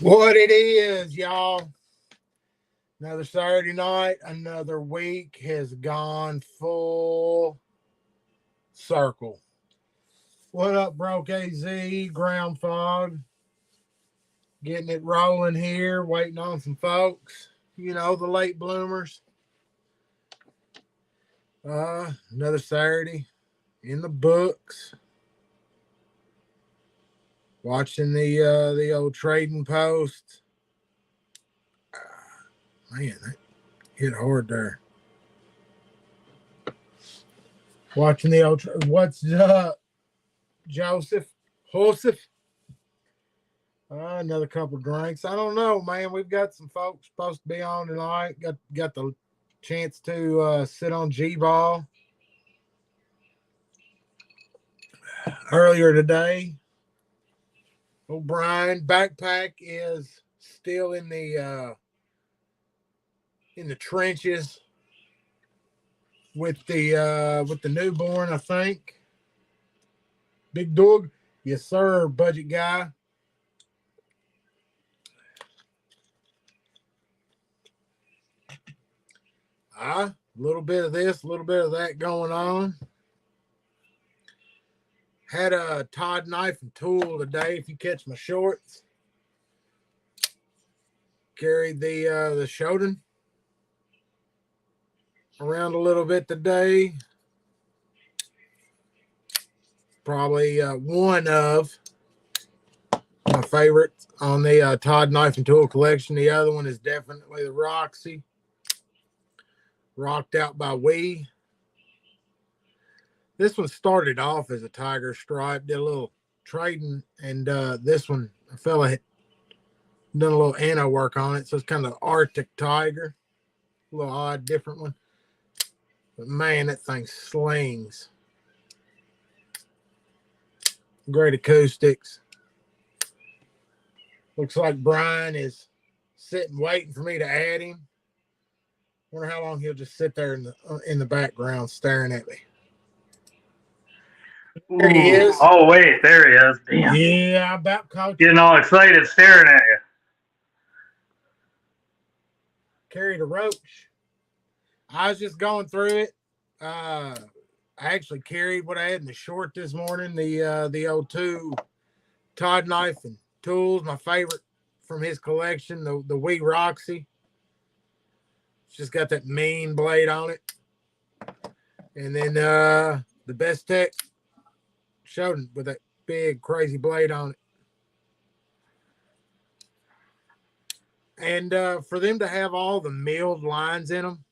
What it is, y'all. Another Saturday night, another week has gone full circle. What up, Broke AZ? Ground fog. Getting it rolling here, waiting on some folks. You know, the late bloomers. Another Saturday in the books. Watching the old trading post. Man, that hit hard there. Watching the old. What's up, Joseph? Another couple of drinks. I don't know, man. We've got some folks supposed to be on tonight. Got the chance to sit on G-Ball earlier today. O'Brien backpack is still in the trenches with the newborn, I think. Big Dog, yes sir, budget guy. A little bit of this, a little bit of that going on. Had a Todd knife and tool today. If you catch my shorts, carried the Shodan around a little bit today. Probably one of my favorites on the Todd knife and tool collection. The other one is definitely the Roxy, rocked out by Wee. This one started off as a tiger stripe, did a little trading, and this one, a fella had done a little anno work on it, so it's kind of Arctic tiger, a little odd, different one. But man, that thing slings. Great acoustics. Looks like Brian is sitting waiting for me to add him. Wonder how long he'll just sit there in the background staring at me. There he is. Oh, wait, there he is. Damn. Yeah, I about caught you. Getting all excited staring at you. Carried a roach. I was just going through it. I actually carried what I had in the short this morning, the O2 Todd knife and tools, my favorite from his collection, the Wee Roxy. It's just got that mean blade on it. And then the Best Tech Shodan with that big crazy blade on it. And for them to have all the milled lines in them,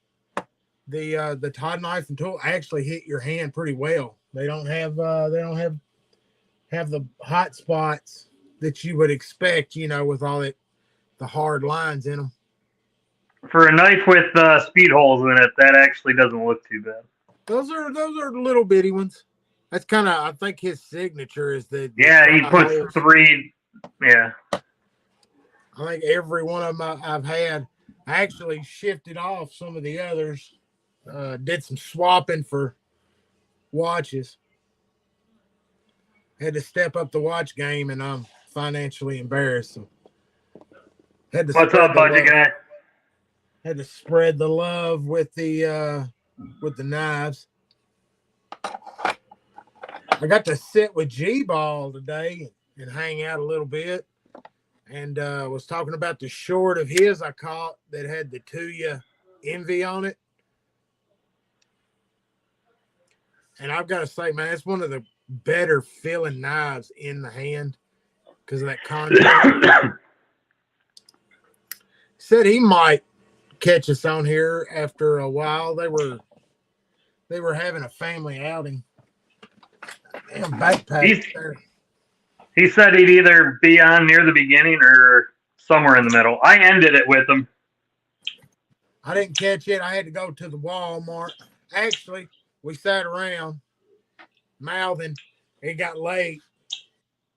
the Todd knife and tool actually hit your hand pretty well. They don't have the hot spots that you would expect, you know, with all the hard lines in them. For a knife with speed holes in it, that actually doesn't look too bad. Those are little bitty ones. That's kind of, I think his signature is the yeah, he puts holes. 3. Yeah. I think every one of them I've had. I actually shifted off some of the others. Did some swapping for watches. Had to step up the watch game, and I'm financially embarrassed. So had to What's up, budget guy? Had to spread the love with the knives. I got to sit with G-Ball today and hang out a little bit, and was talking about the short of his I caught that had the Tuya Envy on it. And I've got to say, man, it's one of the better feeling knives in the hand because of that contact. Said he might catch us on here after a while. They were having a family outing. Damn backpack there. He said he'd either be on near the beginning or somewhere in the middle. I ended it with him. I didn't catch it. I had to go to the Walmart. Actually, we sat around mouthing. It got late.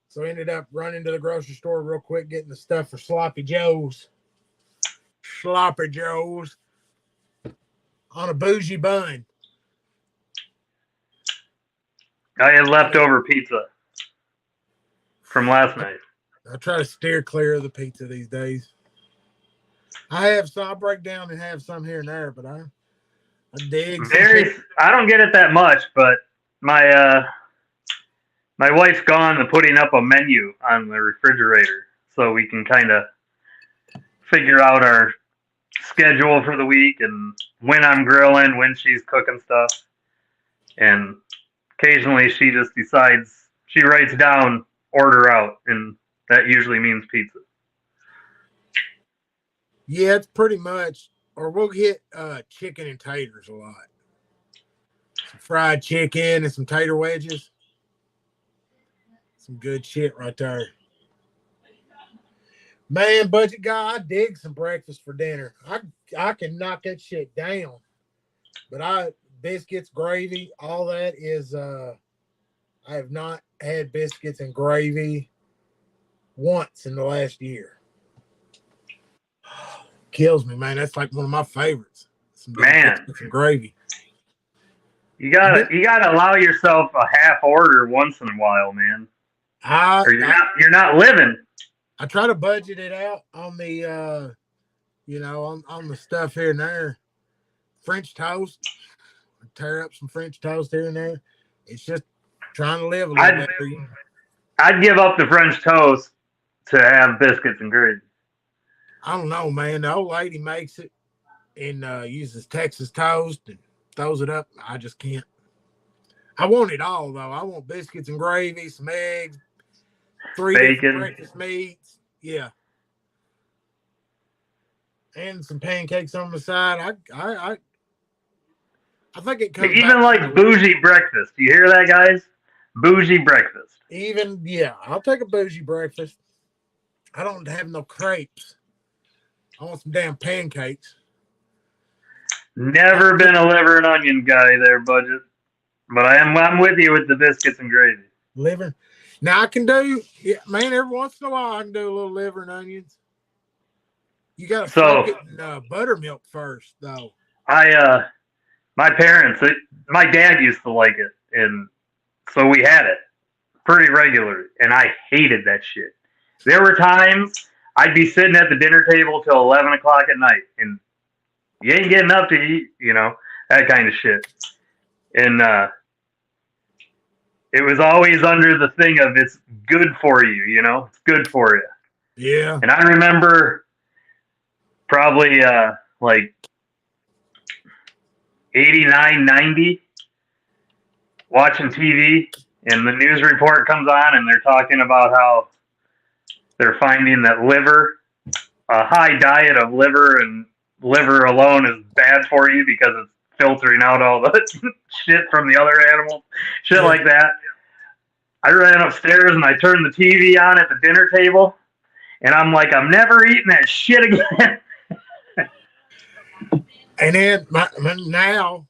So I ended up running to the grocery store real quick, getting the stuff for Sloppy Joe's. Sloppy Joe's on a bougie bun. I had leftover pizza from last night. I try to steer clear of the pizza these days. I break down and have some here and there, but I dig some pizza. I don't get it that much, but my wife's gone to putting up a menu on the refrigerator so we can kind of figure out our schedule for the week and when I'm grilling, when she's cooking stuff. And occasionally she just decides, she writes down order out, and that usually means pizza. Yeah, it's pretty much, or we'll get chicken and taters a lot. Some fried chicken and some tater wedges. Some good shit right there. Man, budget guy, I dig some breakfast for dinner. I can knock that shit down. But biscuits, gravy, all that is I have not had biscuits and gravy once in the last year. Kills me, man. That's like one of my favorites. Some biscuits and gravy. You gotta allow yourself a half order once in a while, man. Or you're not living. I try to budget it out on the on the stuff here and there. French toast. I tear up some French toast here and there. It's just trying to live a little better. I'd give up the French toast to have biscuits and gravy. I don't know, man. The old lady makes it and uses Texas toast and throws it up. I just can't. I want it all, though. I want biscuits and gravy, some eggs, 3 different breakfast meats. Yeah. And some pancakes on the side. I think it comes even like bougie breakfast. You hear that, guys? Bougie breakfast. I'll take a bougie breakfast. I don't have no crepes. I want some damn pancakes. Never been a liver and onion guy there, budget. But I'm with you with the biscuits and gravy. Liver. Now I can do, man, every once in a while I can do a little liver and onions. You got to soak it in buttermilk first, though. My parents, my dad used to like it, and so we had it pretty regularly, and I hated that shit. There were times I'd be sitting at the dinner table till 11 o'clock at night, and you ain't getting up to eat, that kind of shit. And it was always under the thing of it's good for you, it's good for you. Yeah. And I remember probably like 89, 90, watching TV, and the news report comes on, and they're talking about how they're finding that a high diet of liver and liver alone is bad for you because it's filtering out all the shit from the other animals, like that. I ran upstairs and I turned the TV on at the dinner table, and I'm like, I'm never eating that shit again. And then now,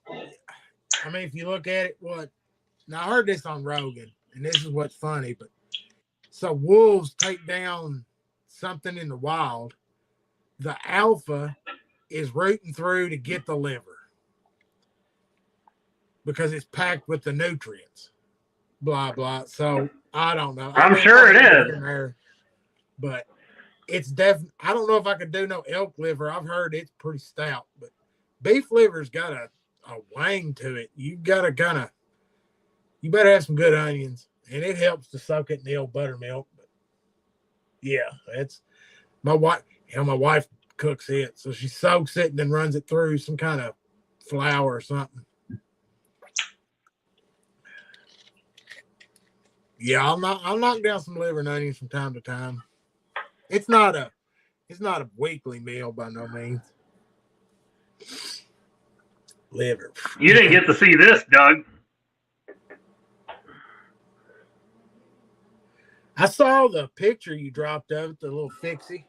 I mean, if you look at it, now I heard this on Rogan, and this is what's funny, but so wolves take down something in the wild. The alpha is rooting through to get the liver because it's packed with the nutrients. Blah, blah. So I don't know. I'm sure it is. But it's definitely, I don't know if I could do no elk liver. I've heard it's pretty stout, but beef liver's got a wang to it. You better have some good onions, and it helps to soak it in the old buttermilk. But yeah, that's my wife. My wife cooks it, so she soaks it and then runs it through some kind of flour or something. Yeah, I'll knock down some liver and onions from time to time. It's not a weekly meal by no means. Liver. You didn't get to see this, Doug. I saw the picture you dropped of it, the little fixie.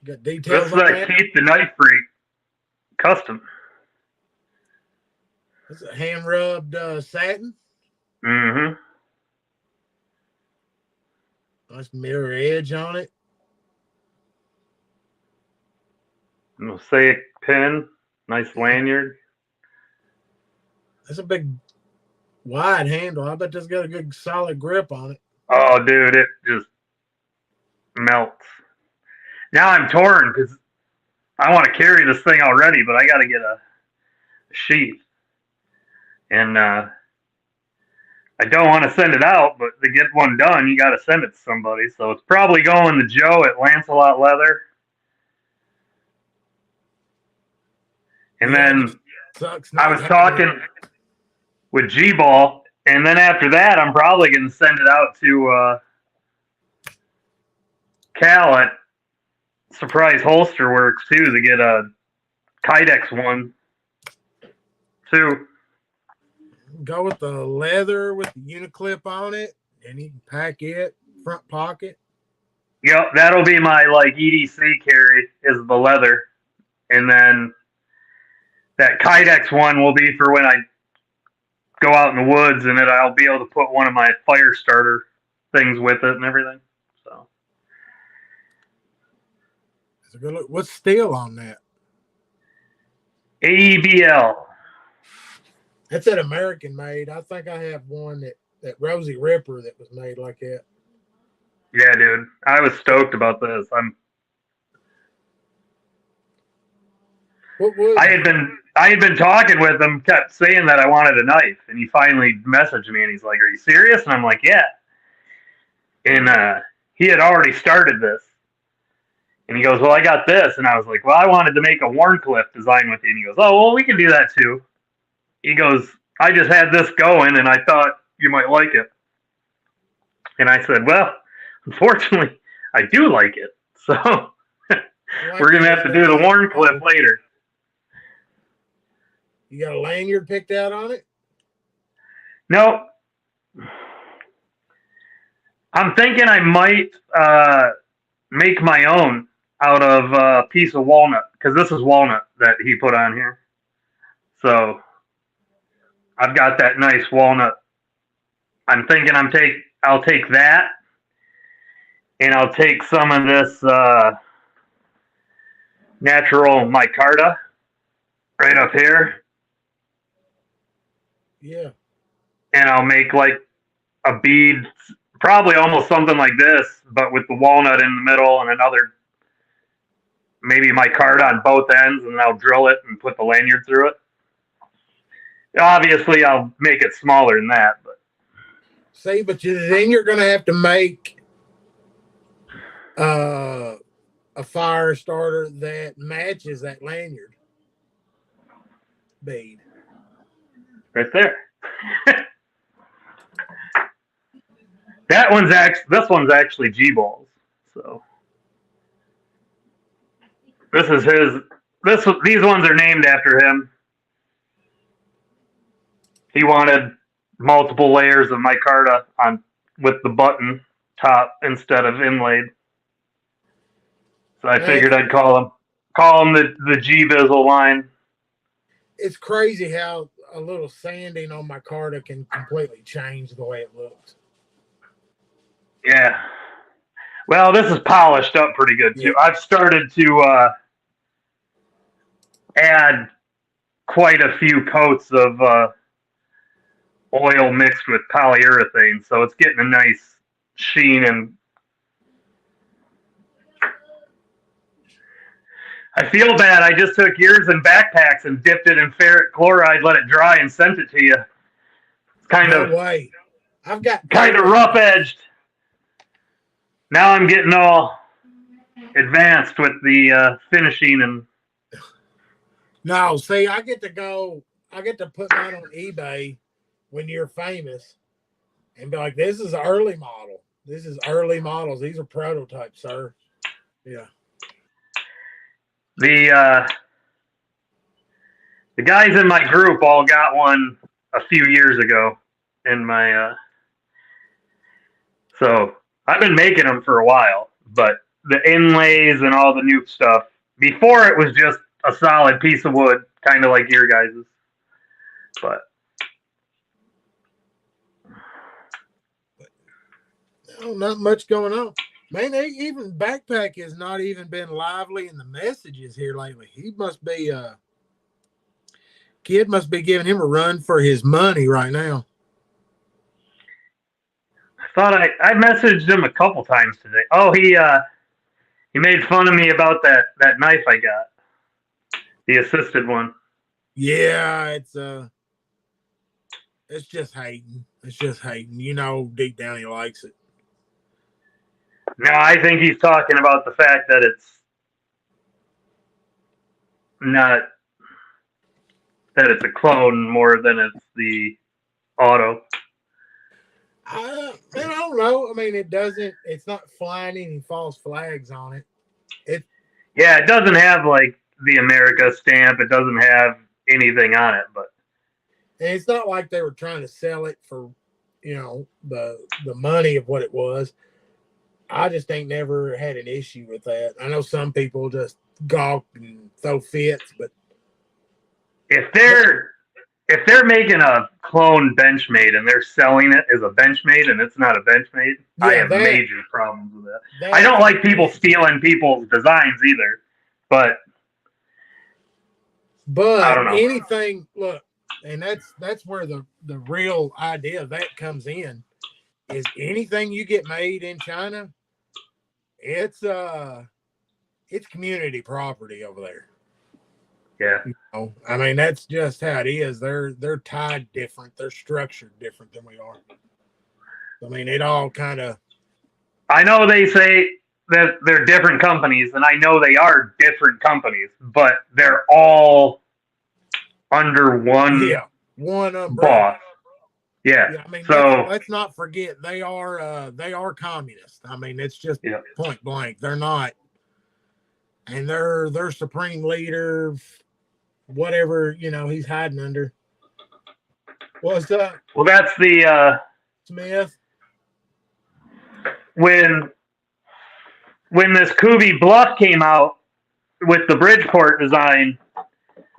Got details on that? Keith the Knife Freak custom. That's a hand rubbed satin. Mm-hmm. Nice mirror edge on it. Mosaic pin. Nice lanyard. That's a big wide handle. I bet that's got a good solid grip on it. Oh, dude, it just melts. Now I'm torn because I want to carry this thing already, but I got to get a sheath. And I don't want to send it out, but to get one done, you got to send it to somebody. So it's probably going to Joe at Lancelot Leather. And then I was talking with G-Ball, and then after that, I'm probably going to send it out to Cal at Surprise Holster Works, too, to get a Kydex one, too. Go with the leather with the Uniclip on it, and you can pack it, front pocket. Yep, that'll be my, EDC carry, is the leather. And then that Kydex one will be for when I go out in the woods, and I'll be able to put one of my fire starter things with it and everything. So It's a good look. What's steel on that? AEBL. That's an American made. I think I have one that Rosie Ripper that was made like that. Yeah, dude. I was stoked about this. I had been talking with him, kept saying that I wanted a knife, and he finally messaged me and he's like, "Are you serious?" And I'm like, "Yeah." And he had already started this. And he goes, "Well, I got this." And I was like, "Well, I wanted to make a Warncliffe design with you." And he goes, "Oh, well, we can do that too." He goes, "I just had this going and I thought you might like it." And I said, "Well, unfortunately, I do like it. So we're going to have to do the Warncliffe later." You got a lanyard picked out on it? No. I'm thinking I might make my own out of a piece of walnut, because this is walnut that he put on here. So I've got that nice walnut. I'm thinking I'll take that, and I'll take some of this natural micarta right up here. Yeah. And I'll make like a bead, probably almost something like this, but with the walnut in the middle and another, maybe micarta on both ends, and I'll drill it and put the lanyard through it. Obviously, I'll make it smaller than that. But see, but then you're going to have to make a fire starter that matches that lanyard bead. Right there. This one's actually G-Ball's. So this is his. These ones are named after him. He wanted multiple layers of micarta on with the button top instead of inlaid. So I figured I'd call him the G-Bizzle line. It's crazy how a little sanding on micarta can completely change the way it looks. Yeah. Well, this is polished up pretty good too. Yeah. I've started to add quite a few coats of oil mixed with polyurethane, so it's getting a nice sheen. And I feel bad. I just took yours in backpacks and dipped it in ferric chloride, let it dry, and sent it to you. It's kind of rough edged. Now I'm getting all advanced with the finishing and. No, see, I get to put mine on eBay when you're famous and be like, "This is an early model. This is early models. These are prototypes, sir." Yeah. The guys in my group all got one a few years ago in my so I've been making them for a while, but the inlays and all the new stuff, before it was just a solid piece of wood, kind of like your guys's. But no, not much going on. Man, even Backpack has not even been lively in the messages here lately. He must be kid must be giving him a run for his money right now. I thought I messaged him a couple times today. Oh, he made fun of me about that knife I got, the assisted one. Yeah, it's just hating. It's just hating. You know, deep down he likes it. No, I think he's talking about the fact that it's not that it's a clone more than it's the auto. Man, I don't know. I mean, it's not flying any false flags on it. Yeah, it doesn't have like the America stamp. It doesn't have anything on it, but And it's not like they were trying to sell it for, the money of what it was. I just ain't never had an issue with that. I know some people just gawk and throw fits, but if they're making a clone Benchmade and they're selling it as a Benchmade and it's not a Benchmade, I have major problems with that. I don't like people stealing people's designs either, but I don't know. Anything, look, and that's where the real idea of that comes in, is anything you get made in China, it's community property over there. Yeah. I mean, that's just how it is. They're tied different. They're structured different than we are. I mean, it all kind of. I know they say that they're different companies, and I know they are different companies, but they're all under one umbrella. boss. Yeah. I mean, so let's not forget they are communist. I mean, it's just point blank. They're not, and their supreme leader, whatever he's hiding under. What's that? Well, that's the Smith. When this Kubi Bluff came out with the Bridgeport design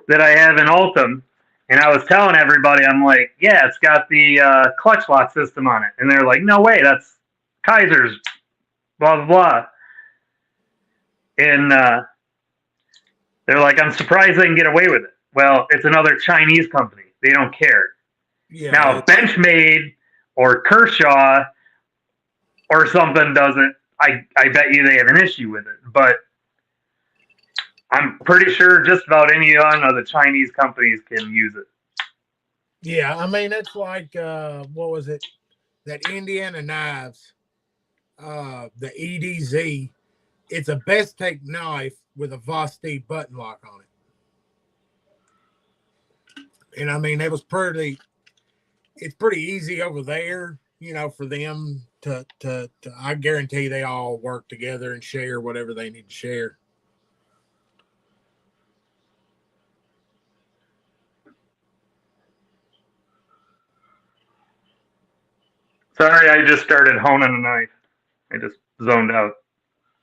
that I have in Ultim, and I was telling everybody, I'm like, yeah, it's got the clutch lock system on it. And they're like, no way, that's Kaiser's, blah, blah, blah. And they're like, I'm surprised they can get away with it. Well, it's another Chinese company. They don't care. Yeah, now, Benchmade or Kershaw or something doesn't, I bet you they have an issue with it. But I'm pretty sure just about any one of the Chinese companies can use it. Yeah, I mean, it's like, what was it? That Indiana Knives, the EDZ. It's a best take knife with a Vosti button lock on it. And I mean, it's pretty easy over there, for them to I guarantee they all work together and share whatever they need to share. Sorry, I just started honing a knife. I just zoned out.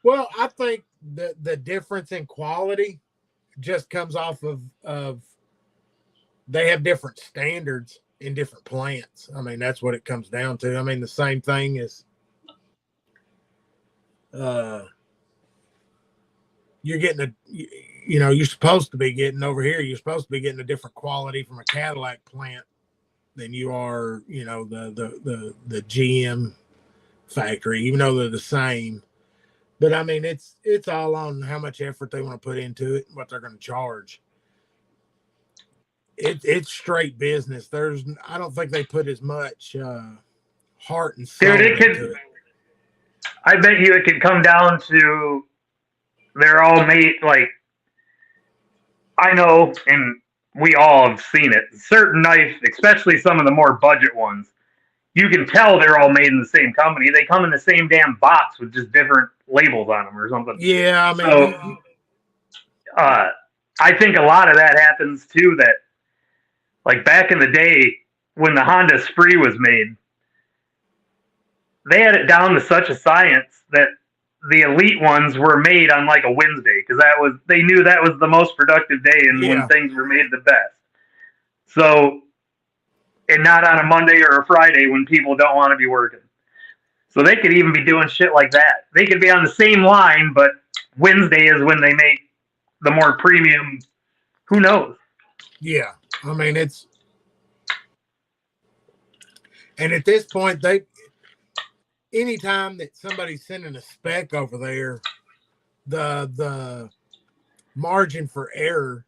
Well, I think the difference in quality just comes off of they have different standards in different plants. I mean, that's what it comes down to. I mean, the same thing is you're getting you're supposed to be getting over here. You're supposed to be getting a different quality from a Cadillac plant than you are, the GM factory, even though they're the same. But I mean, it's all on how much effort they want to put into it, and what they're going to charge. It's straight business. I don't think they put as much heart and soul into it. I bet you it could come down to they're all made like, I know, and we all have seen it. Certain knives, especially some of the more budget ones, you can tell they're all made in the same company. They come in the same damn box with just different labels on them or something. Yeah, I mean, I think a lot of that happens too. That like back in the day when the Honda Spree was made, they had it down to such a science that the elite ones were made on like a Wednesday because they knew that was the most productive day and when things were made the best. So, and not on a Monday or a Friday when people don't want to be working. So they could even be doing shit like that. They could be on the same line, but Wednesday is when they make the more premium. Who knows? Yeah, I mean and at this point anytime that somebody's sending a spec over there, the margin for error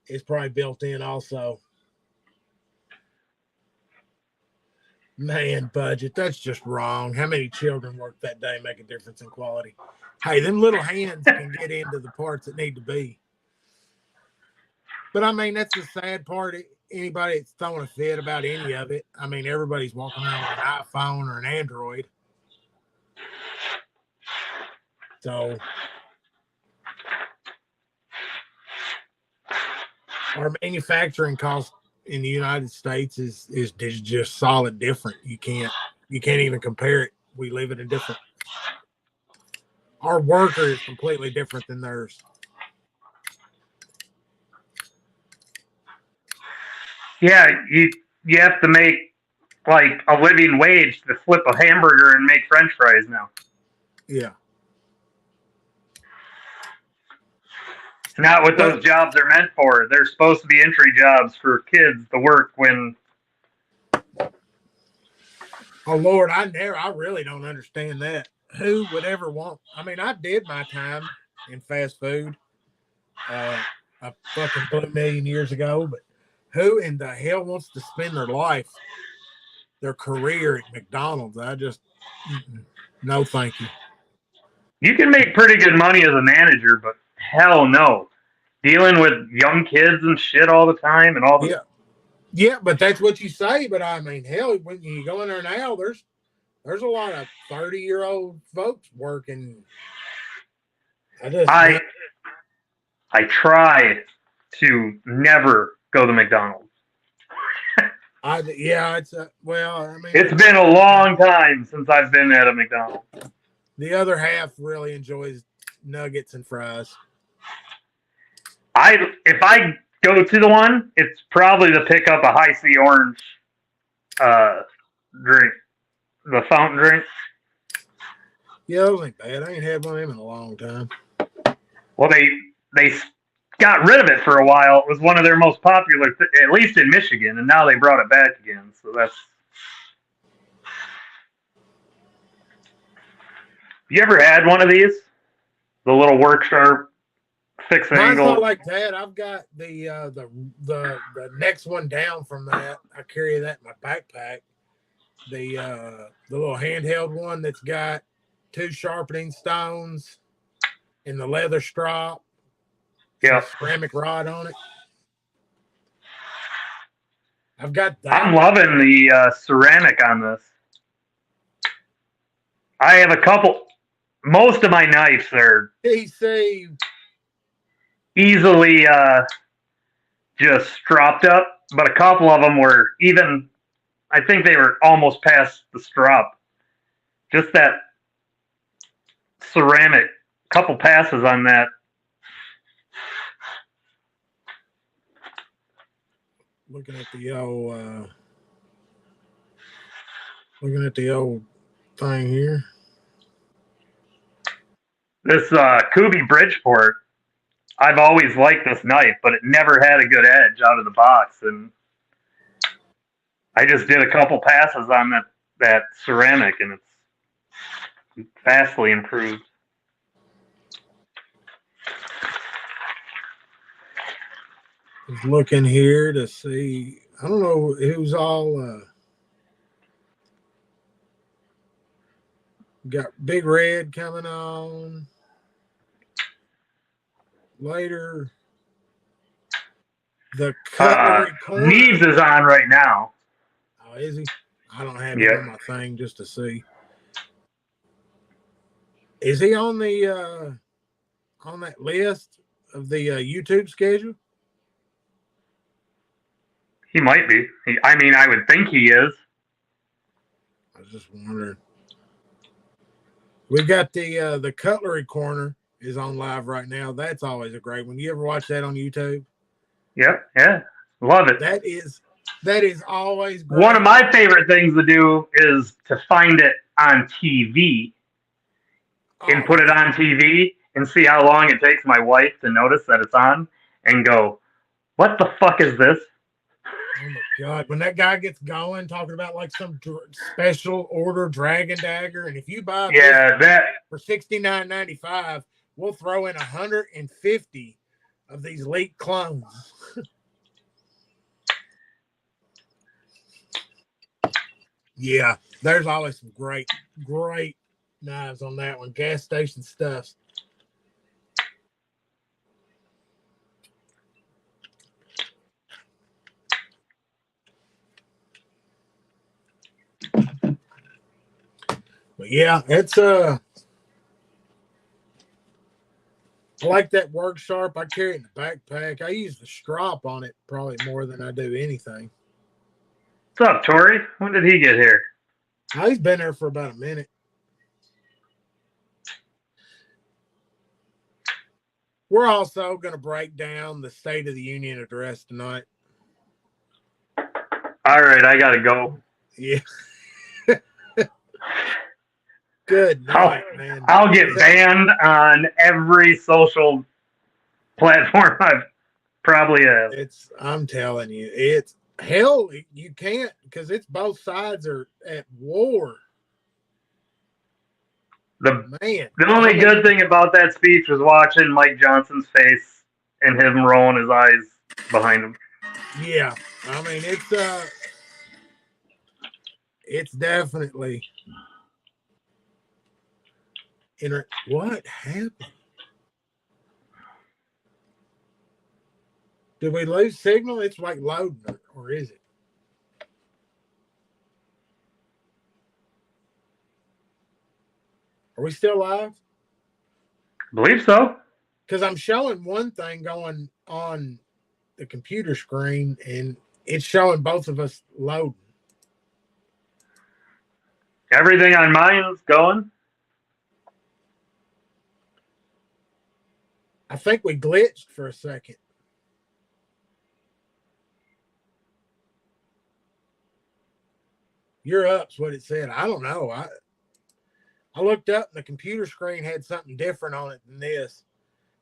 is probably built in also. Man, budget, that's just wrong. How many children work that day make a difference in quality? Hey, them little hands can get into the parts that need to be. But I mean, that's the sad part. Anybody that's throwing a fit about any of it, I mean, everybody's walking around with an iPhone or an Android. So our manufacturing cost in the United States is just solid different. You can't even compare it. We live in a different. Our worker is completely different than theirs. Yeah, you have to make like a living wage to flip a hamburger and make French fries now. Yeah. It's not what those jobs are meant for. They're supposed to be entry jobs for kids to work when. Oh Lord, I really don't understand that. Who would ever want? I mean, I did my time in fast food, a fucking 2 million years ago. But who in the hell wants to spend their life, their career at McDonald's? I just no, thank you. You can make pretty good money as a manager, but hell no. Dealing with young kids and shit all the time and all the Yeah, but that's what you say. But I mean, hell, when you go in there now, there's a lot of 30-year-old folks working. I try to never go to McDonald's. It's been a long time since I've been at a McDonald's. The other half really enjoys nuggets and fries. If I go to the one, it's probably to pick up a High C orange drink, the fountain drink. Yeah, those ain't bad. I ain't had one of them in a long time. Well, they got rid of it for a while. It was one of their most popular, at least in Michigan, and now they brought it back again. So that's. You ever had one of these? The little work sharp fix angle. Mine's not like that. I've got the next one down from that. I carry that in my backpack. The little handheld one that's got 2 sharpening stones and the leather strop. Yeah. Ceramic rod on it. I've got that. I'm loving the ceramic on this. I have a couple. Most of my knives are easily just stropped up, but a couple of them were even. I think they were almost past the strop. Just that ceramic. Couple passes on that. Looking at the old thing here. This Kubi Bridgeport, I've always liked this knife, but it never had a good edge out of the box, and I just did a couple passes on that ceramic, and it's vastly improved. Just looking here to see. I don't know who's all got Big Red coming on later. The cutlery corner. Neves is on right now. Oh, is he? I don't have it on my thing just to see. Is he on the on that list of the YouTube schedule? He might be. I would think he is. I was just wondering. We got the cutlery corner is on live right now. That's always a great one. You ever watch that on YouTube? Yep, yeah. Love it. That is always great. One of my favorite things to do is to find it on TV and put it on TV and see how long it takes my wife to notice that it's on and go, what the fuck is this? Oh my God! When that guy gets going, talking about like some special order dragon dagger, and if you buy this for $69.95, we'll throw in 150 of these leak clones. Yeah, there's always some great knives on that one. Gas station stuff. But yeah, it's I like that work sharp. I carry it in the backpack. I use the strop on it probably more than I do anything. What's up, Tori? When did he get here? Oh, he's been there for about a minute. We're also going to break down the State of the Union address tonight. All right, I got to go. Yeah. Good night, man. I'll get banned on every social platform I've probably have. I'm telling you, it's hell. You can't, because it's both sides are at war. The only good thing about that speech was watching Mike Johnson's face and him rolling his eyes behind him. Yeah, I mean it's definitely. What happened? Did we lose signal? It's like loading, or is it? Are we still live? I believe so. Because I'm showing one thing going on the computer screen, and it's showing both of us loading. Everything on mine is going. I think we glitched for a second. You're up's what it said. I don't know. I looked up and the computer screen had something different on it than this.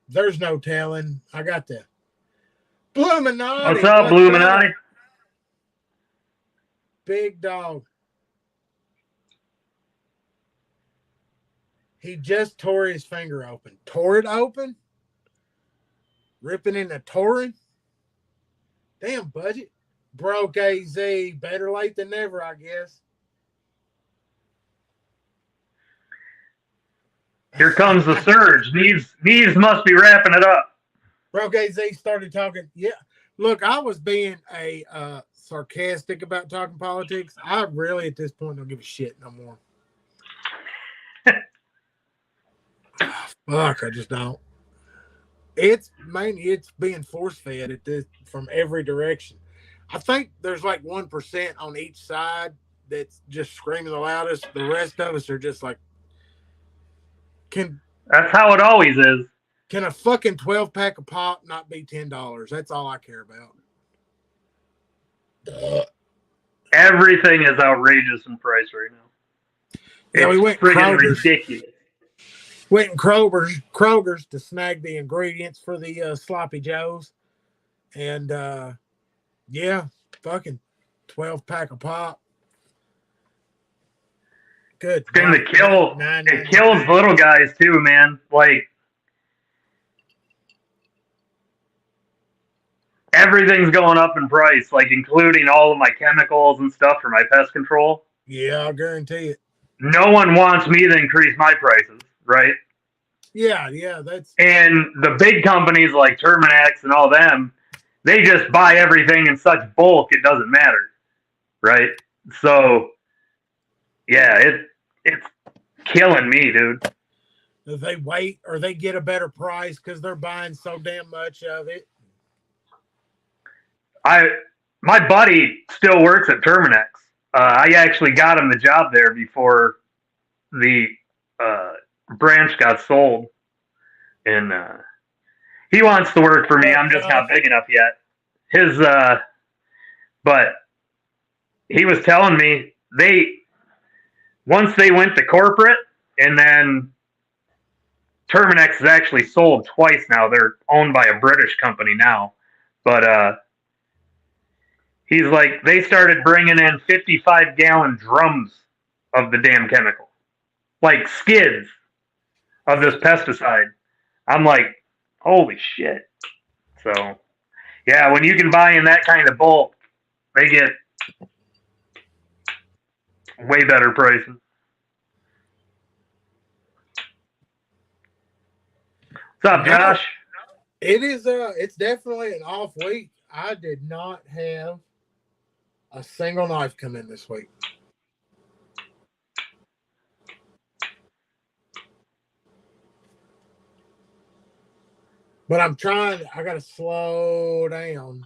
There's no telling. I got the Bluminati. What's up, Bluminati? Big dog. He just tore his finger open. Tore it open? Ripping in the torrent? Damn, budget. Broke AZ. Better late than never, I guess. Here comes the surge. Neves must be wrapping it up. Broke AZ started talking. Yeah. Look, I was being sarcastic about talking politics. I really, at this point, don't give a shit no more. Fuck, I just don't. It's mainly being force fed at this from every direction. I think there's like 1% on each side that's just screaming the loudest. The rest of us are just like, that's how it always is. Can a fucking 12-pack of pop not be $10? That's all I care about. Everything is outrageous in price right now. Yeah, we went Kroger's. Ridiculous. Went in Kroger's to snag the ingredients for the Sloppy Joes. And, yeah, fucking 12-pack of pop. Good. It's going to kill. It kills little guys, too, man. Like, everything's going up in price, like, including all of my chemicals and stuff for my pest control. Yeah, I'll guarantee it. No one wants me to increase my prices, right? Yeah, that's... And the big companies like Terminex and all them, they just buy everything in such bulk, it doesn't matter, right? So, yeah, it's killing me, dude. If they wait or they get a better price because they're buying so damn much of it. My buddy still works at Terminex. I actually got him the job there before the branch got sold, and he wants to work for me. I'm just not big enough yet. But he was telling me once they went to corporate, and then Terminex is actually sold twice now. They're owned by a British company now, but He's like, they started bringing in 55-gallon drums of the damn chemical, like skids of this pesticide. I'm like, holy shit. So, yeah, when you can buy in that kind of bulk, they get way better prices. What's up, Josh? It is it's definitely an off week. I did not have a single knife come in this week. But I'm trying. I got to slow down.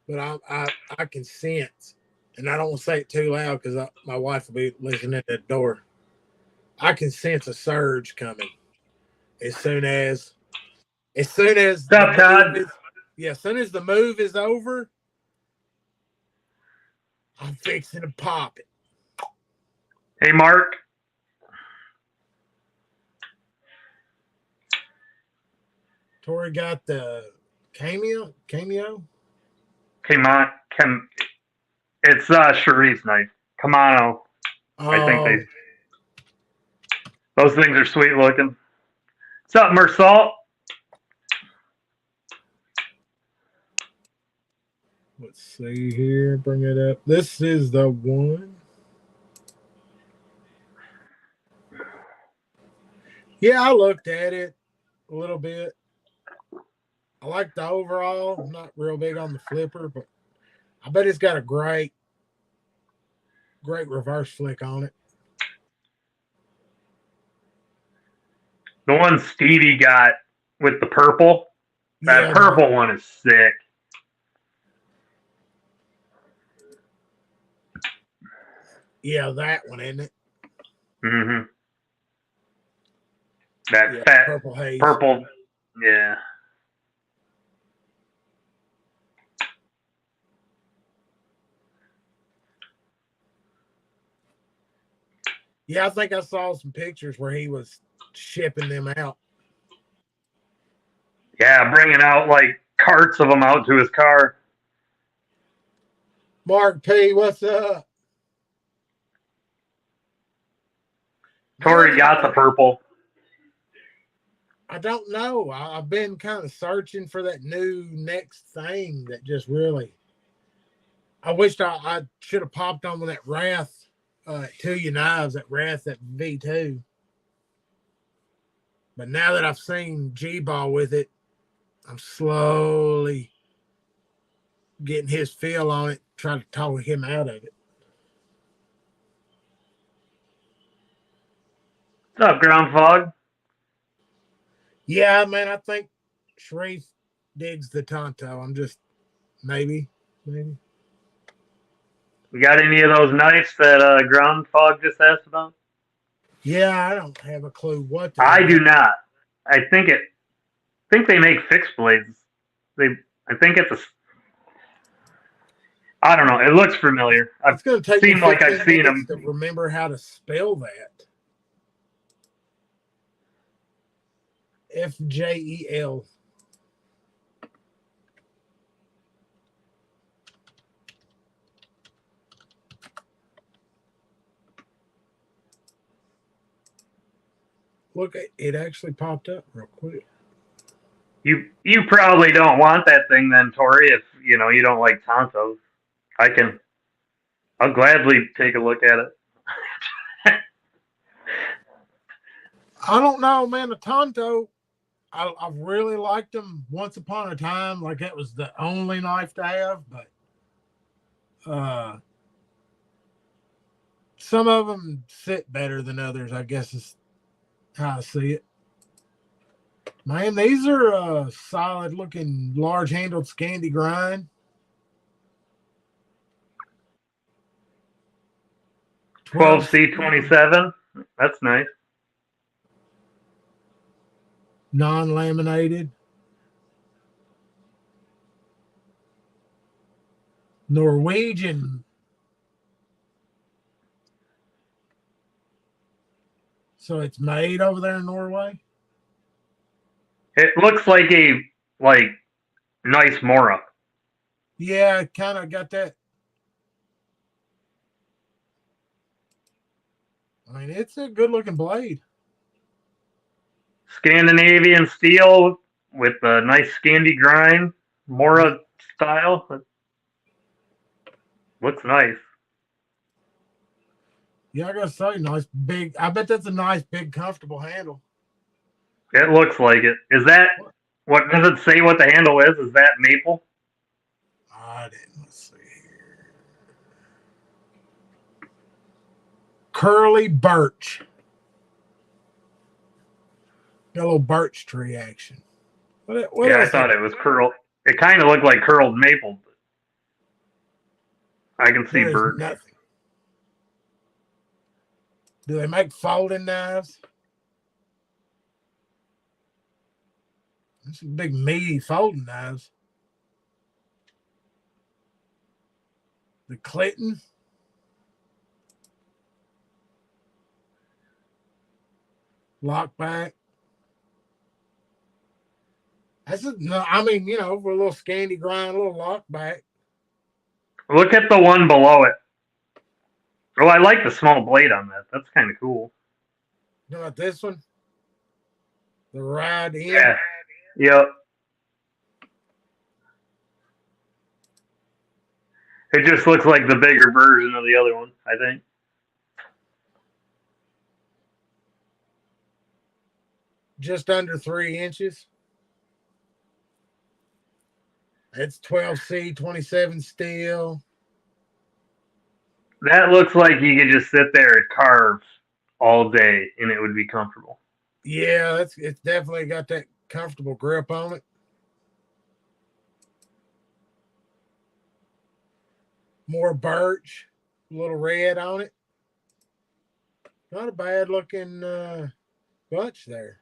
But I can sense, and I don't want to say it too loud because my wife will be listening at the door. I can sense a surge coming as soon as What's up, Todd? as soon as the move is over, I'm fixing to pop it. Hey, Mark. Tori got the cameo. It's Sharif's knife. Kamano. I think those things are sweet looking. What's up, Mersalt? Let's see here. Bring it up. This is the one. Yeah, I looked at it a little bit. I like the overall. I'm not real big on the flipper, but I bet it's got a great reverse flick on it. The one Stevie got with the purple. That purple one is sick. Yeah, that one, isn't it? Mm-hmm. That fat purple haze. Purple. Yeah. Yeah, I think I saw some pictures where he was shipping them out. Yeah, bringing out like carts of them out to his car. Mark P, what's up? Tori got the purple. I don't know. I've been kind of searching for that new next thing that just really. I wished I should have popped on with that Wrath, 2U Knives, that Wrath, that V2. But now that I've seen G-Ball with it, I'm slowly getting his feel on it, trying to talk him out of it. What's up, Ground Fog? Yeah, man, I think Sharif digs the Tonto. I'm just maybe. We got any of those knives that Ground Fog just asked about? Yeah, I don't have a clue what. I do not. I think they make fixed blades. I think it's a. I don't know. It looks familiar. It's going to take me like I've seen them. To remember how to spell that. FJEL. Look, it actually popped up real quick. You probably don't want that thing then, Tori, if you don't like Tontos. I'll gladly take a look at it. I don't know, man. The Tonto, I've really liked them once upon a time. Like that was the only knife to have, but some of them sit better than others, I guess is how I see it. Man, these are solid looking, large handled Scandi grind. 12C27. That's nice. Non-laminated. Norwegian. So it's made over there in Norway? It looks like a nice Mora. Yeah, kind of got that. I mean, it's a good looking blade. Scandinavian steel with a nice Scandi grind, Mora style. Looks nice. Yeah, I gotta say, nice big. I bet that's a nice big comfortable handle. It looks like it. Is that what does it say? What the handle is? Is that maple? I didn't. Let's see here. Curly birch. Got a little birch tree action. What Yeah, I else? thought it was curled. It kind of looked like curled maple. But I can see There is birch. nothing. Do they make folding knives? Some big meaty folding knives. The Clinton. Lockback. No, I mean, you know, for a little Scandi grind, a little lockback. Look at the one below it. Oh, I like the small blade on that. That's kind of cool. You know about this one? The ride in. Yeah. Yep. It just looks like the bigger version of the other one, I think. Just under 3 inches. It's 12C, 27 steel. That looks like you could just sit there and carve all day and it would be comfortable. Yeah, it's definitely got that comfortable grip on it. More birch, a little red on it. Not a bad looking bunch there.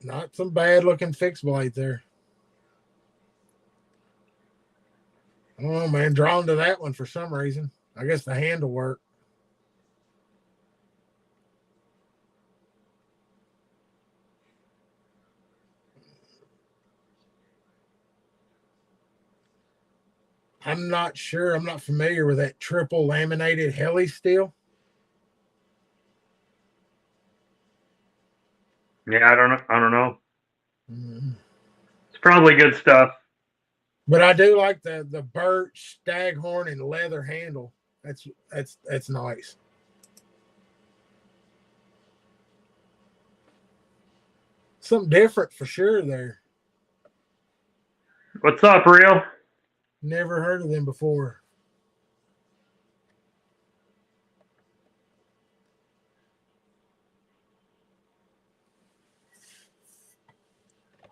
Not some bad looking fixed blade there. I don't know, man. Drawn to that one for some reason. I guess the handle work. I'm not sure. I'm not familiar with that triple laminated heli steel. Yeah, I don't know. I don't know. Mm-hmm. It's probably good stuff. But I do like the birch, staghorn, and leather handle. That's nice. Something different for sure there. What's up, Real? Never heard of them before.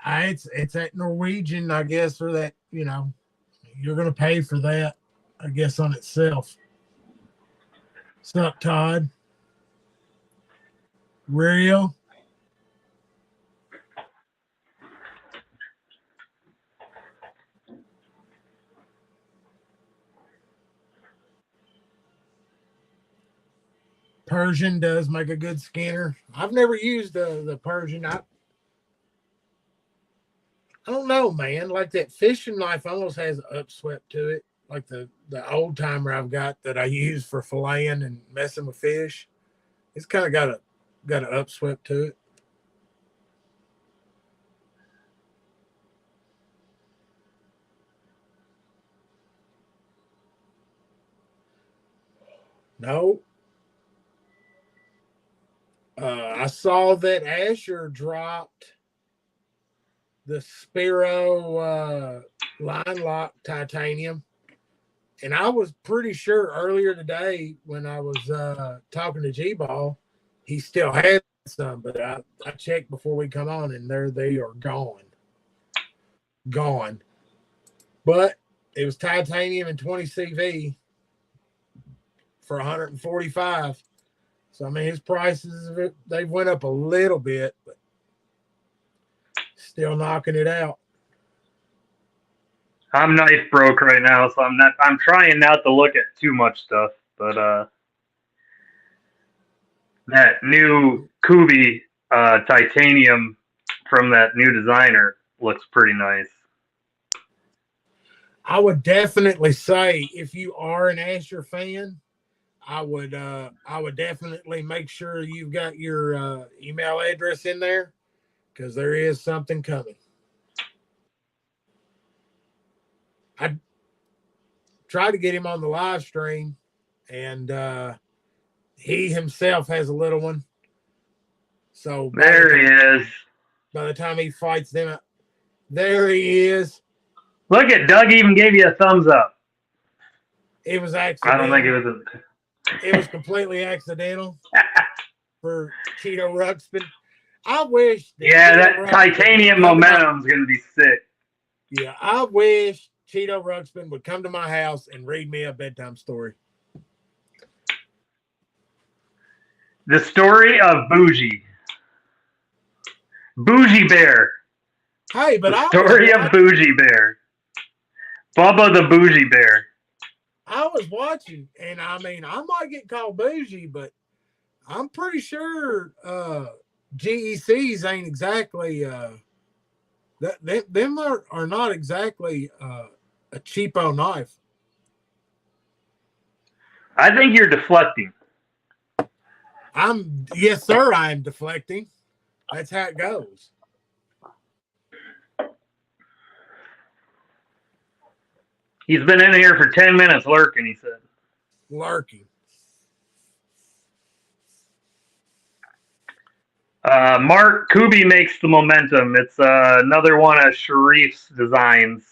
It's that Norwegian, I guess, for that, you know, you're gonna pay for that, I guess, on itself. What's up, Todd? Real? Persian does make a good skinner. I've never used the Persian. I don't know, man. Like that fishing knife almost has an upswept to it. Like the old timer I've got that I use for filleting and messing with fish. It's kind of got an upswept to it. No. I saw that Asher dropped the Spiro line lock titanium. And I was pretty sure earlier today when I was talking to G Ball, he still had some, but I checked before we come on and they are gone. Gone. But it was titanium and 20 CV for 145. So I mean his prices they went up a little bit, but still knocking it out. I'm knife broke right now, so I'm trying not to look at too much stuff, but that new Kubi titanium from that new designer looks pretty nice. I would definitely say if you are an Asher fan, I would definitely make sure you've got your email address in there because there is something coming. I tried to get him on the live stream, and he himself has a little one. So There he is. By the time he fights them, there he is. Look at Doug even gave you a thumbs up. It was I accidental. don't think it was. It was completely accidental for Cheeto Ruxpin. I wish. Yeah, that titanium momentum's going to be sick. Yeah, I wish Cheeto Ruxpin would come to my house and read me a bedtime story. The story of Bougie. Bougie Bear. Hey, but the story of Bougie Bear. Bubba the Bougie Bear. I was watching, and I mean, I might get called bougie, but I'm pretty sure GECs ain't exactly them are not exactly a cheapo knife. I think you're deflecting. Yes, sir, I am deflecting. That's how it goes. He's been in here for 10 minutes lurking, he said. Lurking. Mark Kubi makes the momentum. It's another one of Sharif's designs.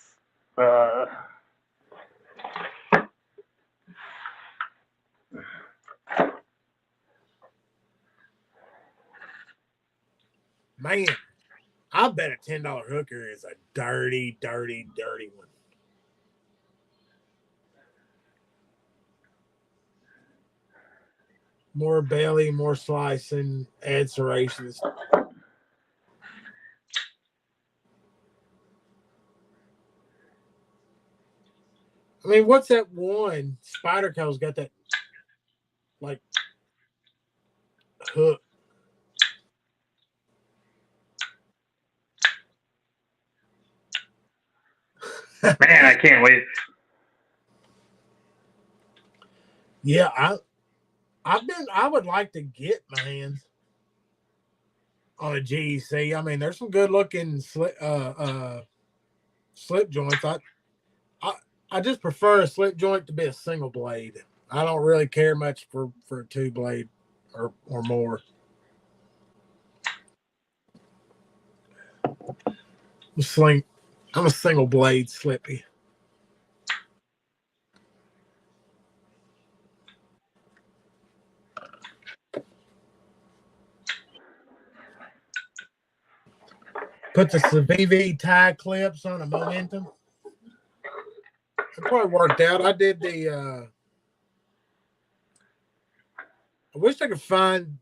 Man, I bet a $10 hooker is a dirty, dirty, dirty one. More belly, more slicing, add serrations. I mean, what's that one? Spyderco's got that, like, hook. Man, I can't wait. Yeah, I would like to get my hands on a GEC. I mean, there's some good looking slip joints. I just prefer a slip joint to be a single blade. I don't really care much for a two blade or more. I'm a single blade slippy. Put the VV tie clips on a momentum. It probably worked out. I did the I wish I could find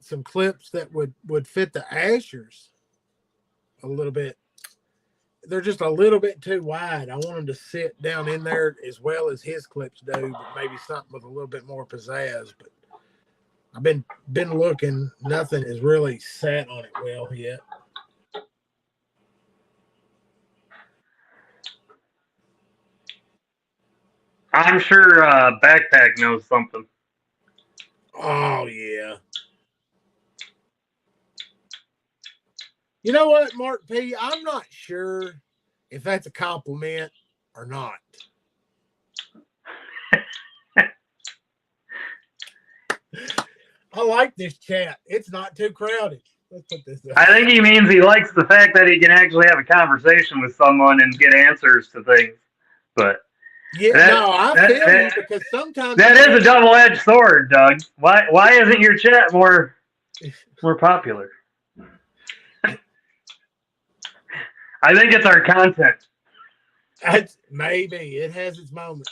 some clips that would fit the Ashers a little bit. They're just a little bit too wide. I want them to sit down in there as well as his clips do, but maybe something with a little bit more pizzazz. But I've been looking. Nothing has really sat on it well yet. I'm sure Backpack knows something. Oh, yeah. You know what, Mark P? I'm not sure if that's a compliment or not. I like this chat. It's not too crowded. Let's put this up. I think he means he likes the fact that he can actually have a conversation with someone and get answers to things. But yeah, I feel you because sometimes that is a double-edged sword, Doug. Why isn't your chat more popular? I think it's our content. Maybe it has its moments.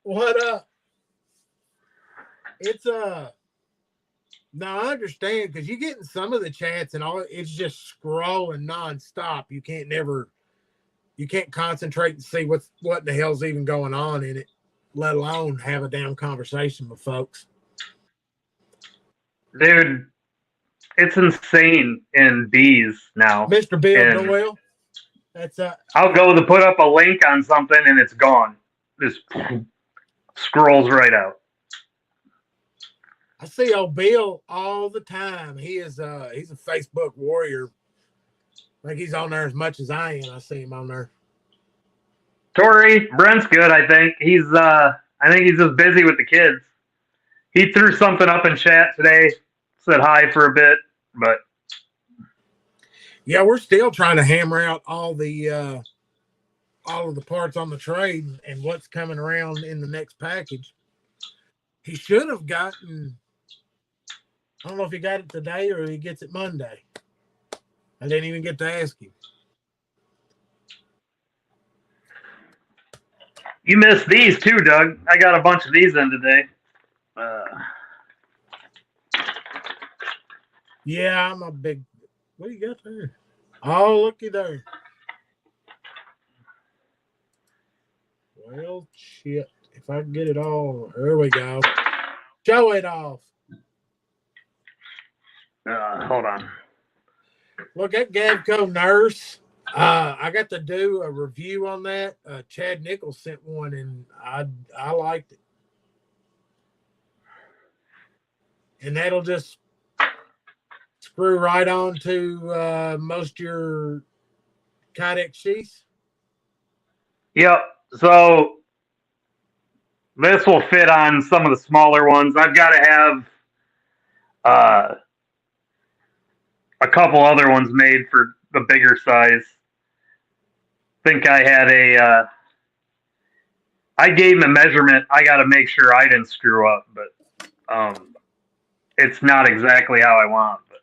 What up? It's No, I understand because you get in some of the chats and all it's just scrolling nonstop. You can't concentrate and see what the hell's even going on in it, let alone have a damn conversation with folks. Dude, it's insane in bees now. Mr. Bill And Doyle, that's I'll go to put up a link on something and it's gone. Just scrolls right out. I see old Bill all the time. He's a Facebook warrior. I think he's on there as much as I am. I see him on there. Tori, Brent's good, I think. I think he's just busy with the kids. He threw something up in chat today, said hi for a bit, but yeah, we're still trying to hammer out all of the parts on the trade and what's coming around in the next package. He should have gotten. I don't know if he got it today or he gets it Monday. I didn't even get to ask him. you missed these too, Doug. I got a bunch of these in today. Yeah, I'm a big. What do you got there? Oh, looky there. Well, shit. If I can get it all, there we go. Show it off. Hold on. Look at Gavco Nurse. I got to do a review on that. Chad Nichols sent one, and I liked it. And that'll just screw right on to most of your Kydex sheaths. Yep. So this will fit on some of the smaller ones. I've got to have a couple other ones made for the bigger size. Think I had I gave him a measurement. I got to make sure I didn't screw up, but it's not exactly how I want. But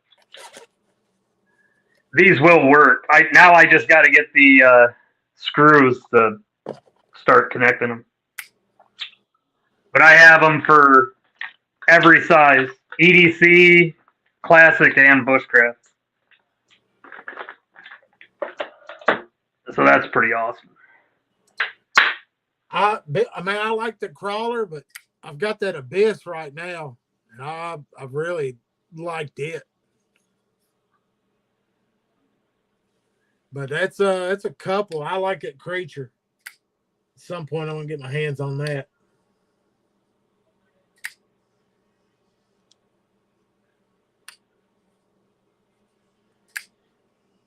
these will work. I just got to get the screws to start connecting them. But I have them for every size: EDC, classic, and bushcraft. So that's pretty awesome. I mean, I like the crawler, but I've got that Abyss right now, and I've really liked it. But that's a couple. I like that creature. At some point, I want to get my hands on that.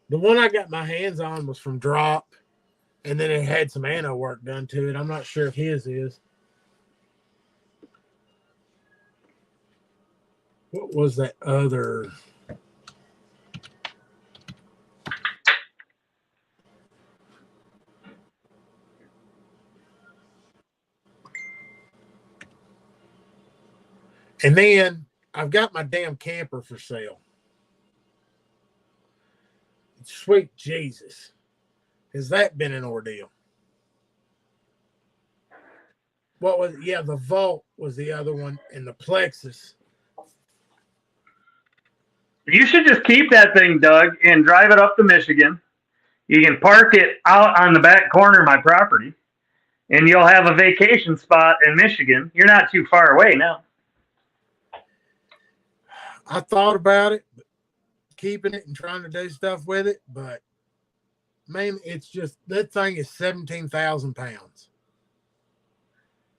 The one I got my hands on was from Drop, and then it had some anno work done to it. I'm not sure if his is. What was that other? And then I've got my damn camper for sale. Sweet Jesus. Has that been an ordeal? What was it? Yeah, the Vault was the other one, and the Plexus. You should just keep that thing, Doug, and drive it up to Michigan. You can park it out on the back corner of my property, and you'll have a vacation spot in Michigan. You're not too far away now. I thought about it, keeping it and trying to do stuff with it, but man, it's just that thing is 17,000 pounds.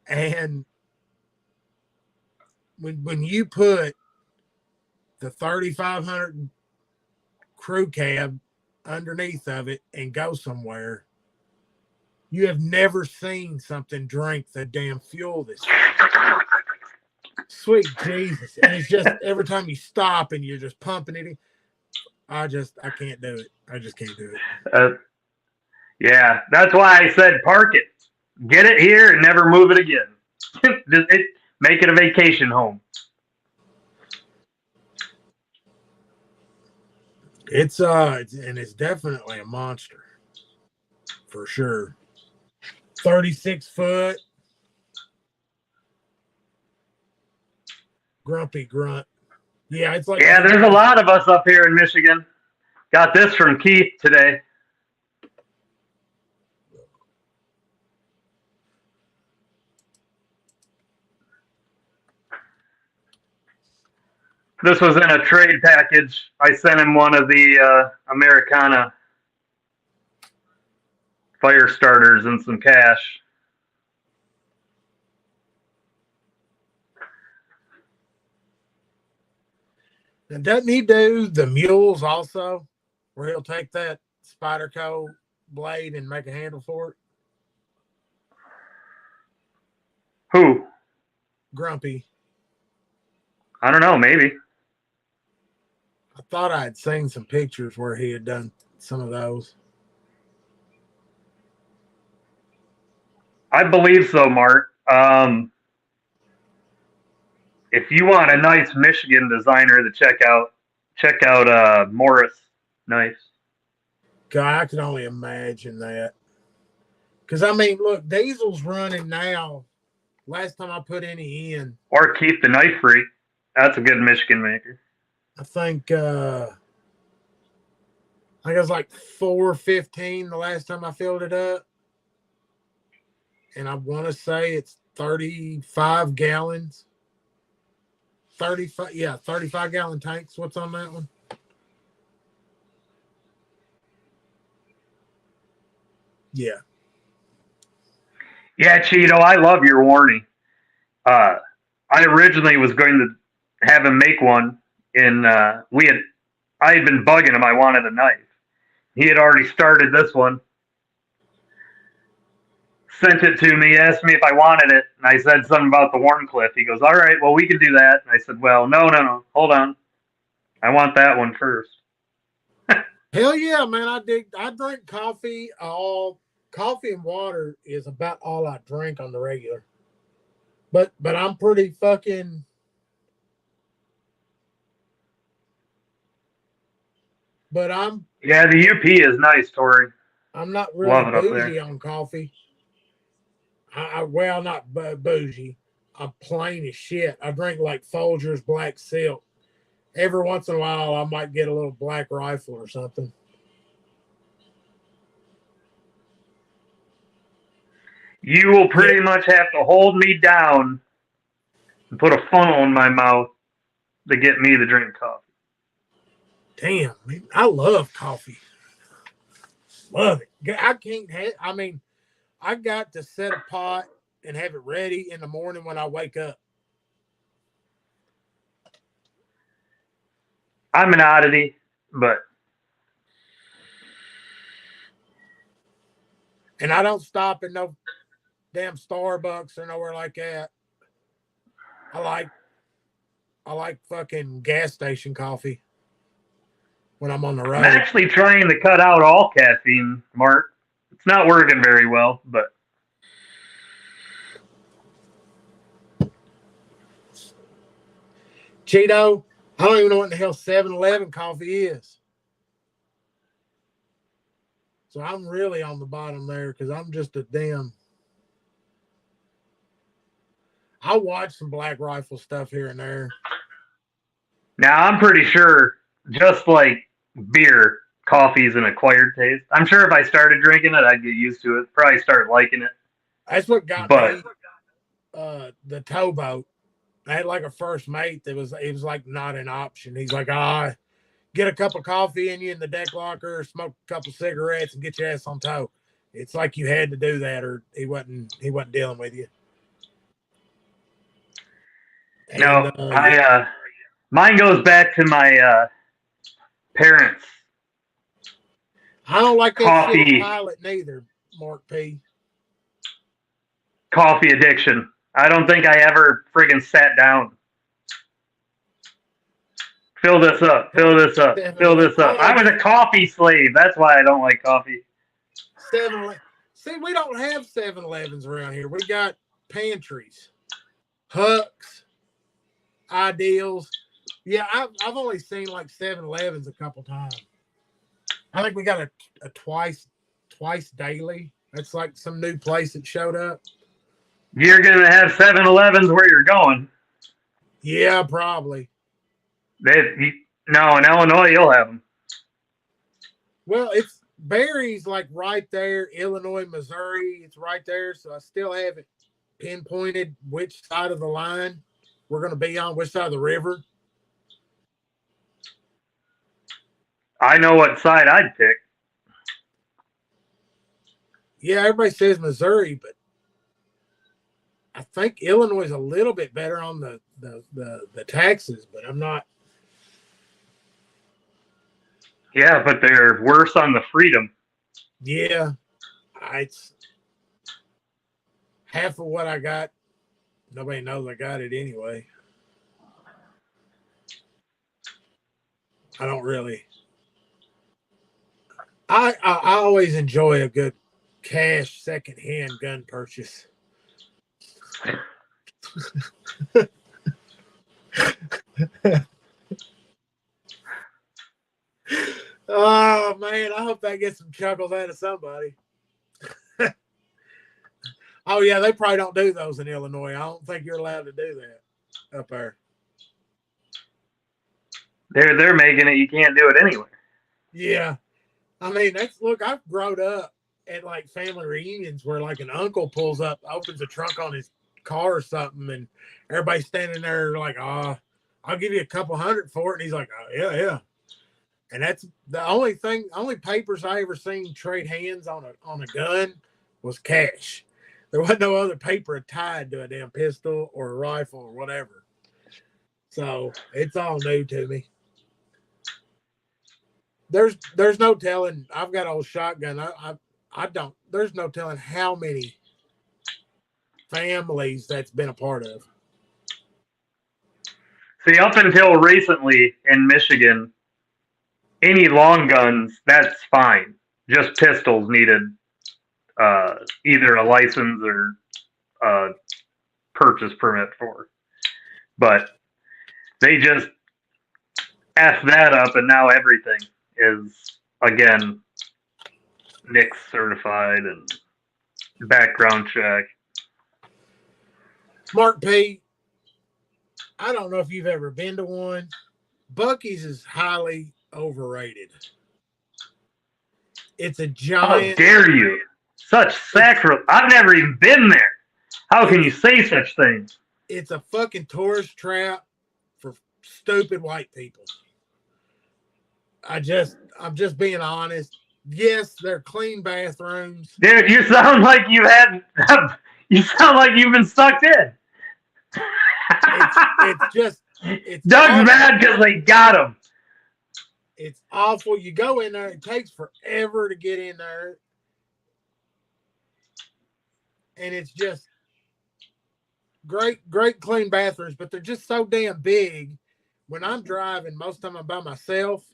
And when you put the 3,500 crew cab underneath of it and go somewhere, you have never seen something drink the damn fuel this way. Sweet Jesus. And it's just every time you stop and you're just pumping it, I can't do it. I just can't do it. Yeah, that's why I said park it. Get it here and never move it again. Make it a vacation home. It's definitely a monster. For sure. 36 foot. Grumpy grunt. Yeah, it's like Yeah, there's a lot of us up here in Michigan. Got this from Keith today. This was in a trade package. I sent him one of the Americana fire starters and some cash. And doesn't he do the mules also, where he'll take that Spyderco blade and make a handle for it? Who? Grumpy. I don't know, maybe. I thought I had seen some pictures where he had done some of those. I believe so, Mark. If you want a nice Michigan designer to check out Morris Knives. God, I can only imagine that. Because, I mean, look, Diesel's running now. Last time I put any in. Or Keep the Knife Free. That's a good Michigan maker. I think it was like $4.15 the last time I filled it up. And I want to say it's 35 gallons. 35 gallon tanks. What's on that one? Yeah. Yeah, Cheeto, I love your warning. I originally was going to have him make one I had been bugging him. I wanted a knife. He had already started this one. Sent it to me, asked me if I wanted it, and I said something about the Warncliffe. He goes, all right, well, we can do that. And I said, well, no, hold on. I want that one first. Hell yeah, man. I drink coffee. Coffee and water is about all I drink on the regular. But I'm pretty fucking. But I'm. Yeah, the UP is nice, Tori. I'm not really bougie on coffee. Well, not bougie. I'm plain as shit. I drink like Folgers Black Silk. Every once in a while, I might get a little Black Rifle or something. You will pretty much have to hold me down and put a funnel in my mouth to get me to drink coffee. Damn, man, I love coffee. Love it. I can't have. I mean, I got to set a pot and have it ready in the morning when I wake up. I'm an oddity, but. And I don't stop at no damn Starbucks or nowhere like that. I like fucking gas station coffee when I'm on the road. I'm actually trying to cut out all caffeine, Mark. It's not working very well, but. Cheeto, I don't even know what the hell 7-Eleven coffee is. So I'm really on the bottom there because I'm just a damn. I watch some Black Rifle stuff here and there. Now, I'm pretty sure, just like beer, coffee is an acquired taste. I'm sure if I started drinking it, I'd get used to it. Probably start liking it. That's what got me the towboat. I had like a first mate it was like not an option. He's like, get a cup of coffee in you in the deck locker, smoke a couple cigarettes, and get your ass on tow. It's like you had to do that, or he wasn't dealing with you. And, no, mine goes back to my parents. I don't like that coffee shit pilot neither, Mark P. Coffee addiction. I don't think I ever friggin' sat down. Fill this up. Fill this up. Fill this up. I was a coffee slave. That's why I don't like coffee. 7-Eleven. See, we don't have 7-Elevens around here. We got pantries, Halcs, Ideals. Yeah, I've only seen like 7-Elevens a couple times. I think we got a twice daily. That's like some new place that showed up. You're gonna have 7-Elevens where you're going. Yeah, probably. No, in Illinois you'll have them. Well, it's Barry's like right there, Illinois, Missouri. It's right there, so I still haven't pinpointed which side of the line we're going to be on, which side of the river. I know what side I'd pick. Yeah, everybody says Missouri, but I think Illinois is a little bit better on the taxes, but I'm not. Yeah, but they're worse on the freedom. Yeah, it's half of what I got. Nobody knows I got it anyway. I don't really. I always enjoy a good cash secondhand gun purchase. Oh man, I hope that gets some chuckles out of somebody. Oh yeah, they probably don't do those in Illinois. I don't think you're allowed to do that up there. They're making it. You can't do it anywhere. Yeah, I mean I've grown up at like family reunions where like an uncle pulls up, opens a trunk on his car or something, and everybody's standing there like, "Oh, I'll give you a couple $100 for it," and he's like, "Oh yeah." And that's the only papers I ever seen trade hands on a gun was cash. There wasn't no other paper tied to a damn pistol or a rifle or whatever. So it's all new to me. There's no telling. I've got an old shotgun. I don't. There's no telling how many families that's been a part of. See, up until recently in Michigan, any long guns, that's fine. Just pistols needed either a license or a purchase permit for. But they just F that up, and now everything is, again, NICS certified and background check. Mark P., I don't know if you've ever been to one. Buc-ee's is highly overrated. It's a giant. How dare you? Such sacrilege. I've never even been there. How can you say such things? It's a fucking tourist trap for stupid white people. I'm just being honest. Yes, they're clean bathrooms. Dude, you sound like you've been sucked in. It's Doug's awful. mad because they got him. It's awful. You go in there, it takes forever to get in there. And it's just great clean bathrooms, but they're just so damn big. When I'm driving, most of the time I'm by myself.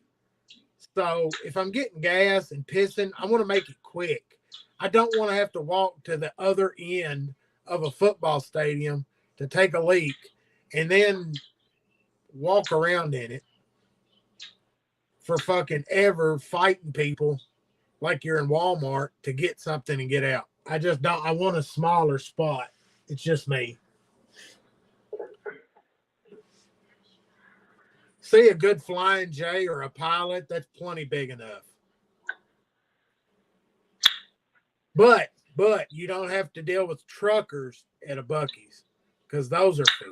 So if I'm getting gas and pissing, I want to make it quick. I don't want to have to walk to the other end of a football stadium to take a leak and then walk around in it for fucking ever fighting people like you're in Walmart to get something and get out. I just don't. I want a smaller spot. It's just me. See a good Flying J or a Pilot, that's plenty big enough. But you don't have to deal with truckers at a Buc-ee's because those are for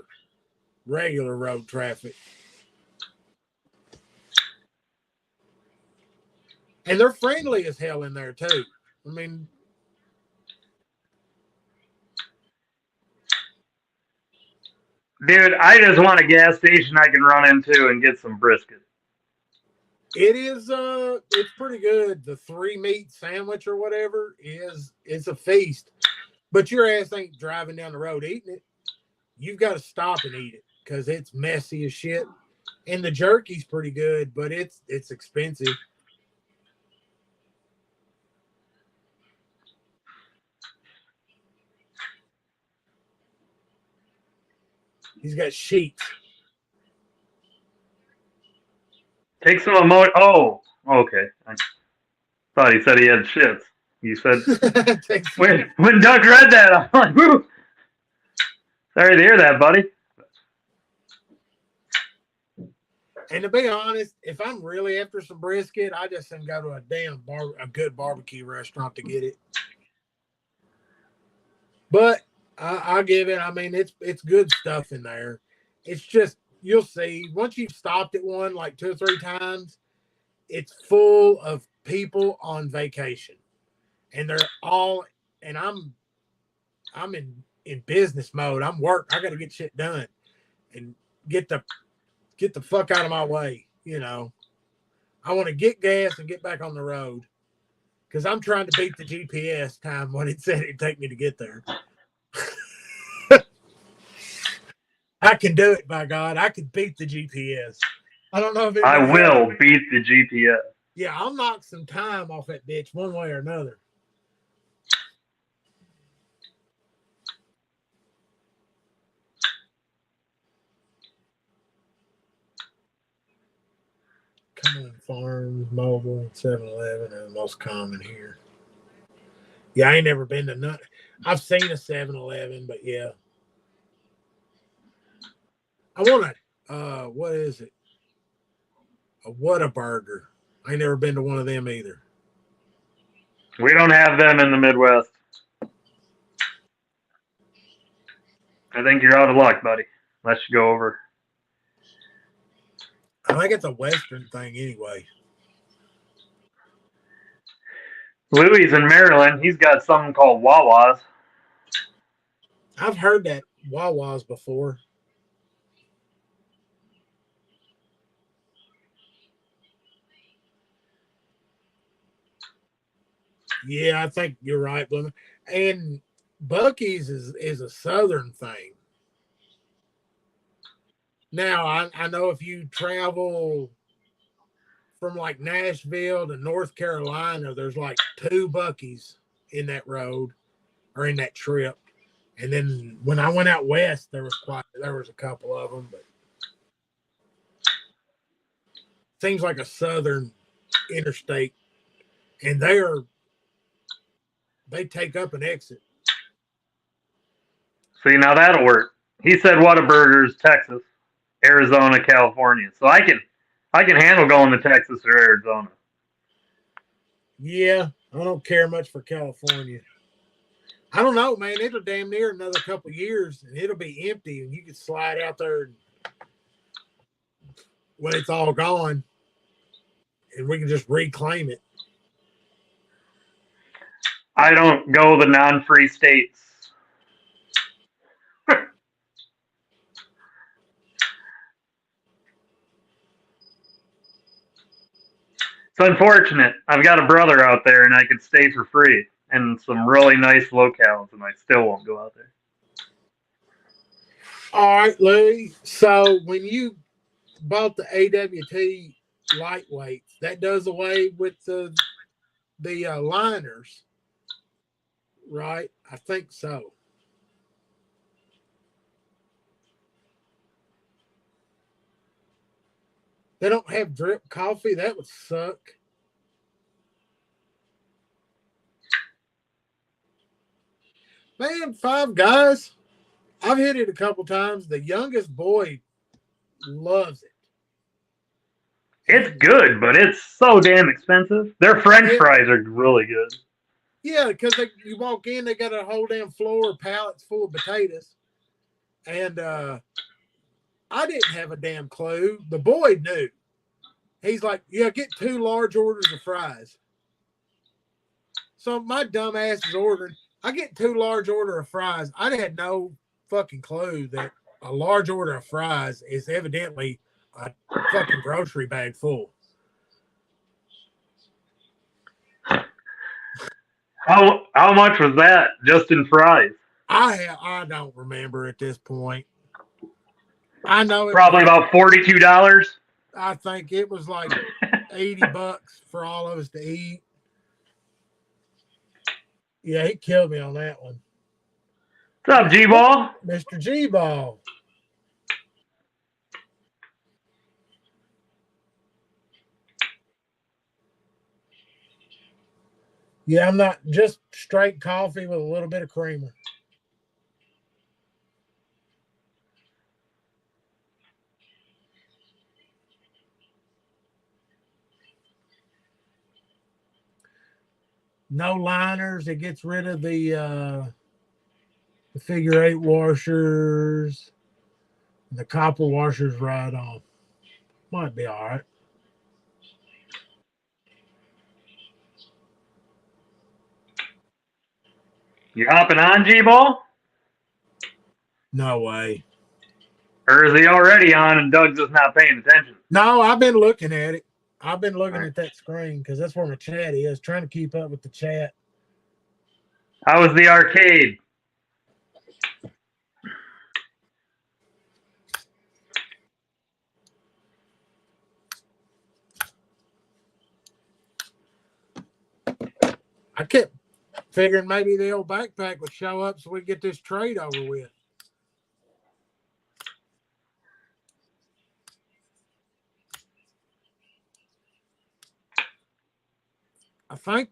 regular road traffic. And they're friendly as hell in there too. I mean, dude, I just want a gas station I can run into and get some brisket. it is it's pretty good. The 3-meat sandwich or whatever is a feast. But your ass ain't driving down the road eating it. You've got to stop and eat it because it's messy as shit. And the jerky's pretty good, but it's expensive. He's got sheets. Take some emotion. Oh, okay. I thought he said he had shits. You said when Doug read that, I'm like, whoo. Sorry to hear that, buddy. And to be honest, if I'm really after some brisket, I just can go to a good barbecue restaurant to get it. But I give it. I mean, it's good stuff in there. It's just you'll see once you've stopped at one like 2 or 3 times, it's full of people on vacation, and they're all. And I'm in business mode. I'm work. I got to get shit done and get the fuck out of my way. I want to get gas and get back on the road because I'm trying to beat the GPS time when it said it'd take me to get there. I can do it, by God. I can beat the GPS. I don't know if I will beat the GPS. Yeah, I'll knock some time off that bitch one way or another. Come on, Farms, Mobile, 7-Eleven are the most common here. Yeah, I ain't never been to none. I've seen a 7-Eleven, but yeah. I want what is it? A Whataburger. I ain't never been to one of them either. We don't have them in the Midwest. I think you're out of luck, buddy. Let's go over. I think it's a Western thing anyway. Louis in Maryland, he's got something called Wawa's. I've heard that Wawa's before. Yeah, I think you're right, Bloomer. And Buc-ee's is a Southern thing. Now, I know if you travel from like Nashville to North Carolina, there's like 2 Buc-ee's in that road or in that trip. And then when I went out west, there was a couple of them, but seems like a Southern interstate, and they take up an exit. See, now that'll work. He said Whataburger's Texas, Arizona, California. So I can handle going to Texas or Arizona. Yeah, I don't care much for California. I don't know, man. It'll damn near another couple years, and it'll be empty, and you can slide out there when it's all gone, and we can just reclaim it. I don't go the non-free states. It's unfortunate. I've got a brother out there, and I could stay for free and some really nice locales, and I still won't go out there. All right, Louie. So when you bought the AWT lightweights, that does away with the liners, right? I think so. They don't have drip coffee. That would suck. Man, Five Guys. I've hit it a couple times. The youngest boy loves it. It's good, but it's so damn expensive. Their French fries are really good. Yeah, because you walk in, they got a whole damn floor of pallets full of potatoes. And I didn't have a damn clue. The boy knew. He's like, yeah, get 2 large orders of fries. So my dumb ass is ordering. I get 2 large order of fries. I had no fucking clue that a large order of fries is evidently a fucking grocery bag full. How much was that just in fries? I don't remember at this point. I know probably about $42. I think it was like $80 for all of us to eat. Yeah, he killed me on that one. What's up, G-Ball? Mr. G-Ball. Yeah, I'm not just straight coffee with a little bit of creamer. no liners. It gets rid of the figure 8 washers. The copper washers right on. Might be all right. You hopping on, G-Ball? No way. Or is he already on and Doug's just not paying attention? No, I've been looking at it. I've been looking at that screen because that's where my chat is, trying to keep up with the chat. How was the arcade? I kept figuring maybe the old backpack would show up so we get this trade over with. I think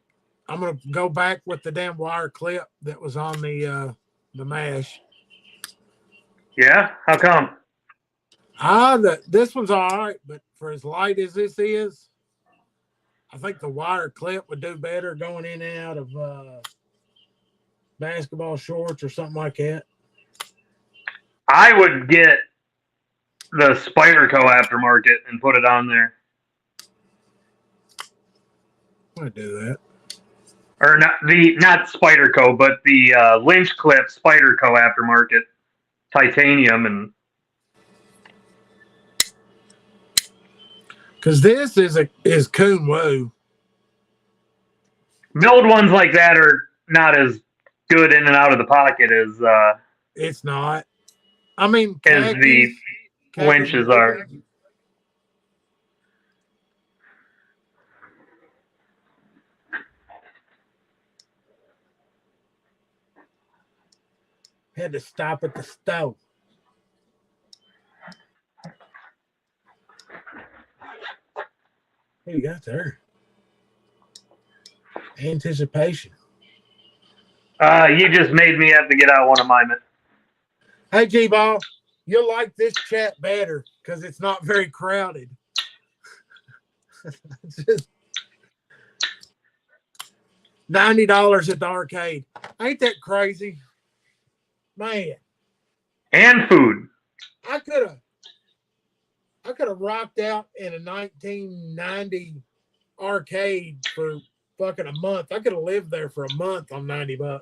I'm gonna go back with the damn wire clip that was on the mash. Yeah? How come? This one's all right, but for as light as this is, I think the wire clip would do better going in and out of basketball shorts or something like that. I would get the Spyderco aftermarket and put it on there. I do that. Or not Spyderco, but the Lynch Clip Spyderco aftermarket titanium, and because this is Coon Woo. milled ones like that are not as good in and out of the pocket as It's not. I mean, as the Lynches are. Had to stop at the stove. What you got there? Anticipation. You just made me have to get out one of mine. Hey, G-Ball, you'll like this chat better because it's not very crowded. Just $90 at the arcade. Ain't that crazy? Man. And food. I could have rocked out in a 1990 arcade for fucking a month. I could have lived there for a month on $90.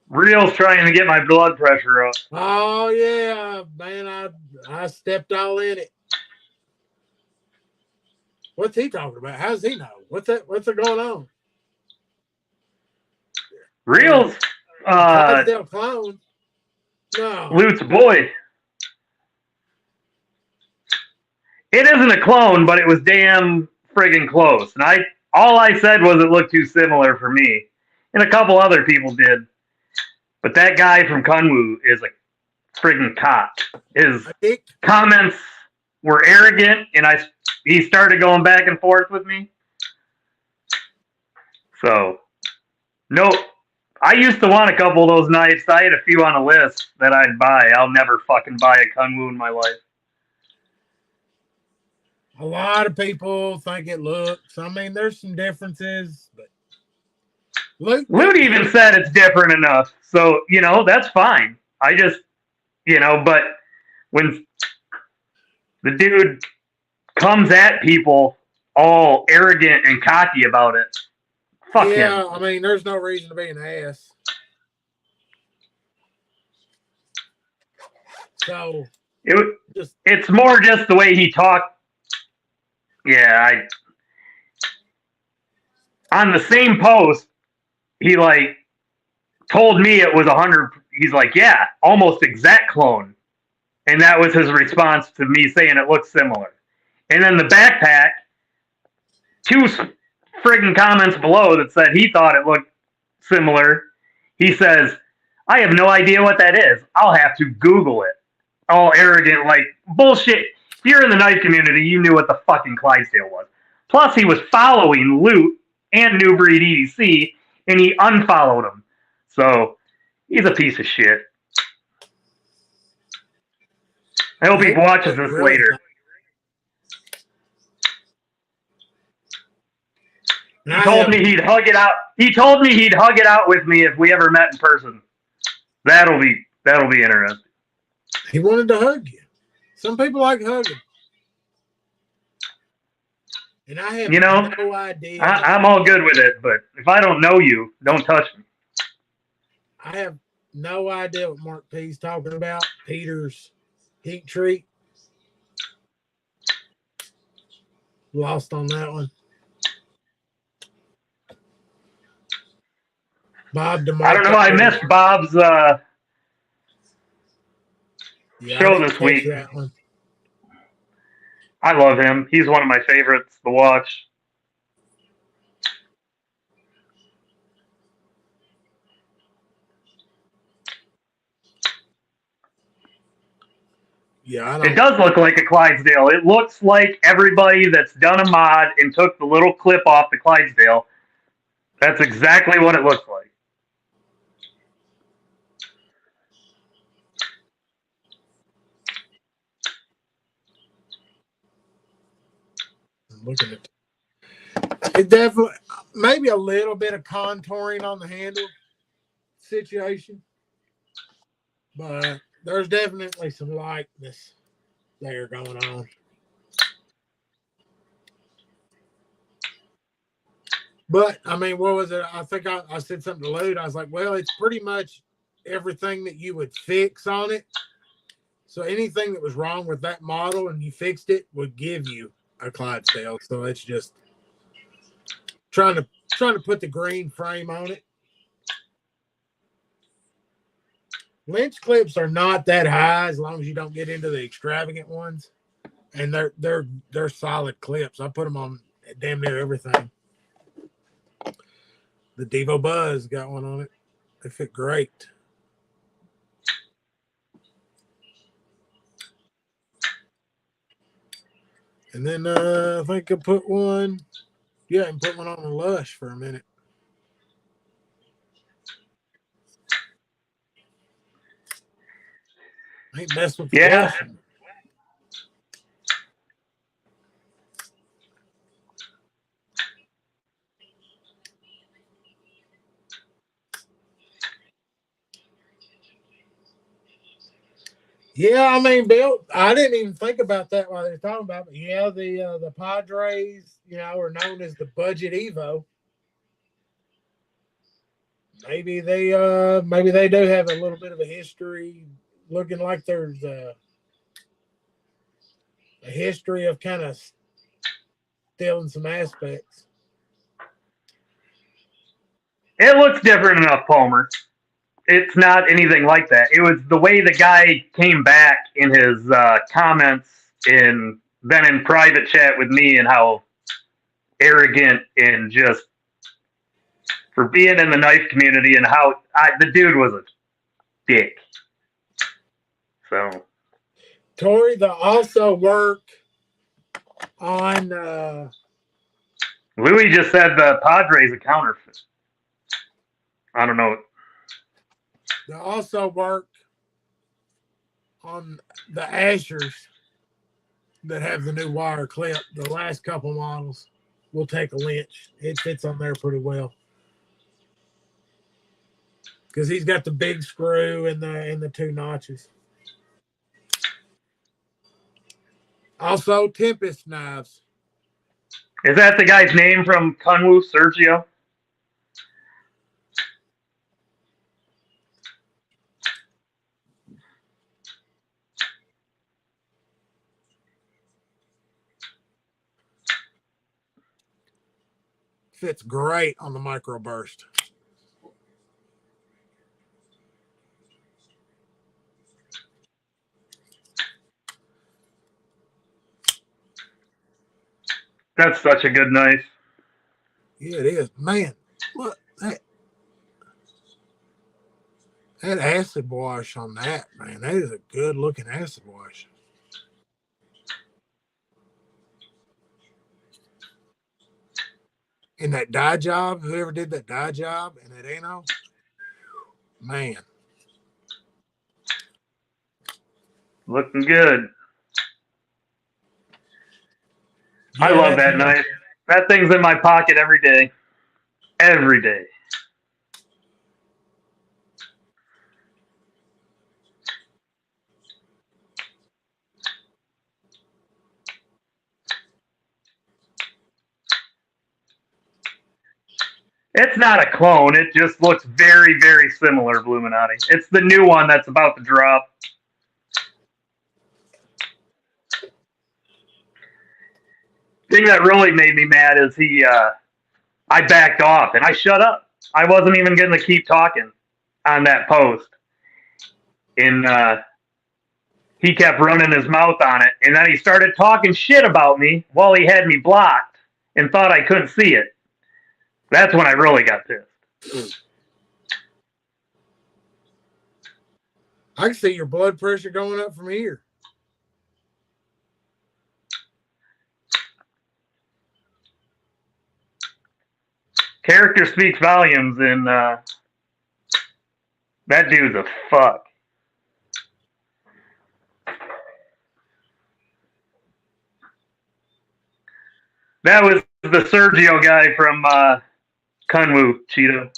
Real's trying to get my blood pressure up. Oh yeah, man! I stepped all in it. What's he talking about? How's he know? What's going on? Real's clone. No. Lute's boy. It isn't a clone, but it was damn friggin' close. And all I said was it looked too similar for me. And a couple other people did. But that guy from Kunwu is a friggin' cop. His comments were arrogant, and he started going back and forth with me. So, no. I used to want a couple of those knives. I had a few on a list that I'd buy. I'll never fucking buy a Kunwu in my life. A lot of people think it looks. I mean, there's some differences, but Lute even said it's different enough. So, that's fine. I just, but when the dude comes at people all arrogant and cocky about it, fuck him. Yeah, I mean, there's no reason to be an ass. So it's more just the way he talked. Yeah, on the same post, he told me it was 100. He's like, yeah, almost exact clone. And that was his response to me saying it looks similar. And then the backpack, 2 friggin' comments below that said he thought it looked similar. He says, I have no idea what that is. I'll have to Google it. All arrogant, bullshit. If you're in the knife community, you knew what the fucking Clydesdale was. Plus, he was following Lute and New Breed EDC, and he unfollowed him. So, he's a piece of shit. I hope he watches this later. And He told me he'd hug it out. He told me he'd hug it out with me if we ever met in person. That'll be interesting. He wanted to hug you. Some people like hugging. And I have no idea. I'm all good with it, but if I don't know you, don't touch me. I have no idea what Mark P's talking about. Peter's heat treat. Lost on that one. Bob DeMarco. I don't know. I missed Bob's show this week. That one. I love him. He's one of my favorites to watch. Yeah, it does look like a Clydesdale. It looks like everybody that's done a mod and took the little clip off the Clydesdale. That's exactly what it looks like. Looking at it, definitely maybe a little bit of contouring on the handle situation, but there's definitely some likeness there going on. But I mean, what was it? I think I said something to Lude. I was like, well, it's pretty much everything that you would fix on it. So anything that was wrong with that model and you fixed it would give you a Clydesdale. So it's just trying to put the green frame on it. Lynch clips are not that high as long as you don't get into the extravagant ones, and they're solid clips. I put them on damn near everything. The Devo Buzz got one on it. They fit great. And then I think I put one. Yeah, and put one on the Lush for a minute. I ain't messed with the Lush. Yeah, I mean, Bill, I didn't even think about that while they were talking about it. But yeah, the Padres, are known as the budget Evo. Maybe they do have a little bit of a history, looking like there's a history of kind of stealing some aspects. It looks different enough, Palmer. It's not anything like that. It was the way the guy came back in his comments then in private chat with me, and how arrogant and just for being in the knife community, and how the dude was a dick. So, Tori, they also work on. Louis just said the Padres a counterfeit. I don't know. They also work on the Ashers that have the new wire clip. The last couple models will take a Lynch. It fits on there pretty well because he's got the big screw and the two notches. Also, Tempest knives. Is that the guy's name from Kunwu, Sergio? Fits great on the microburst. That's such a good knife. Yeah, it is. Man, look, that acid wash on that, man. That is a good looking acid wash. And that dye job, whoever did that dye job and that Ano, man. Looking good. Yeah, I love that knife. That thing's in my pocket every day. Every day. It's not a clone. It just looks very, very similar, Illuminati. It's the new one that's about to drop. Thing that really made me mad is I backed off and I shut up. I wasn't even going to keep talking on that post. And he kept running his mouth on it. And then he started talking shit about me while he had me blocked and thought I couldn't see it. That's when I really got pissed. I can see your blood pressure going up from here. Character speaks volumes, and that dude's a fuck. That was the Sergio guy from Kunwu, Cheeto.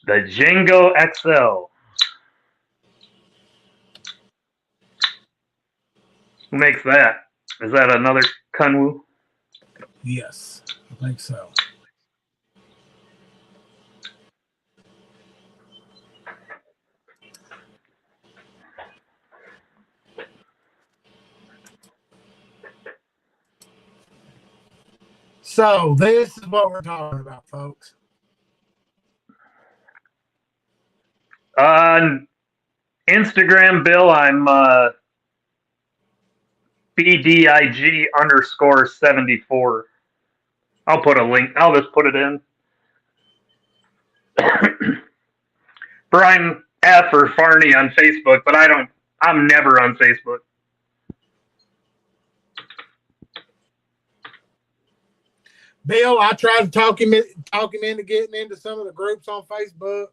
The Django XL. Who makes that? Is that another Kunwu? Yes, I think so. So this is what we're talking about, folks. On Instagram, Bill, I'm BDIG_74. I'll put a link. I'll just put it in. Brian F. or Farney on Facebook, but I'm never on Facebook. Bill, I tried to talk him into getting into some of the groups on Facebook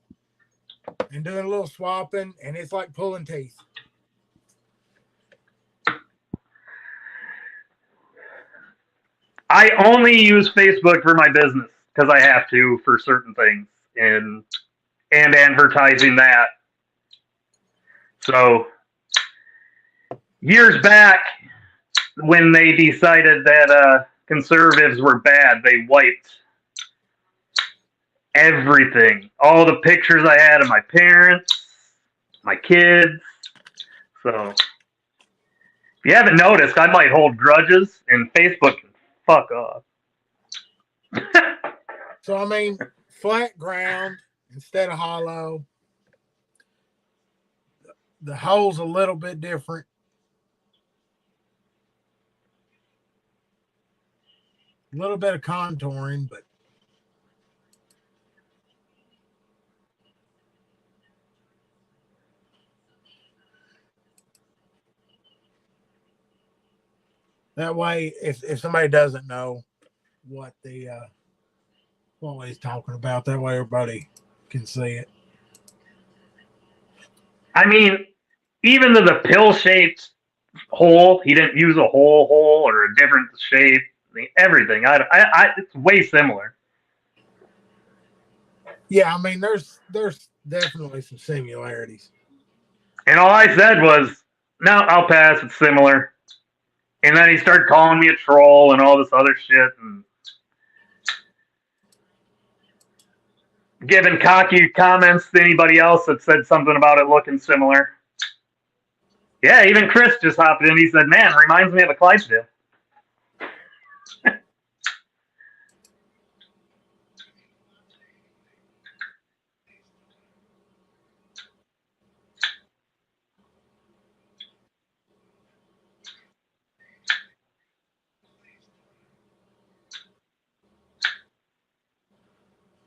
and doing a little swapping, and it's like pulling teeth. I only use Facebook for my business because I have to for certain things and advertising that. So years back, when they decided that conservatives were bad, they wiped everything. All the pictures I had of my parents, my kids. So if you haven't noticed, I might hold grudges, and Facebook can fuck off. So, I mean, flat ground instead of hollow. The hole's a little bit different. A little bit of contouring, but that way, if somebody doesn't know what he's talking about, that way everybody can see it. I mean, even to the pill-shaped hole, he didn't use a whole hole or a different shape. I mean, everything. It's way similar. Yeah, I mean, there's definitely some similarities. And all I said was, no, I'll pass. It's similar. And then he started calling me a troll and all this other shit and giving cocky comments to anybody else that said something about it looking similar. Yeah, even Chris just hopped in. He said, man, reminds me of a Clydesdale.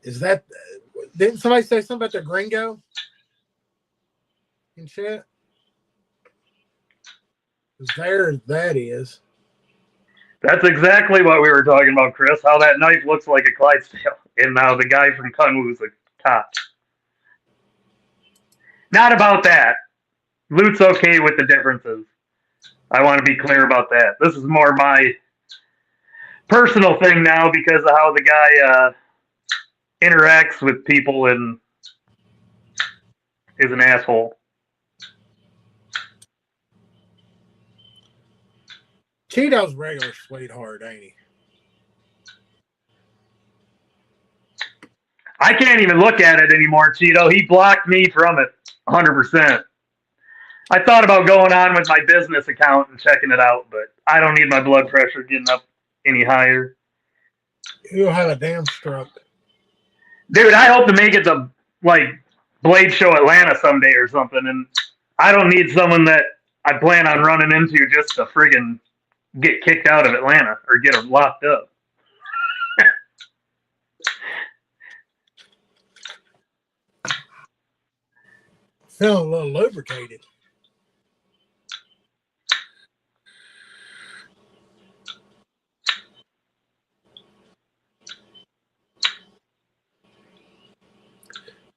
Is that, didn't somebody say something about the gringo and shit? Because there that is. That's exactly what we were talking about, Chris. How that knife looks like a Clydesdale, and now the guy from Kunwu's a cop. Not about that. Loot's okay with the differences. I want to be clear about that. This is more my personal thing now because of how the guy interacts with people and is an asshole. Cheeto's regular sweetheart, ain't he? I can't even look at it anymore, Cheeto. He blocked me from it 100%. I thought about going on with my business account and checking it out, but I don't need my blood pressure getting up any higher. He'll have a damn stroke. Dude, I hope to make it to, like, Blade Show Atlanta someday or something, and I don't need someone that I plan on running into just to friggin' get kicked out of Atlanta or get them locked up. Feeling a little lubricated.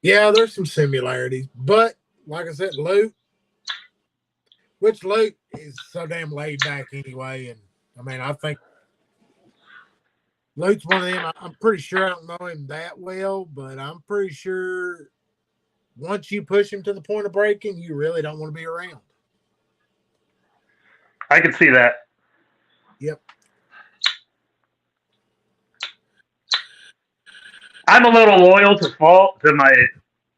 Yeah, there's some similarities, but like I said, Luke is so damn laid back anyway, and I mean, I think Luke's one of them. I'm pretty sure I don't know him that well, but I'm pretty sure once you push him to the point of breaking, you really don't want to be around. I can see that. Yep. I'm a little loyal to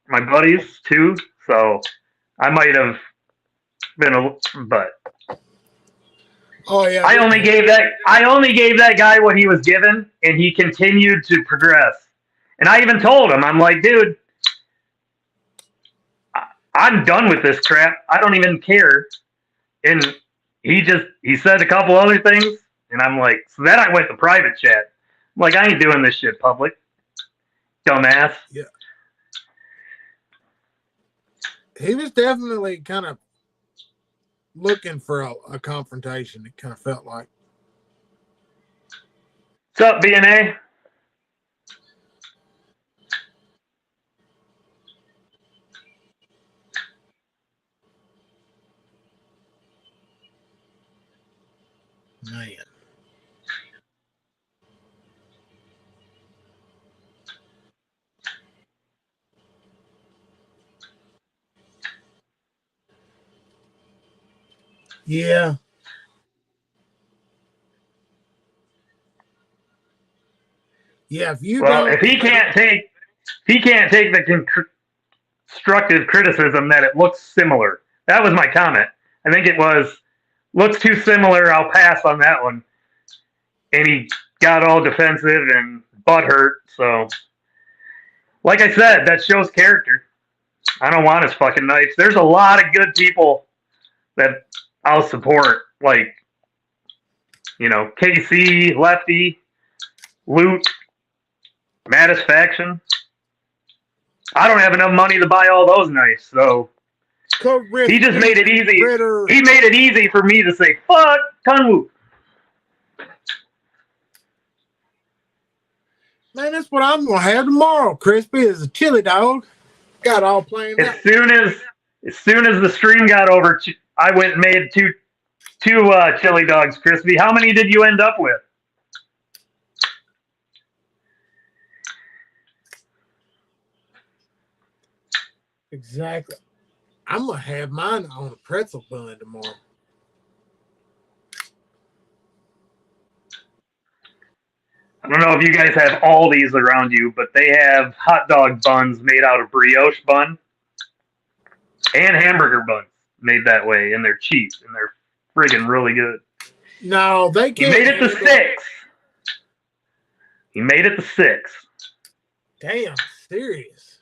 my buddies too, so I might have been but Oh yeah. I only gave that guy what he was given, and he continued to progress. And I even told him, I'm like, dude, I'm done with this crap. I don't even care. And he said a couple other things, and I'm like, so then I went to private chat. I'm like, I ain't doing this shit public. Dumbass. Yeah. He was definitely kind of looking for a confrontation, it kind of felt like. What's up, BNA? Man. Yeah. Yeah, if he can't take the constructive criticism that it looks similar. That was my comment. I think it was looks too similar. I'll pass on that one. And he got all defensive and butthurt. So, like I said, that shows character. I don't want his fucking knives. There's a lot of good people that I'll support, like, KC, Lefty, Loot, Mattisfaction. I don't have enough money to buy all those knives, so he just made it easy. He made it easy for me to say, fuck Kunwu. Man, that's what I'm gonna have tomorrow. Crispy is a chili dog. Got all planned out. As soon as the stream got over, I went and made two chili dogs, Crispy. How many did you end up with? Exactly. I'm gonna have mine on a pretzel bun tomorrow. I don't know if you guys have all these around you, but they have hot dog buns made out of brioche bun and hamburger buns made that way, and they're cheap and they're friggin' really good. No, they can't. He made it to 6. He made it to 6. Damn, serious.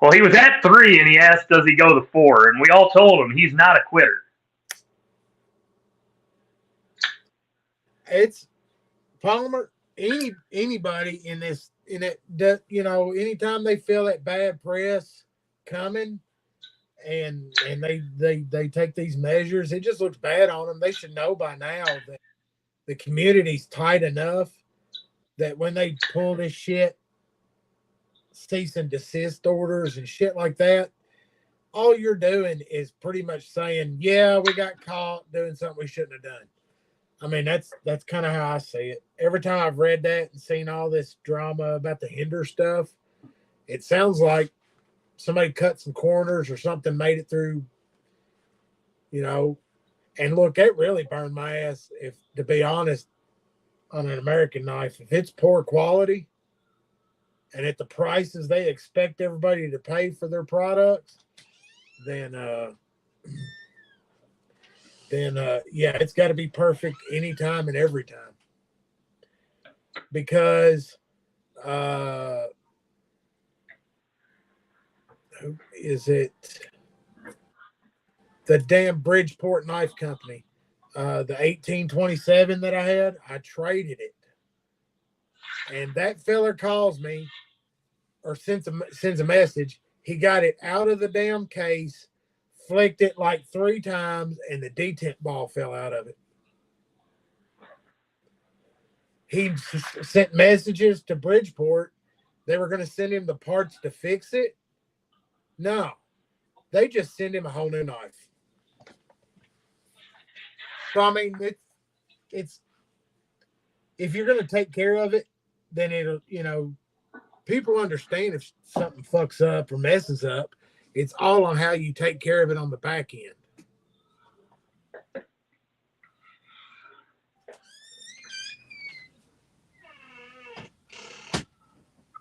Well, he was at 3, and he asked, does he go to 4? And we all told him he's not a quitter. It's Palmer. Anybody in that, anytime they feel that bad press coming, and they take these measures, it just looks bad on them. They should know by now that the community's tight enough that when they pull this shit, cease and desist orders and shit like that, all you're doing is pretty much saying, yeah, we got caught doing something we shouldn't have done. I mean, that's kind of how I see it. Every time I've read that and seen all this drama about the Hinder stuff, it sounds like somebody cut some corners or something, made it through, and look, it really burned my ass, if to be honest, on an American knife. If it's poor quality and at the prices they expect everybody to pay for their products, then yeah, it's got to be perfect anytime and every time. Because who is it? The damn Bridgeport Knife Company, the 1827 that I had, I traded it, and that fella calls me or sends a message. He got it out of the damn case, flicked it like 3 times, and the detent ball fell out of it. He sent messages to Bridgeport. They were going to send him the parts to fix it. No, they just send him a whole new knife. So, I mean, it's if you're going to take care of it, then it'll, people understand if something fucks up or messes up. It's all on how you take care of it on the back end.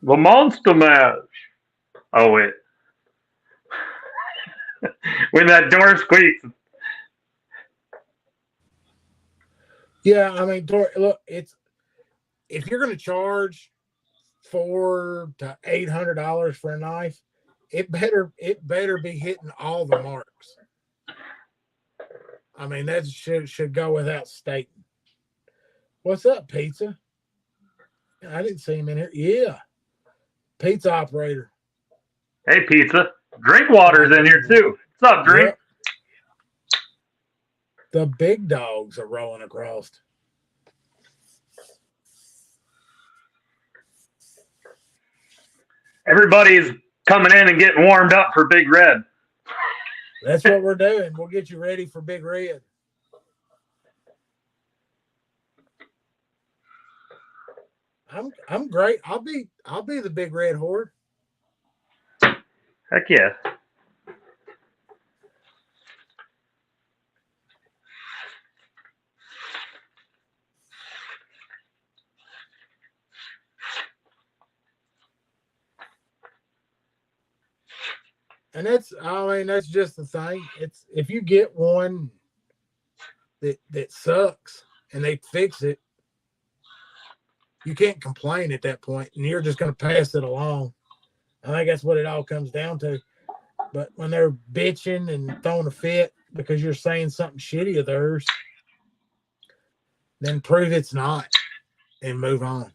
The Monster Mash. Oh, wait. When that door squeaks. Yeah, I mean, look, if you're going to charge $400 to $800 for a knife, it better be hitting all the marks. I mean, that should go without stating. What's up, Pizza? I didn't see him in here. Yeah, pizza operator. Hey, Pizza. Drinkwater's in here, too. What's up, Drink? Yep. The big dogs are rolling across. Everybody's coming in and getting warmed up for Big Red. That's what we're doing. We'll get you ready for Big Red. I'm great. I'll be the Big Red Horde. Heck yeah. And that's just the thing. It's if you get one that sucks and they fix it, you can't complain at that point, and you're just going to pass it along. I think that's what it all comes down to. But when they're bitching and throwing a fit because you're saying something shitty of theirs, then prove it's not and move on.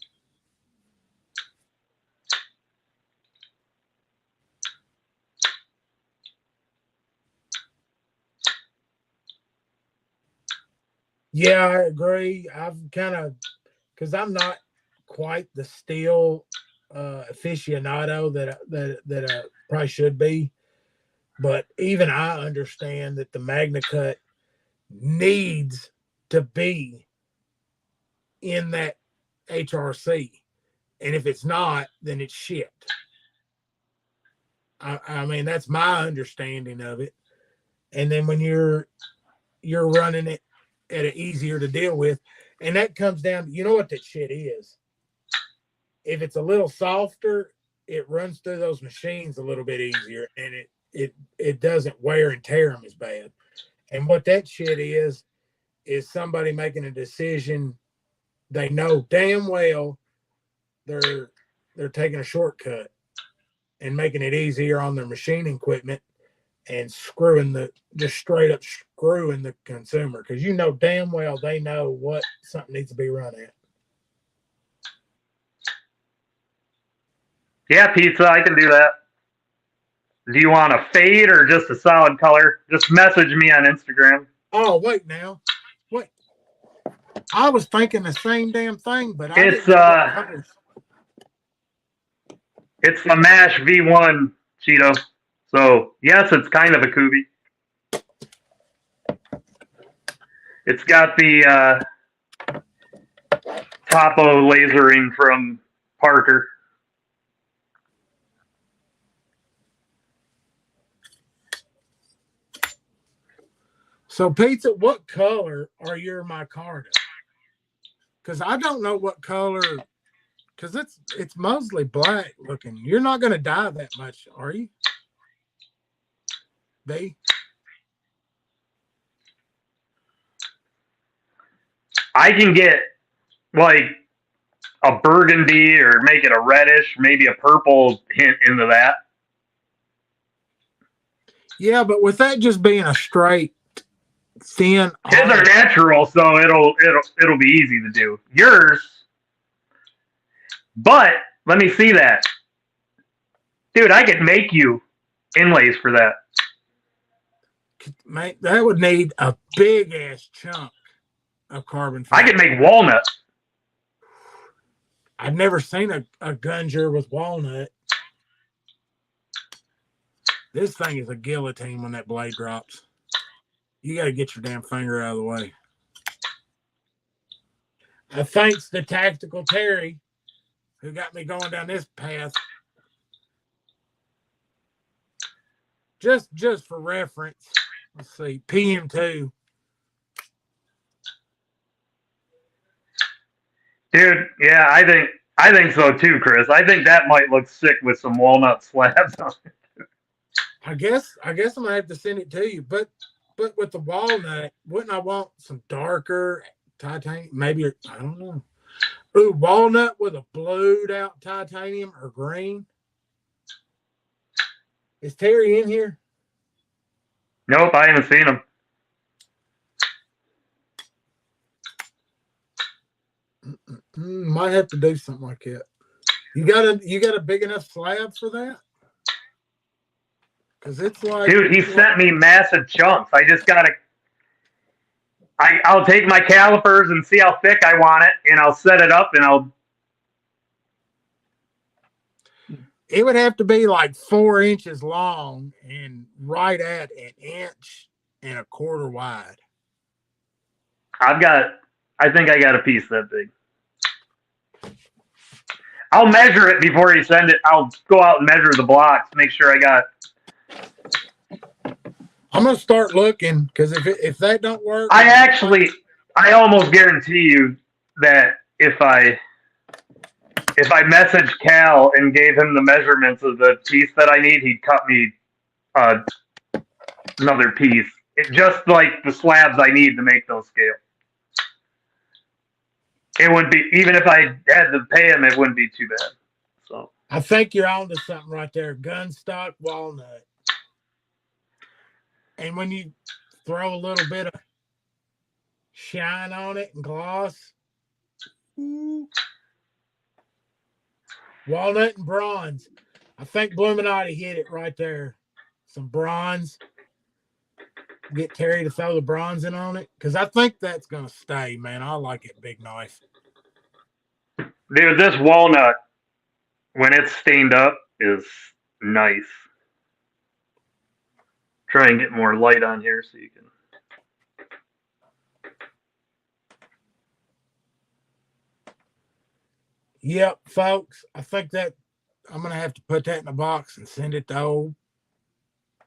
Yeah, I agree. I've kind of, because I'm not quite the steel aficionado that I probably should be, but even I understand that the Magna Cut needs to be in that HRC, and if it's not, then it's shit. I mean, that's my understanding of it. And then when you're running it at an easier to deal with, and that comes down, you know what that shit is. If it's a little softer, it runs through those machines a little bit easier, and it doesn't wear and tear them as bad. And what that shit is somebody making a decision. They know damn well they're taking a shortcut and making it easier on their machining equipment and just straight up screwing the consumer, because you know damn well they know what something needs to be run at. Yeah, Pizza, I can do that. Do you want a fade or just a solid color? Just message me on Instagram. Oh, wait now. Wait. I was thinking the same damn thing, but I It's didn't know what colors. It's the Mash V1 Cheeto. So yes, it's kind of a Kubi. It's got the topo lasering from Parker. So, Pizza, what color are your micarta? Because I don't know what color. Because it's mostly black looking. You're not going to dye that much, are you? B? I can get like a burgundy or make it a reddish, maybe a purple hint into that. Yeah, but with that just being a straight, thin. His are natural, so it'll be easy to do. Yours, but let me see that, dude. I could make you inlays for that. Mate, that would need a big ass chunk of carbon fiber. I could make walnut. I've never seen a Gunger with walnut. This thing is a guillotine when that blade drops. You got to get your damn finger out of the way. Thanks to Tactical Terry, who got me going down this path. Just for reference, let's see, PM2. Dude, yeah, I think so too, Chris. I think that might look sick with some walnut slabs on it. I guess I'm gonna have to send it to you, but with the walnut, wouldn't I want some darker titanium? Maybe, I don't know. Ooh, walnut with a blued out titanium or green. Is Terry in here? Nope, I haven't seen him. Might have to do something like that. You got a big enough slab for that? Because it's like, dude, he sent me massive chunks. I just gotta. I'll take my calipers and see how thick I want it, and I'll set it up, and I'll. It would have to be like 4 inches long and right at 1.25 inches wide. I think I got a piece that big. I'll measure it before you send it. I'll go out and measure the blocks, make sure I got. I'm gonna start looking because if that don't work, I almost guarantee you that if I messaged Cal and gave him the measurements of the piece that I need, he'd cut me another piece. It just like the slabs I need to make those scale. It wouldn't be, even if I had to pay him, it wouldn't be too bad. So I think you're onto something right there. Gun stock walnut. And when you throw a little bit of shine on it and gloss, walnut and bronze. I think Bluminati hit it right there. Some bronze. Get Terry to throw the bronze in on it because I think that's gonna stay, man. I like it, big knife. dude, this walnut, when it's stained up, is nice. Try and get more light on here so you can. Yep, folks. I think that I'm gonna have to put that in a box and send it to old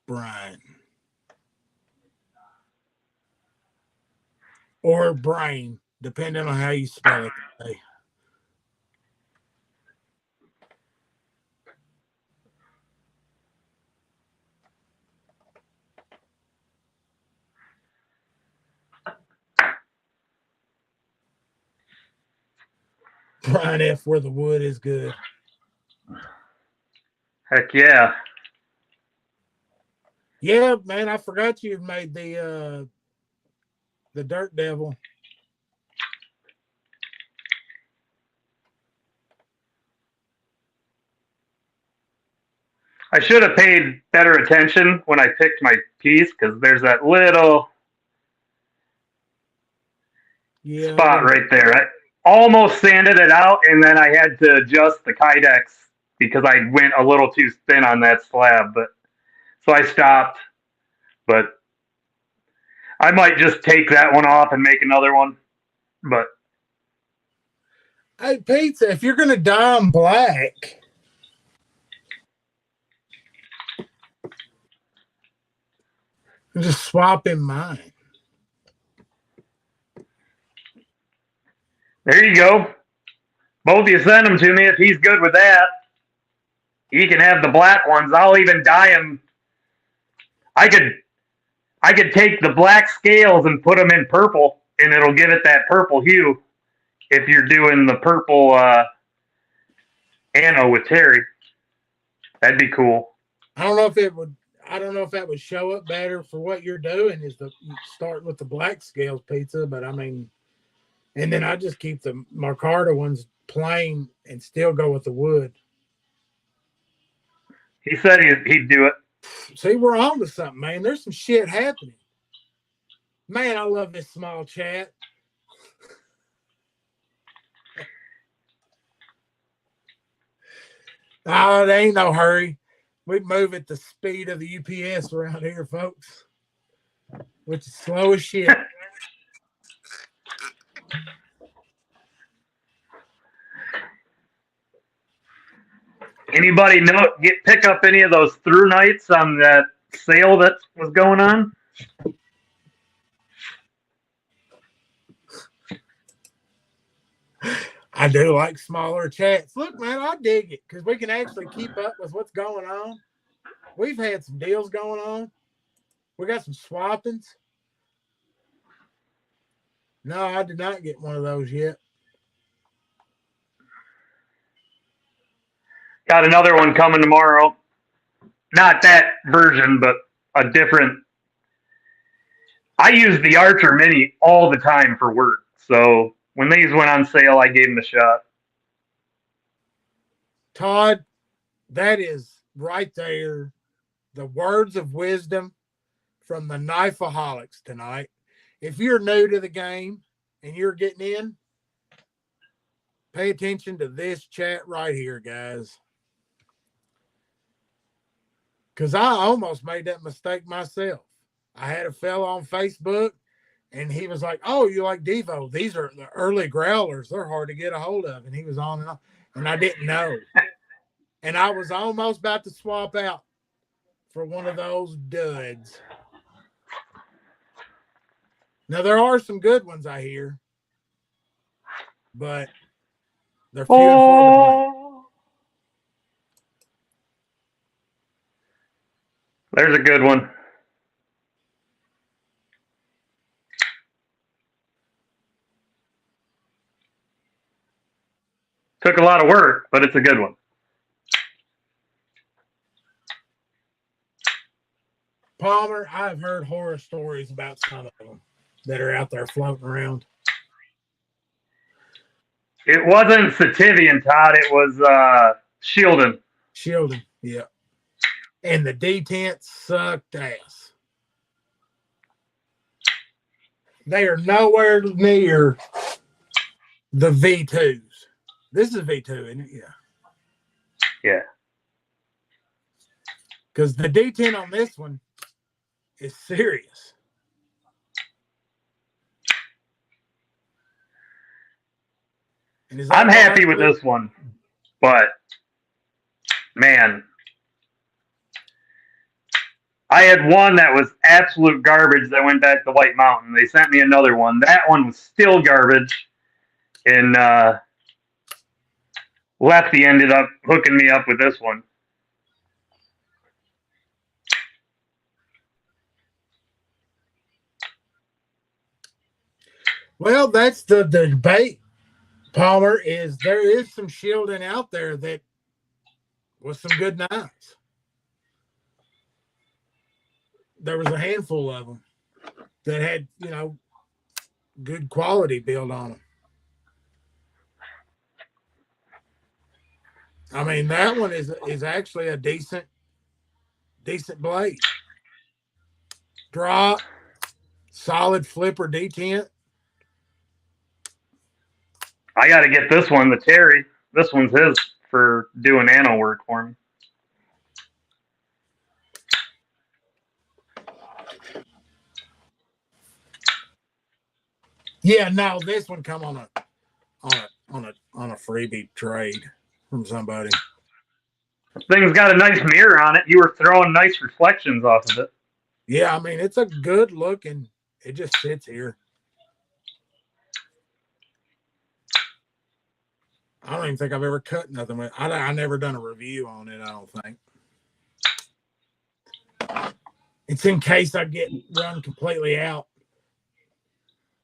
Brian. Or brain, depending on how you spell it today. Brian F. where the wood is good. Heck yeah. Yeah, man, I forgot you made the Dirt Devil. I should have paid better attention when I picked my piece because there's that little. Yeah, spot right there. I almost sanded it out, and then I had to adjust the Kydex because I went a little too thin on that slab. But so I stopped. But I might just take that one off and make another one. But hey, Pizza, if you're gonna dye them black, just swap in mine. there you go. Both of you send them to me if he's good with that. He can have the black ones. I'll even dye them. I could take the black scales and put them in purple, and it'll give it that purple hue. If you're doing the purple Anno with Terry, that'd be cool. I don't know if it would. I don't know if that would show up better for what you're doing. Is the start with the black scales Pizza, but I mean, and then I just keep the Marcarta ones plain and still go with the wood. He said he'd do it. See, we're on to something, man. There's some shit happening. Man, I love this small chat. Oh, there ain't no hurry. We move at the speed of the UPS around here, folks, which is slow as shit. Anybody pick up any of those through nights on that sale that was going on? I do like smaller chats. Look, man, I dig it because we can actually keep up with what's going on. We've had some deals going on. We got some swappings. No, I did not get one of those yet. Got another one coming tomorrow. Not that version, but a different. I use the Archer Mini all the time for work. So when these went on sale, I gave them a shot. Todd, that is right there. The words of wisdom from the Knaf of Halcs tonight. If you're new to the game and you're getting in, pay attention to this chat right here, guys. Because I almost made that mistake myself. I had a fella on Facebook, and he was like, "Oh, you like Devo? These are the early growlers. They're hard to get a hold of." And he was on and on, and I didn't know. And I was almost about to swap out for one of those duds. Now, there are some good ones I hear, but they're few and far between. There's a good one. Took a lot of work, but it's a good one. Palmer, I've heard horror stories about some of them that are out there floating around. It wasn't Sativian, Todd. It was Shieldon. Shielding, yeah. And the detents sucked ass. They are nowhere near the V2s. This is V2, isn't it? Yeah. Yeah. Because the detent on this one is serious. I'm happy with this one, but man, I had one that was absolute garbage that went back to White Mountain. They sent me another one. That one was still garbage, and Lefty ended up hooking me up with this one. Well, that's the debate, Palmer, is there is some shielding out there that was some good knives. There was a handful of them that had, good quality built on them. I mean, that one is actually a decent blade. Drop, solid flipper detent. I got to get this one, the Terry. This one's his for doing nano work for me. Yeah, no, this one come on a freebie trade from somebody. Thing's got a nice mirror on it. You were throwing nice reflections off of it. Yeah, I mean it's a good looking. It just sits here. I don't even think I've ever cut nothing with. I never done a review on it. I don't think. It's in case I get run completely out.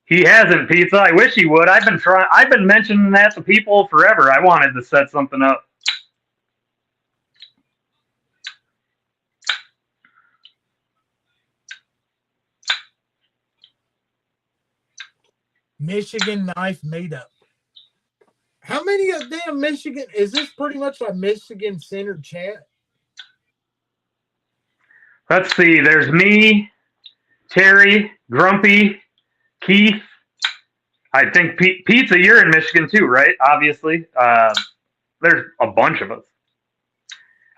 He hasn't, pizza. I wish he would. I've been mentioning that to people forever. I wanted to set something up. Michigan knife meetup. How many of damn Michigan? Is this pretty much a Michigan centered chat? Let's see. There's me, Terry, Grumpy, Keith. I think Pizza, you're in Michigan too, right? Obviously. There's a bunch of us.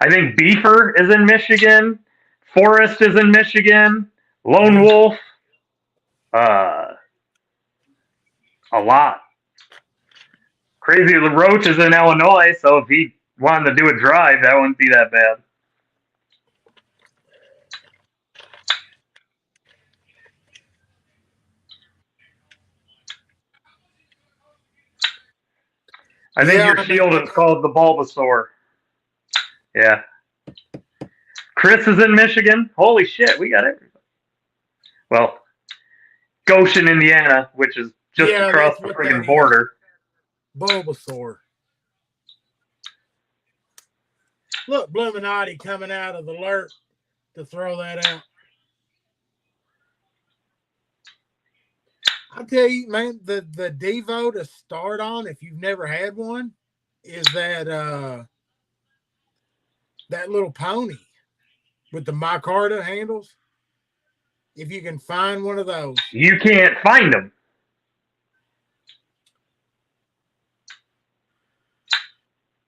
I think Beefer is in Michigan. Forrest is in Michigan. Lone Wolf. A lot. Crazy Roach is in Illinois, so if he wanted to do a drive, that wouldn't be that bad. I think your shield is called the Bulbasaur. Yeah. Chris is in Michigan. Holy shit, we got everybody. Well, Goshen, Indiana, which is just across the friggin' border. Bulbasaur. Look, Bluminati coming out of the lurk to throw that out. I'll tell you, man, the Devo to start on, if you've never had one, is that little pony with the micarta handles. If you can find one of those. You can't find them.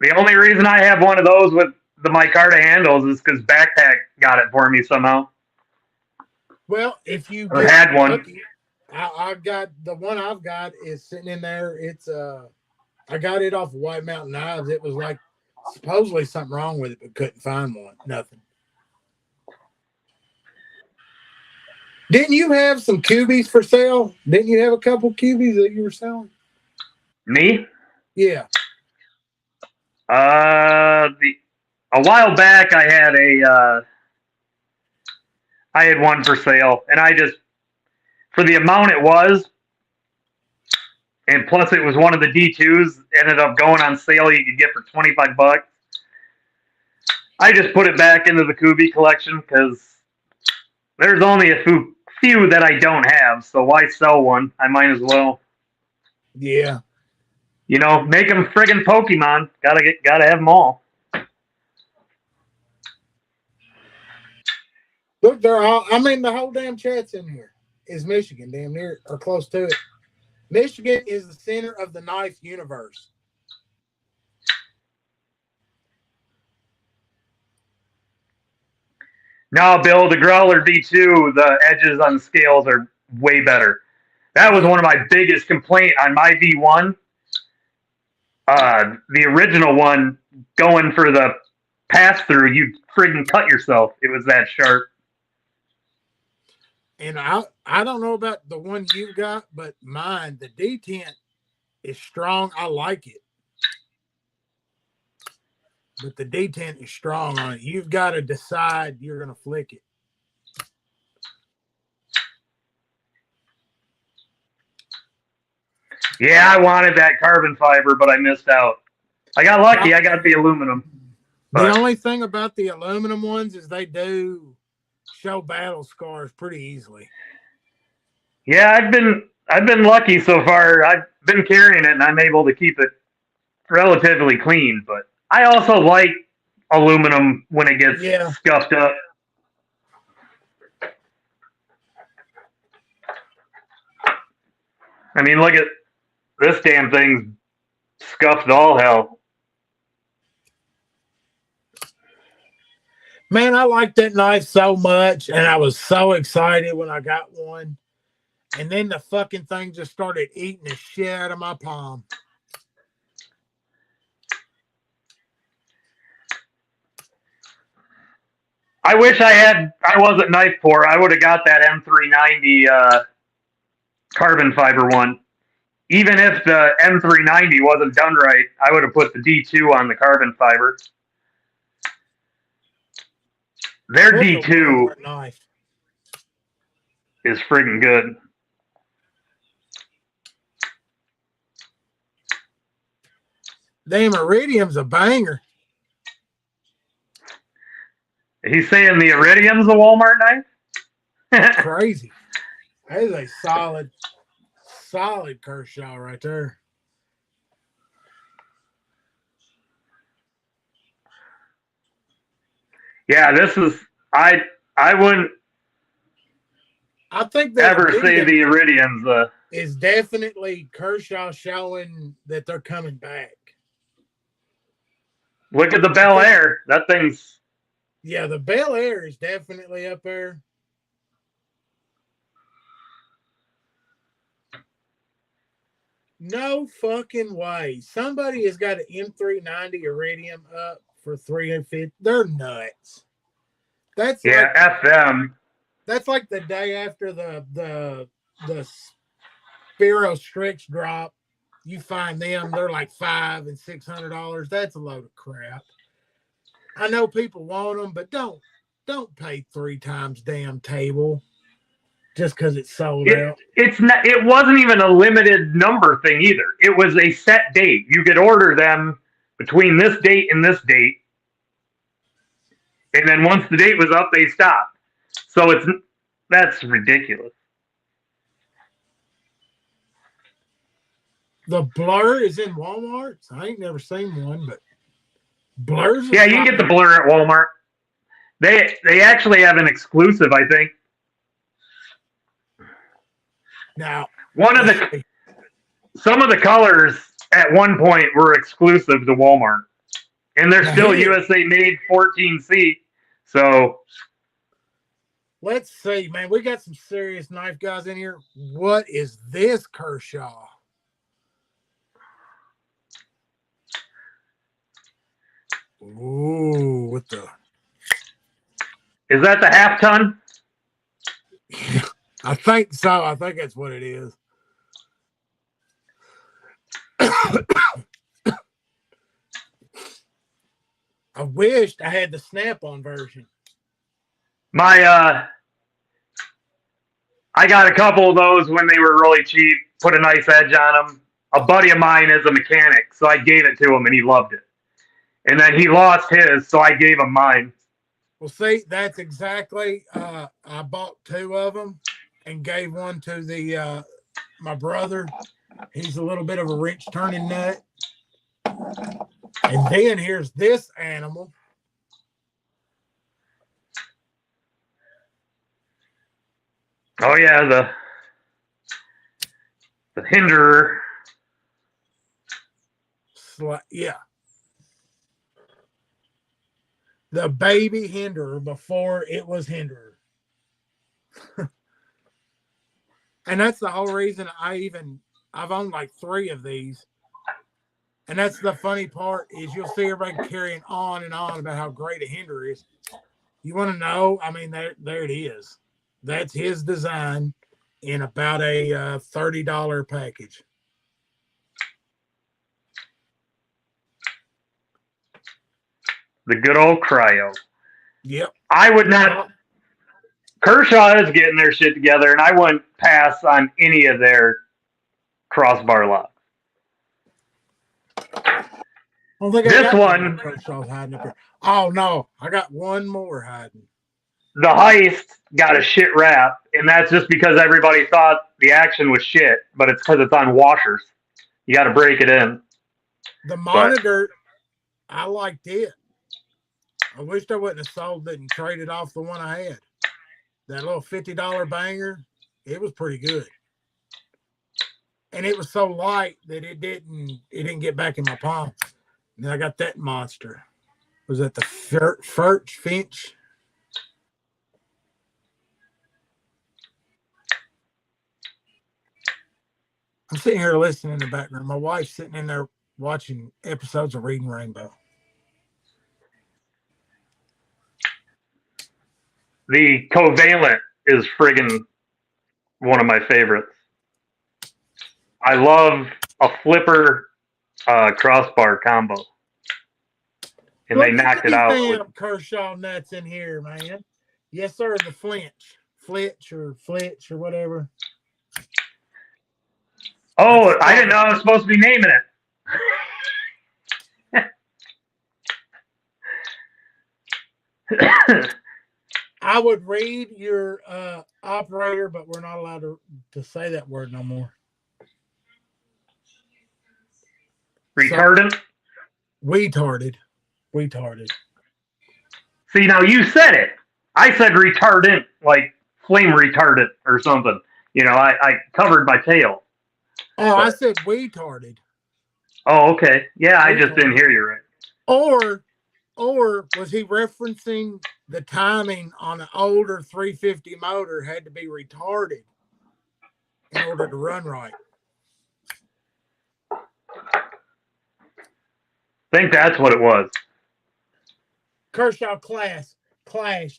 The only reason I have one of those with the micarta handles is because Backpack got it for me somehow. Well, if you had one. Lucky, I got the one I've got is sitting in there. It's I got it off of White Mountain Knives. It was like supposedly something wrong with it, but couldn't find one. Nothing. Didn't you have some cubies for sale? Didn't you have a couple cubies that you were selling? Me? Yeah. A while back I had one for sale, and I just, for the amount it was, and plus it was one of the D2s, ended up going on sale you could get for $25. I just put it back into the Kubi collection because there's only a few that I don't have, so why sell one? I might as well. Yeah. You know, make them friggin' Pokemon. Gotta have them all. Look, they're all. I mean, the whole damn chat's in here. Is Michigan damn near or close to it? Michigan is the center of the knife universe. No, Bill, the Growler D2, the edges on the scales are way better. That was one of my biggest complaints on my V1. The original one, going for the pass-through, you friggin' cut yourself. It was that sharp. And I don't know about the one you got, but mine, the detent is strong. I like it. But the detent is strong on it. You've got to decide you're going to flick it. Yeah, I wanted that carbon fiber, but I missed out. I got lucky. I got the aluminum. The only thing about the aluminum ones is they do show battle scars pretty easily. Yeah, I've been lucky so far. I've been carrying it, and I'm able to keep it relatively clean. But I also like aluminum when it gets scuffed up. I mean, look at this damn thing's scuffed all hell. Man, I like that knife so much, and I was so excited when I got one. And then the fucking thing just started eating the shit out of my palm. I wish I wasn't knife poor. I would have got that M390 carbon fiber one. Even if the M390 wasn't done right, I would have put the D2 on the carbon fiber. Their D2 knife is friggin' good. Damn, Iridium's a banger. He's saying the Iridium's a Walmart knife? That's crazy. That is a solid Kershaw right there. Yeah, this is I wouldn't I think that ever say the Iridium's is definitely Kershaw showing that they're coming back. Look at the Bel Air. That thing's the Bel Air is definitely up there. No fucking way. Somebody has got an M390 Iridium up for $350. They're nuts. That's like, FM. That's like the day after the Spiro Strix drop. You find them, they're like $500 and $600. That's a load of crap. I know people want them, but don't pay 3 times damn table just because it's sold out. It wasn't even a limited number thing either. It was a set date. You could order them between this date and this date, and then once the date was up, they stopped. So that's ridiculous. The Blur is in Walmart. I ain't never seen one, but Blur's. Yeah, you can get the Blur at Walmart. They actually have an exclusive, I think. Now, some of the colors at one point were exclusive to Walmart, and they're still USA made 14C. So let's see, man. We got some serious knife guys in here. What is this Kershaw? Ooh, what the? Is that the half ton? I think so. I think that's what it is. I wished I had the snap-on version. I got a couple of those when they were really cheap. Put a nice edge on them. A buddy of mine is a mechanic, so I gave it to him, and he loved it. And then he lost his, so I gave him mine. Well, see, that's exactly. I bought 2 of them and gave one to my brother. He's a little bit of a wrench turning nut. And then here's this animal. Oh yeah, the Hinderer. Yeah. The baby Hinderer before it was Hinderer. And that's the whole reason I've owned like 3 of these. And that's the funny part is you'll see everybody carrying on and on about how great a Hinderer is. You want to know? I mean, there it is. That's his design in about a $30 package. The good old cryo. Yep. I would not. Kershaw is getting their shit together, and I wouldn't pass on any of their crossbar locks. This one. Kershaw's hiding up here. Oh no, I got one more hiding. The Heist got a shit rap, and that's just because everybody thought the action was shit, but it's because it's on washers. You got to break it in. The monitor, I liked it. I wished I wouldn't have sold it and traded off the one I had. That little $50 banger, it was pretty good. and it was so light that it didn't get back in my palm. And then I got that monster. Was that the Finch? I'm sitting here listening in the background. My wife's sitting in there watching episodes of Reading Rainbow. The Covalent is friggin' one of my favorites. I love a flipper crossbar combo. And they knocked it out. Damn Kershaw nuts in here, man. Yes, sir. The Flitch or whatever. Oh, I didn't know I was supposed to be naming it. I would read your operator, but we're not allowed to say that word no more. Retardant? Retarded. See, now you said it. I said retardant, like flame retardant or something. You know, I covered my tail. Oh, but I said retarded. Oh, okay. Yeah, I just didn't hear you right. Or was he referencing the timing on an older 350 motor had to be retarded in order to run right? I think that's what it was. Kershaw Clash.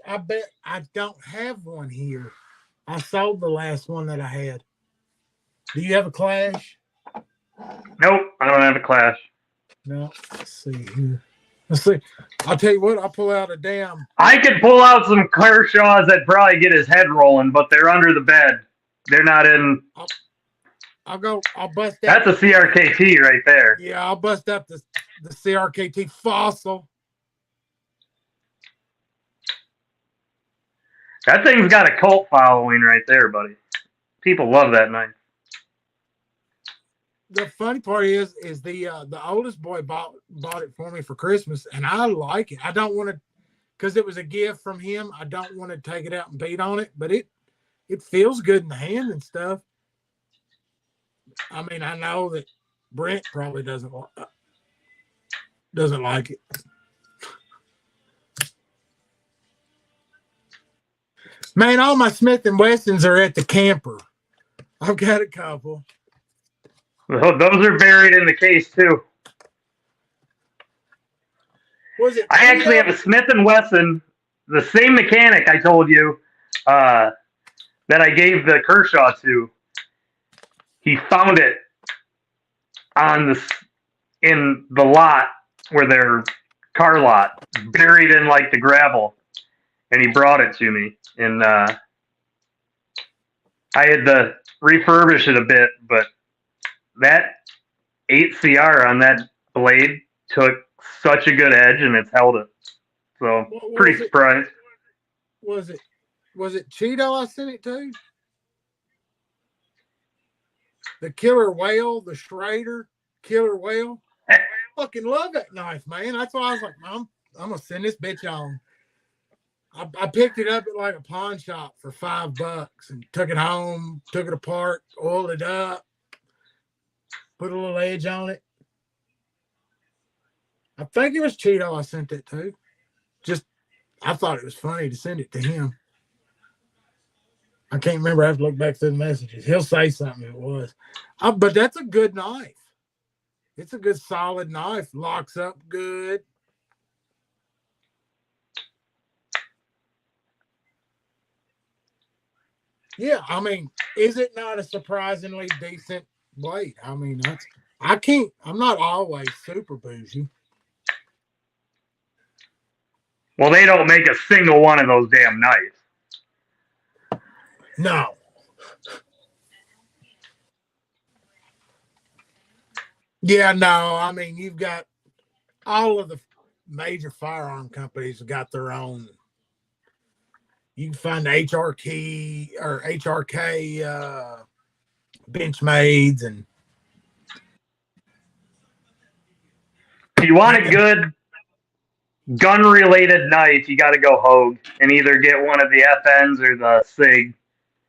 I bet I don't have one here. I sold the last one that I had. Do you have a Clash? Nope, I don't have a Clash. No. Let's see here. Let's see. I'll tell you what, I'll pull out a damn. I could pull out some Kershaws that probably get his head rolling, but they're under the bed. They're not in. I'll bust out. That's a CRKT right there. Yeah, I'll bust up the CRKT Fossil. That thing's got a cult following right there, buddy. People love that knife. The funny part is the oldest boy bought it for me for Christmas, and I like it. I don't want to, because it was a gift from him. I don't want to take it out and beat on it, but it feels good in the hand and stuff. I mean, I know that Brent probably doesn't like it. Man, all my Smith & Wessons are at the camper. I've got a couple. Well, those are buried in the case too. Was it? I actually have a Smith & Wesson, the same mechanic I told you that I gave the Kershaw to. He found it in the lot where their car lot, buried in like the gravel, and he brought it to me. And I had to refurbish it a bit, but that 8CR on that blade took such a good edge, and it's held it. So pretty surprised. Was it Cheeto I sent it to? The Killer Whale, the Schrader Killer Whale. I fucking love that knife, man. That's why I was like, I'm gonna send this bitch on. I picked it up at like a pawn shop for $5 and took it home, took it apart, oiled it up, put a little edge on it. I think it was Cheeto I sent it to. I thought it was funny to send it to him. I can't remember. I have to look back through the messages. He'll say something if it was. But that's a good knife. It's a good solid knife. Locks up good. Yeah, I mean, is it not a surprisingly decent blade? I mean, I'm not always super bougie. Well, they don't make a single one of those damn knives. No. Yeah, no. I mean, you've got all of the major firearm companies have got their own. You can find HRK or HRK Benchmades, and if you want a good gun-related knife, you got to go Hogue and either get one of the FNs or the SIG.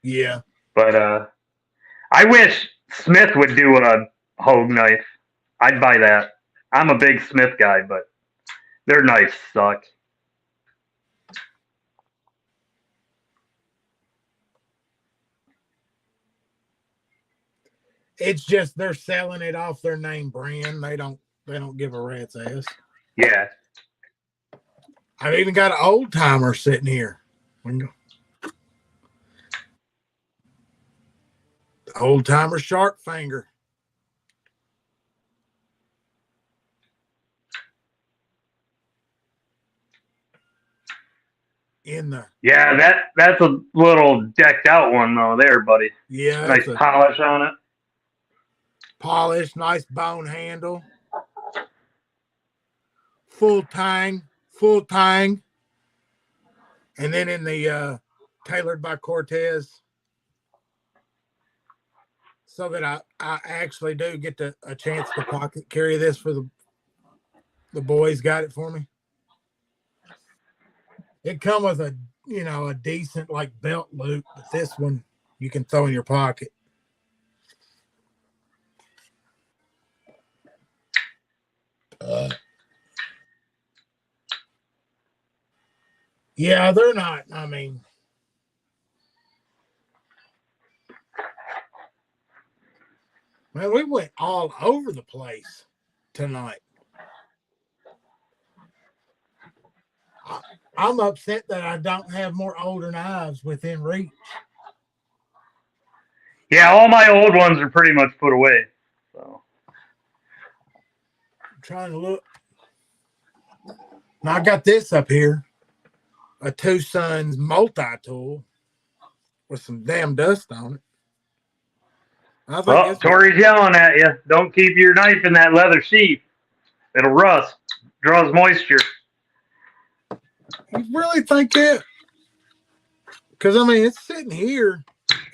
Yeah. But I wish Smith would do a Hogue knife. I'd buy that. I'm a big Smith guy, but their knives suck. It's just they're selling it off their name brand. They don't give a rat's ass. Yeah. I've even got an old timer sitting here. Old timer shark finger. That's a little decked out one though there, buddy. Yeah. Nice polish on it. Polish, nice bone handle. Full tang. And then in the tailored by Cortez. So that I actually do get a chance to pocket carry this for the boys. Got it for me. It come with a decent like belt loop, but this one you can throw in your pocket. Yeah, they're not. I mean, man, we went all over the place tonight. I'm upset that I don't have more older knives within reach. Yeah, all my old ones are pretty much put away. So I'm trying to look. Now I got this up here, a Two Sons multi-tool with some damn dust on it. Tori's yelling at you. Don't keep your knife in that leather sheath. It'll rust. Draws moisture. You really think that? Because, I mean, it's sitting here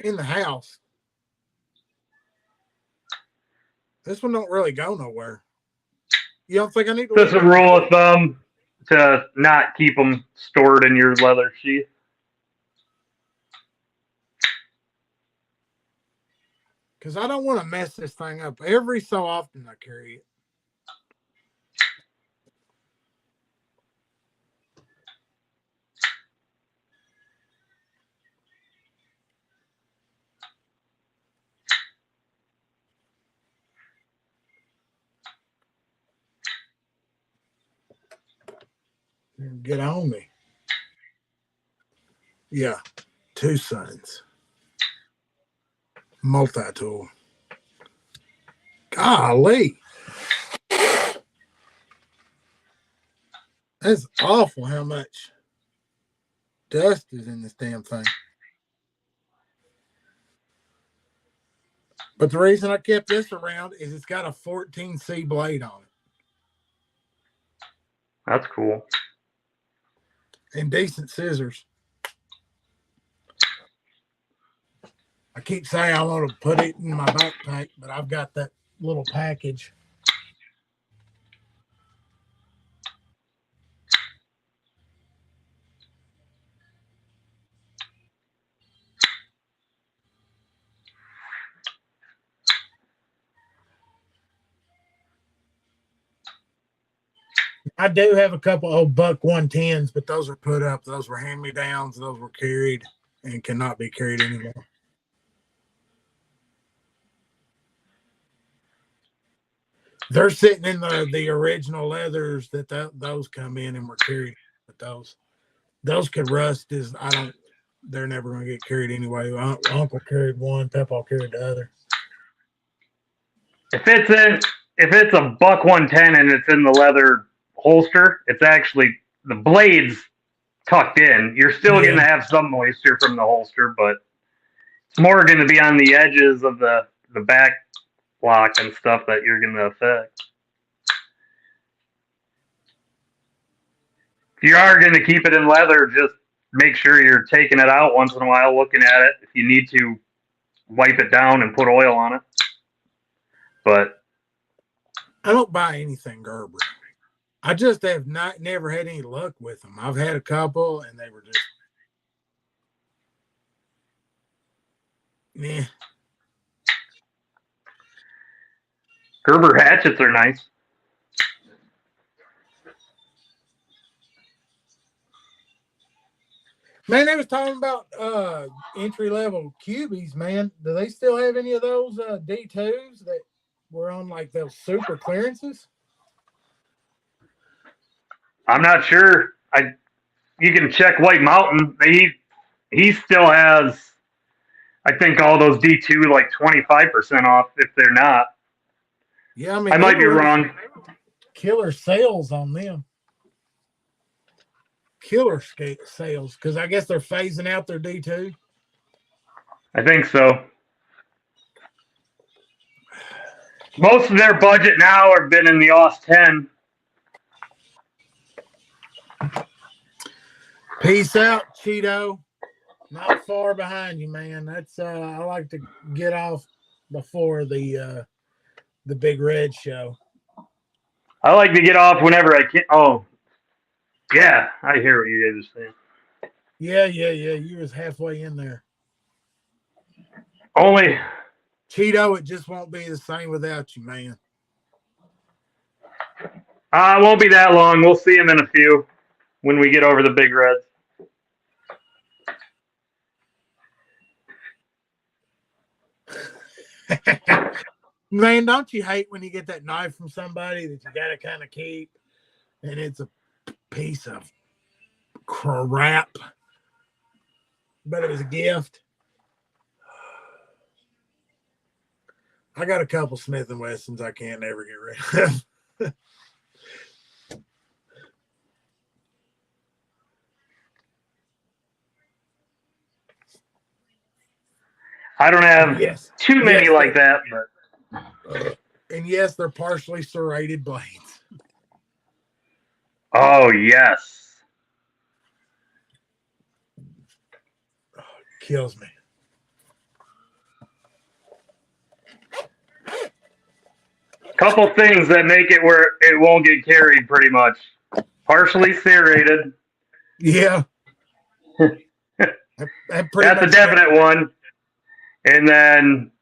in the house. This one don't really go nowhere. You don't think I need to? Just a rule of thumb to not keep them stored in your leather sheath. Because I don't want to mess this thing up. Every so often I carry it. Get on me. Yeah. Two Sons. Multi-tool. Golly. That's awful how much dust is in this damn thing. But the reason I kept this around is it's got a 14C blade on it. That's cool. And decent scissors. I keep saying I want to put it in my backpack, but I've got that little package. I do have a couple old Buck 110s, but those are put up. Those were hand-me-downs. Those were carried and cannot be carried anymore. They're sitting in the original leathers that those come in and were carried. But those could rust. They're never going to get carried anyway. Uncle carried one. Papa carried the other. If it's a Buck 110 and it's in the leather holster, it's actually the blade's tucked in. You're still going to have some moisture from the holster, but it's more going to be on the edges of the back block and stuff that you're going to affect. If you are going to keep it in leather, just make sure you're taking it out once in a while, looking at it. If you need to, wipe it down and put oil on it. But I don't buy anything Gerber. I just have never had any luck with them. I've had a couple, and they were just meh. Gerber hatchets are nice. Man, they was talking about entry level cubies, man. Do they still have any of those D2s that were on like those super clearances? I'm not sure. You can check White Mountain. He still has, I think, all those D2 like 25% off if they're not. Yeah, I mean, I might be wrong. Killer sales on them. Killer sales, because I guess they're phasing out their D2. I think so. Most of their budget now have been in the Aus 10. Peace out, Cheeto. Not far behind you, man. That's I like to get off before the big red show. I like to get off whenever I can. Oh, yeah, I hear what you guys are saying. Yeah. You was halfway in there. Only Cheeto, it just won't be the same without you, man. it won't be that long. We'll see him in a few when we get over the big reds. Man, don't you hate when you get that knife from somebody that you got to kind of keep and it's a piece of crap, but it was a gift? I got a couple Smith & Wessons I can't ever get rid of. I don't have too many like that, but and yes, they're partially serrated blades. Oh yes, kills me. Couple things that make it where it won't get carried pretty much. Partially serrated. Yeah. That's a definite one. And then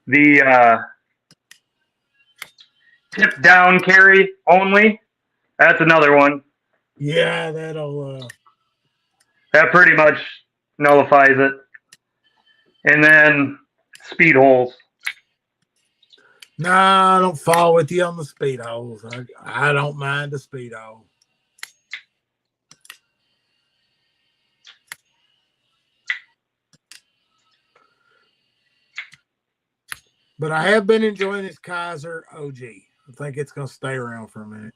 the tip down carry only. That's another one. Yeah, that pretty much nullifies it. And then speed holes. Nah, I don't fall with you on the speed holes. I don't mind the speed hole. But I have been enjoying this Kaiser OG. I think it's going to stay around for a minute.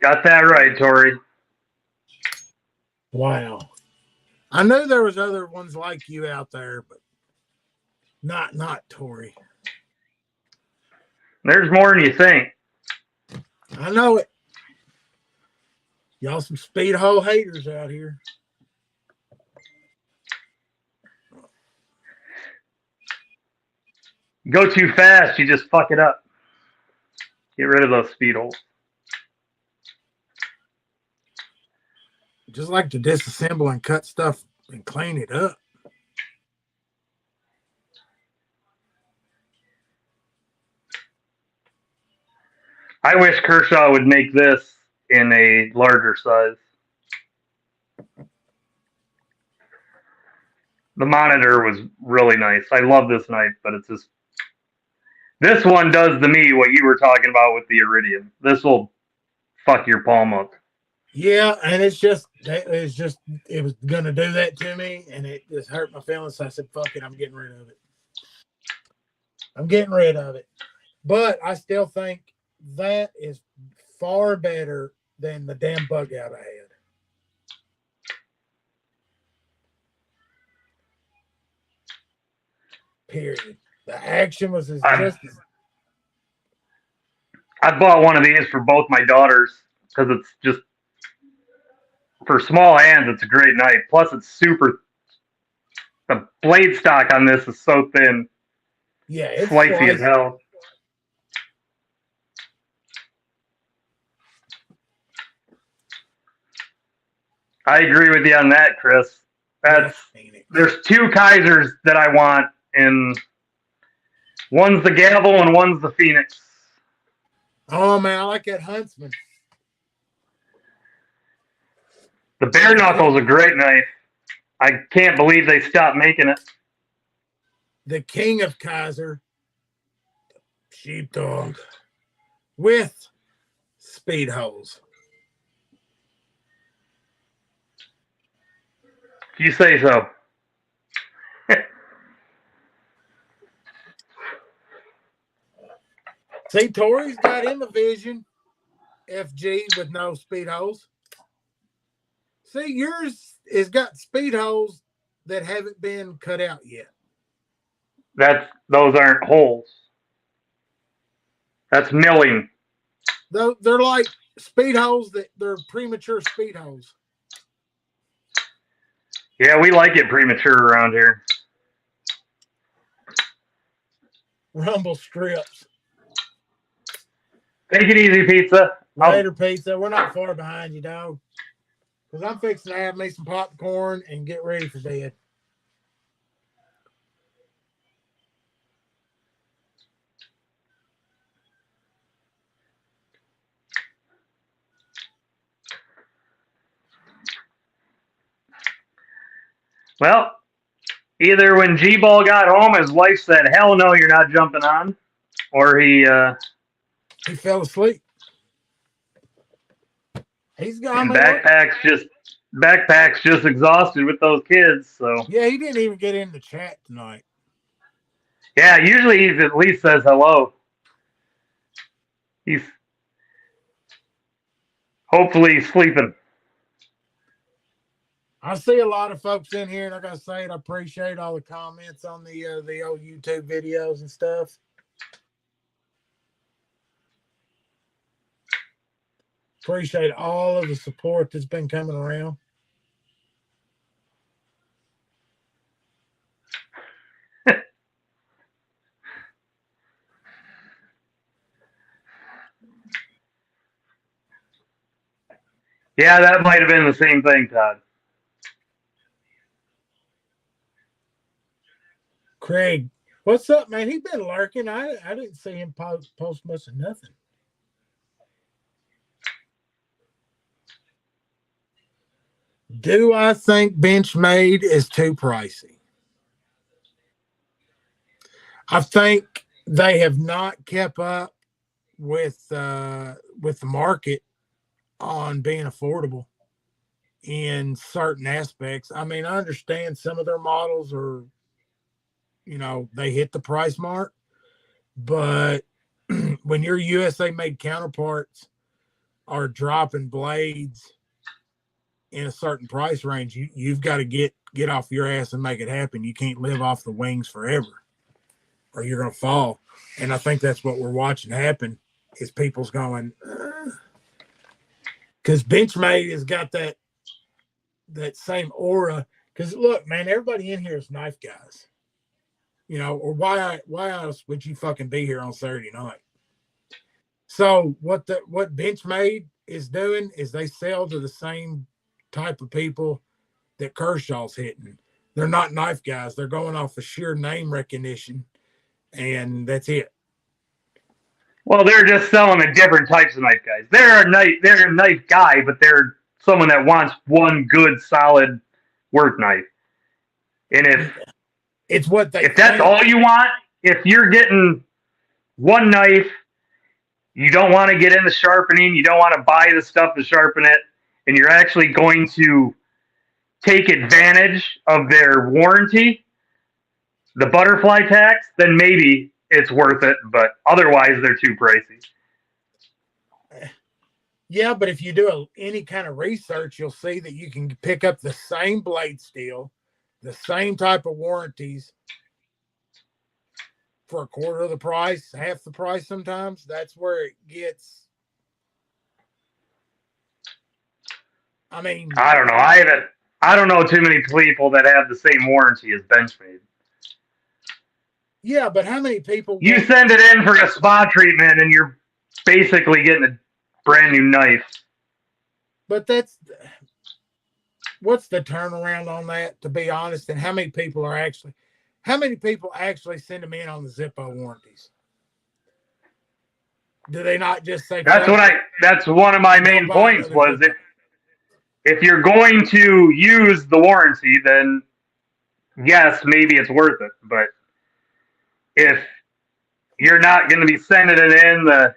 Got that right, Tori. Wow. I knew there was other ones like you out there, but not Tori. There's more than you think. I know it. Y'all some speed hole haters out here. Go too fast, you just fuck it up. Get rid of those speed holes. Just like to disassemble and cut stuff and clean it up. I wish Kershaw would make this in a larger size. The monitor was really nice. I love this knife, but it's just... This one does to me what you were talking about with the Iridium. This will fuck your palm up. Yeah, and it was gonna do that to me, and it just hurt my feelings. So I said, "Fuck it, I'm getting rid of it. I'm getting rid of it." But I still think that is far better than the damn bug out I had. Period. The action was just. I bought one of these for both my daughters because it's just, for small hands, it's a great knife. Plus, it's super. The blade stock on this is so thin. Yeah, it's slicey as hell. I agree with you on that, Chris. There's two Kaisers that I want, and one's the Gavel and one's the Phoenix. Oh man, I like that Huntsman. The Bare Knuckle's a great knife. I can't believe they stopped making it. The King of Kaiser, sheepdog, with speed holes. If you say so. See, Tori's got him a Vision FG with no speed holes. See, yours has got speed holes that haven't been cut out yet. Those aren't holes. That's milling. They're like speed holes they're premature speed holes. Yeah, we like it premature around here. Rumble strips. Take it easy, pizza. Later, pizza. We're not far behind you, dog. Because I'm fixing to have me some popcorn and get ready for bed. Well, either when G-Ball got home, his wife said, "Hell no, you're not jumping on," or he fell asleep. He's gone. Backpack's just exhausted with those kids. So yeah, he didn't even get in the chat tonight. Yeah, usually he at least says hello. He's hopefully sleeping. I see a lot of folks in here, and I gotta say it. I appreciate all the comments on the old YouTube videos and stuff. Appreciate all of the support that's been coming around. Yeah, that might have been the same thing, Todd. Craig, what's up, man? He been lurking. I didn't see him post much of nothing. Do I think Benchmade is too pricey? I think they have not kept up with the market on being affordable in certain aspects. I mean, I understand some of their models are, they hit the price mark, but when your USA made counterparts are dropping blades in a certain price range, you've got to get off your ass and make it happen. You can't live off the wings forever, or you're going to fall. And I think that's what we're watching happen is people's going, because Benchmade has got that same aura. Because look, man, everybody in here is knife guys, or why else would you fucking be here on Saturday night? So what Benchmade is doing is they sell to the same type of people that Kershaw's hitting. They're not knife guys. They're going off of sheer name recognition, and that's it. Well, they're just selling to different types of knife guys. They're a knife guy, but they're someone that wants one good, solid work knife. And if that's all you want, if you're getting one knife, you don't want to get into sharpening, you don't want to buy the stuff to sharpen it, and you're actually going to take advantage of their warranty, the butterfly tax, then maybe it's worth it, but otherwise they're too pricey. Yeah, but if you do any kind of research, you'll see that you can pick up the same blade steel, the same type of warranties for a quarter of the price, half the price sometimes. That's where it gets. I mean, I don't know. I don't know too many people that have the same warranty as Benchmade. Yeah, but how many people? You send it in for a spa treatment, and you're basically getting a brand new knife. But that's what's the turnaround on that, to be honest, and how many people actually send them in on the Zippo warranties? Do they not just say That's one of my main points was if you're going to use the warranty, then yes, maybe it's worth it. But if you're not going to be sending it in to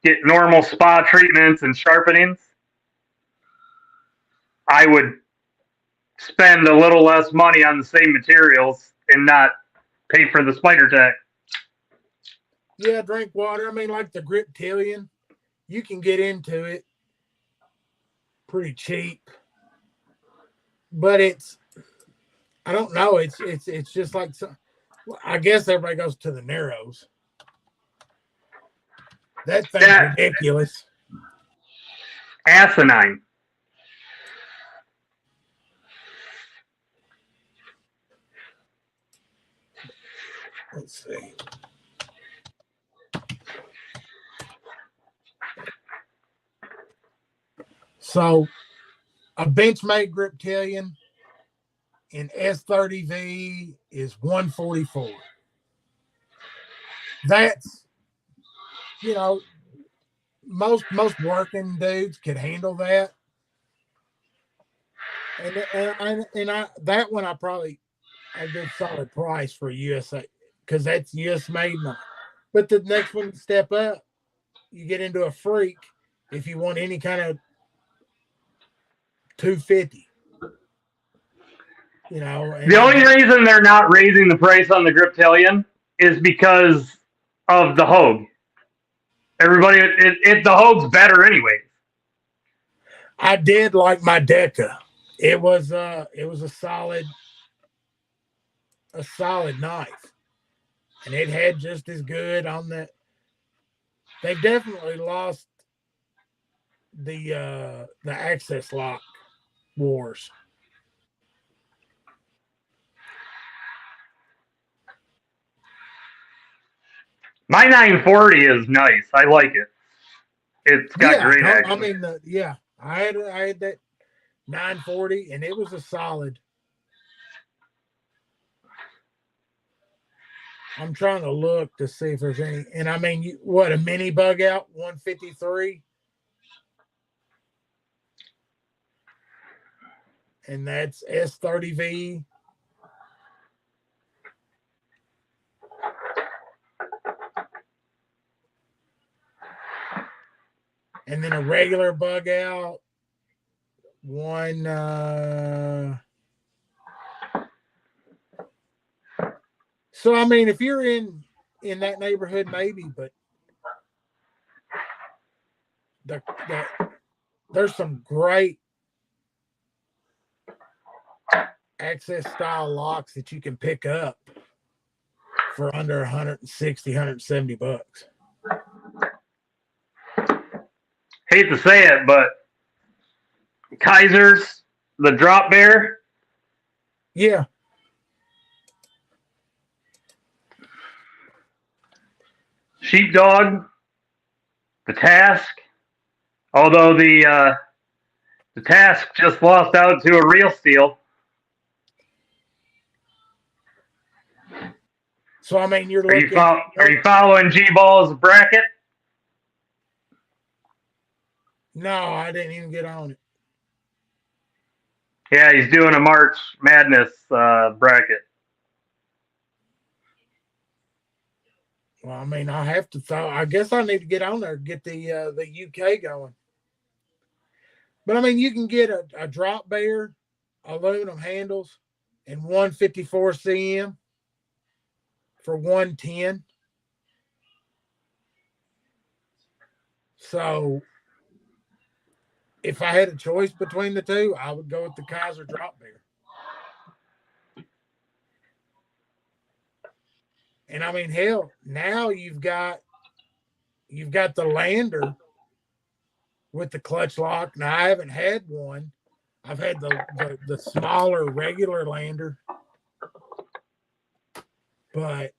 get normal spa treatments and sharpenings, I would spend a little less money on the same materials and not pay for the spider tack. Yeah, drink water. I mean, like the Griptilian, you can get into it pretty cheap, but I don't know. It's just like, I guess everybody goes to the Narrows. That thing's ridiculous. Asinine. Let's see. So, a Benchmade Griptilian in S30V is $144. That's, most working dudes could handle that. And that one I probably a good solid price for USA, because that's US made now. But the next one, step up, you get into a Freak if you want any kind of 250. The only reason they're not raising the price on the Griptilian is because of the Hogue. Everybody, the Hogue's better anyways. I did like my Deca. It was a solid knife, and it had just as good on that. They've definitely lost the access lock wars. My 940 is nice. I like it. It's got great action. I mean, I had that 940, and it was a solid. I'm trying to look to see if there's any. And I mean, a mini bug out 153, and that's S30V. And then a regular bug out one. So I mean, if you're in that neighborhood, maybe, but there's some great access style locks that you can pick up for under 160, 170 bucks. Hate to say it, but Kaiser's, the drop bear. Yeah. Sheepdog, the Task. Although the Task just lost out to a Real Steel. So I mean, are you following G-Ball's bracket? No, I didn't even get on it. Yeah, he's doing a March Madness bracket. Well, I mean, I guess I need to get on there and get the UK going. But I mean, you can get a drop bear, aluminum handles, and 154 cm for 110. So if I had a choice between the two, I would go with the Kaiser drop bear. And I mean, hell, now you've got the Lander with the clutch lock. Now I haven't had one. I've had the smaller regular Lander, but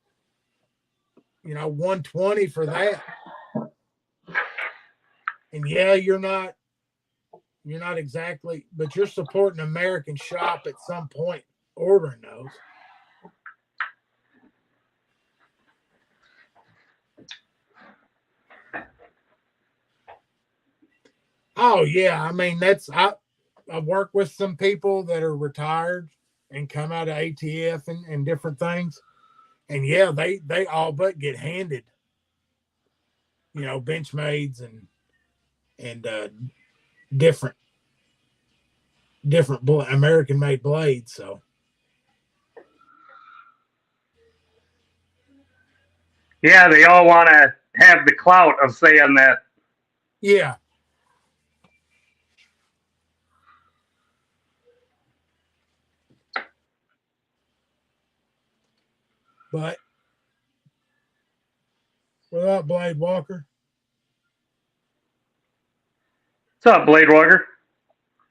120 for that. And yeah, you're not You're not exactly, but you're supporting an American shop at some point ordering those. Oh yeah, I mean I work with some people that are retired and come out of ATF and different things, and yeah, they all but get handed, Benchmades and different American made blades. So Yeah, they all want to have the clout of saying that. yeah. But what up, Blade Walker? What's up, Blade Walker?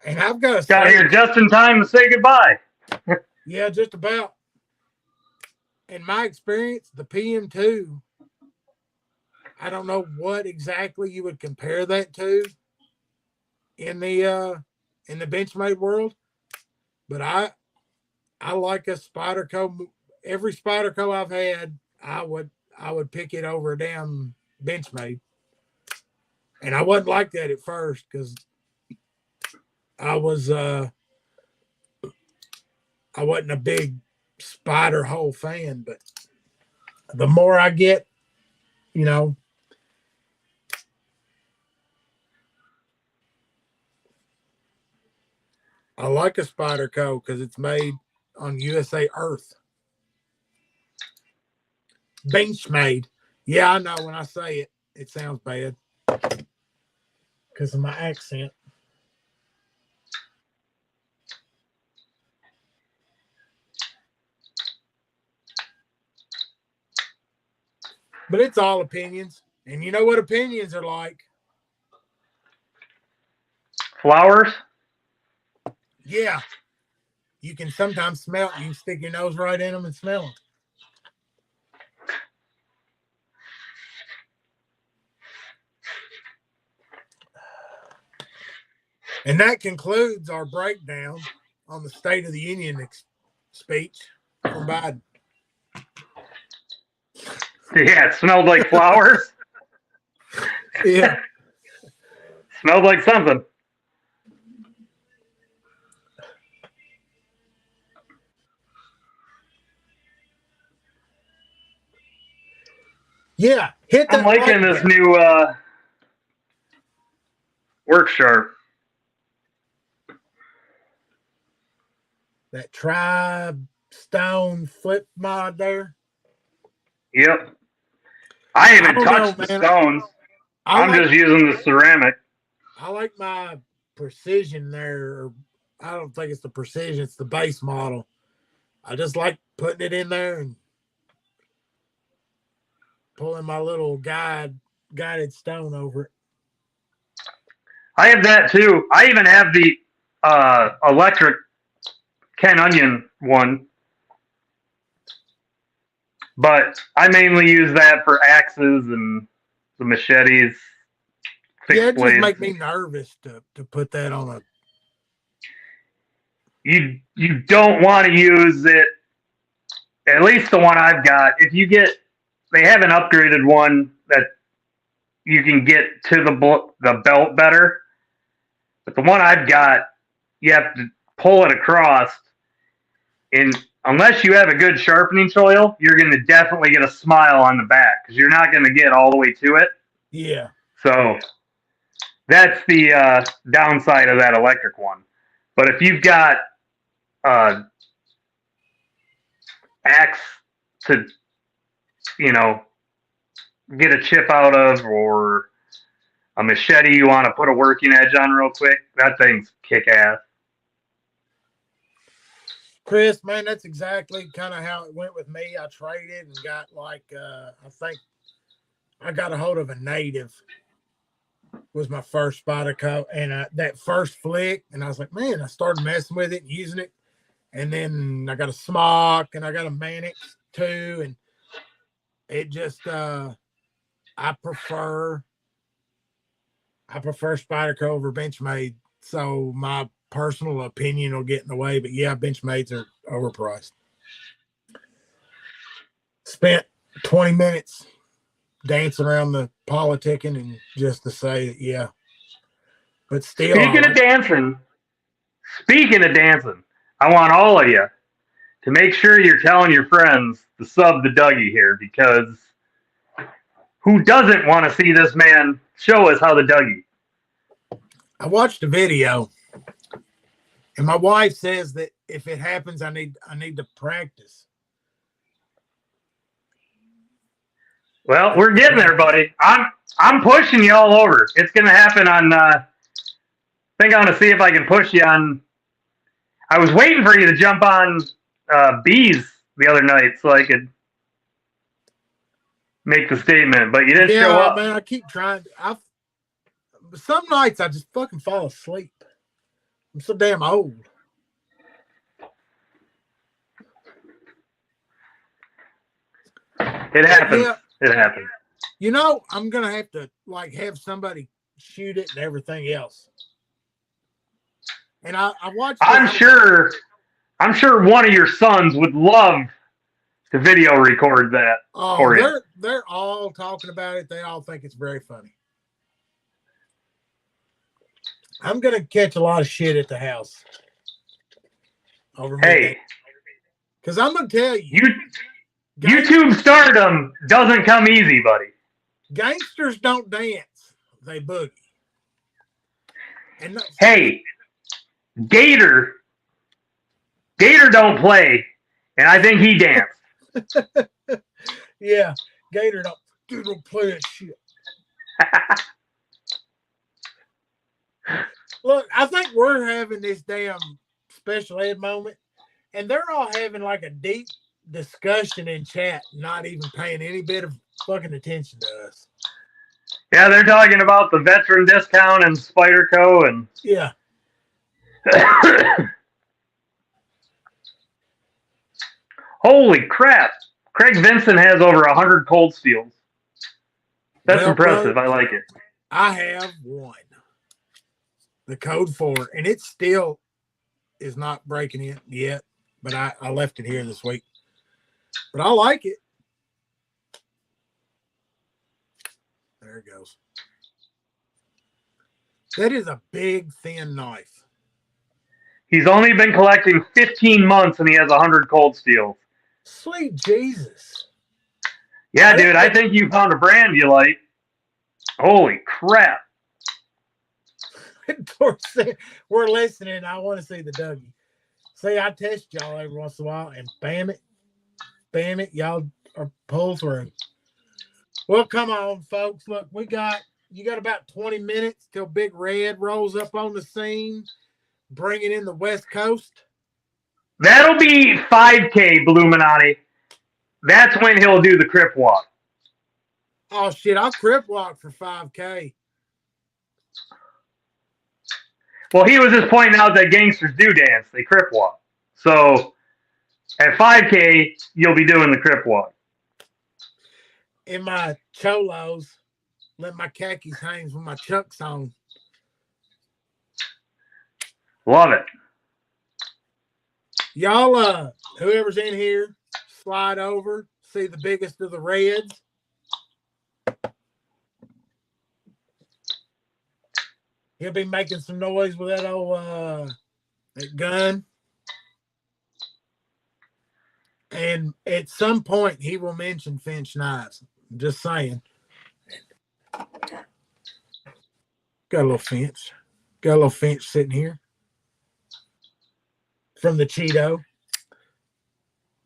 And I've got to Got say, here just in time to say goodbye. yeah, just about. In my experience, the PM2, I don't know what exactly you would compare that to in the Benchmade world, but I like a Spyderco. Every Spyderco I've had, I would pick it over a damn Benchmade. And I wasn't like that at first because I was I wasn't a big Spider hole fan, but the more I get, you know, I like a Spyderco because it's made on USA Earth. Benchmade. Yeah, I know when I say it, it sounds bad because of my accent. But it's all opinions. And you know what opinions are like? Flowers? Yeah. You can sometimes smell. You can stick your nose right in them and smell them. And that concludes our breakdown on the State of the Union speech from Biden. Yeah, it smelled like flowers. Yeah. Smelled like something. Yeah. Hit I'm that liking this new work sharp. That tri-stone flip mod there. Yep. I haven't touched the stones. I'm just using the ceramic. I like my precision there. I don't think it's the precision, it's the base model. I just like putting it in there and pulling my little guided stone over it. I have that too. I even have the electric Ken Onion one. But I mainly use that for axes and the machetes. Yeah, it just makes me nervous to put that on a. You don't want to use it. At least the one I've got. If you get, they have an upgraded one that you can get to the belt better. But the one I've got, you have to pull it across. And unless you have a good sharpening tool, you're going to definitely get a smile on the back because you're not going to get all the way to it. Yeah. So that's the downside of that electric one. But if you've got axe to, get a chip out of, or a machete you want to put a working edge on real quick, that thing's kick ass. Chris, man, that's exactly kind of how it went with me. I traded and got I think I got a hold of a native. Was my first Spyderco, and that first flick, and I was like, man, I started messing with it, using it, and then I got a smock, and I got a Mannix too, and it just I prefer Spyderco over Benchmade So my personal opinion will get in the way. But yeah, Benchmade's are overpriced. Spent 20 minutes dancing around the politicking and just to say that, yeah. But still, speaking of dancing, I want all of you to make sure you're telling your friends to sub the Dougie here, because who doesn't want to see this man show us how the Dougie? I watched a video, and my wife says that if it happens, I need to practice. Well, we're getting there, buddy. I'm pushing you all over. It's gonna happen on. I think I'm gonna see if I can push you on. I was waiting for you to jump on bees the other night so I could make the statement, but you didn't show up. Man, I keep trying. Some nights I just fucking fall asleep. I'm so damn old. It happens. Yeah. It happens. You know, I'm gonna have to have somebody shoot it and everything else. And I watched. I'm sure one of your sons would love to video record that for you. They're all talking about it. They all think it's very funny. I'm gonna catch a lot of shit at the house. Hey, because I'm gonna tell you, YouTube stardom doesn't come easy, buddy. Gangsters don't dance; they boogie. And hey, Gator don't play, and I think he danced. Yeah, Gator don't play that shit. Look, I think we're having this damn special ed moment, and they're all having like a deep discussion in chat, not even paying any bit of fucking attention to us. Yeah, they're talking about the veteran discount and Spyderco and yeah. Holy crap! Craig Vincent has over 100 cold steals. That's impressive. I like it. I have one. The code 4, and it still is not breaking it yet, but I left it here this week. But I like it. There it goes. That is a big, thin knife. He's only been collecting 15 months, and he has 100 cold steels. Sweet Jesus. Yeah, dude, I think you found a brand you like. Holy crap. We're listening. I want to see the Dougie. See, I test y'all every once in a while, and bam it, y'all are pull through. Well, come on, folks. Look, you got about 20 minutes till Big Red rolls up on the scene, bringing in the West Coast. That'll be 5K, Bluminati. That's when he'll do the Crip Walk. Oh, shit, I'll Crip Walk for 5K. Well, he was just pointing out that gangsters do dance. They Crip Walk. So, at 5K, you'll be doing the Crip Walk. In my cholos, let my khakis hang with my chucks on. Love it. Y'all, whoever's in here, slide over, see the biggest of the reds. He'll be making some noise with that old that gun. And at some point, he will mention Finch knives. I'm just saying. Got a little Finch. Got a little Finch sitting here. From the Cheeto.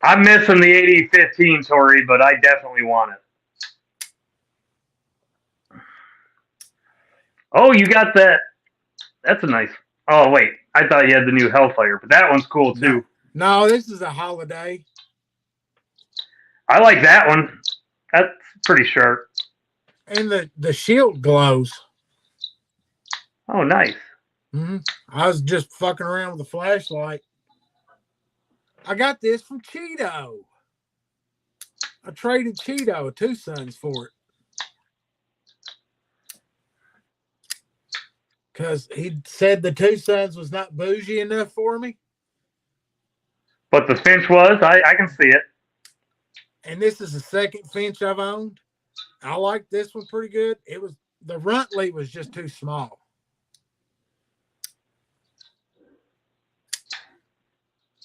I'm missing the 8015, Tori, but I definitely want it. Oh, you got that. That's a nice. Oh, wait. I thought you had the new Hellfire, but that one's cool, too. No, this is a holiday. I like that one. That's pretty sharp. And the shield glows. Oh, nice. Mm-hmm. I was just fucking around with a flashlight. I got this from Cheeto. I traded Cheeto 2 Sons for it. because he said the Two Sons was not bougie enough for me. But the Finch was. I can see it. And this is the second Finch I've owned. I like this one pretty good. It was the Runtley was just too small.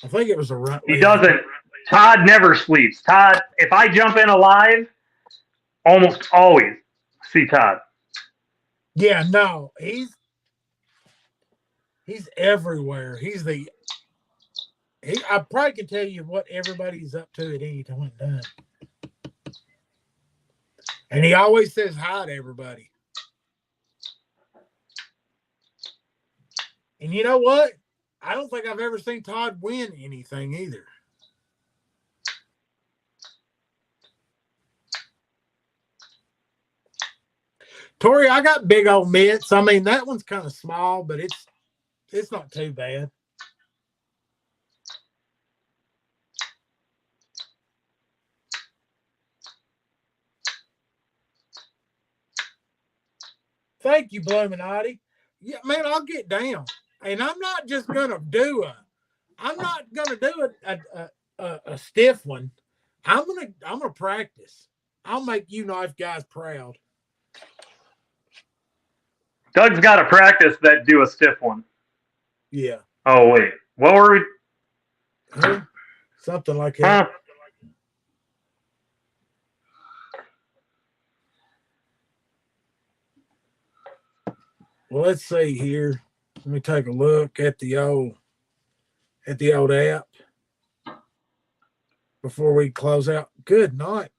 I think it was a Runtley. He doesn't. Todd never sleeps. Todd, if I jump in alive, almost always see Todd. Yeah, no, he's everywhere. I probably can tell you what everybody's up to at any time done. And he always says hi to everybody. And you know what? I don't think I've ever seen Todd win anything either. Tori, I got big old mitts. I mean, that one's kind of small, but it's not too bad. Thank you, Bloominati. Yeah, man, I'll get down. And I'm not just gonna do a stiff one. I'm gonna practice. I'll make you knife guys proud. Doug's got to practice that do a stiff one. Yeah. Oh, wait. What were we? Huh? Something like that. Huh? Well, let's see here. Let me take a look at the old app before we close out. Good night.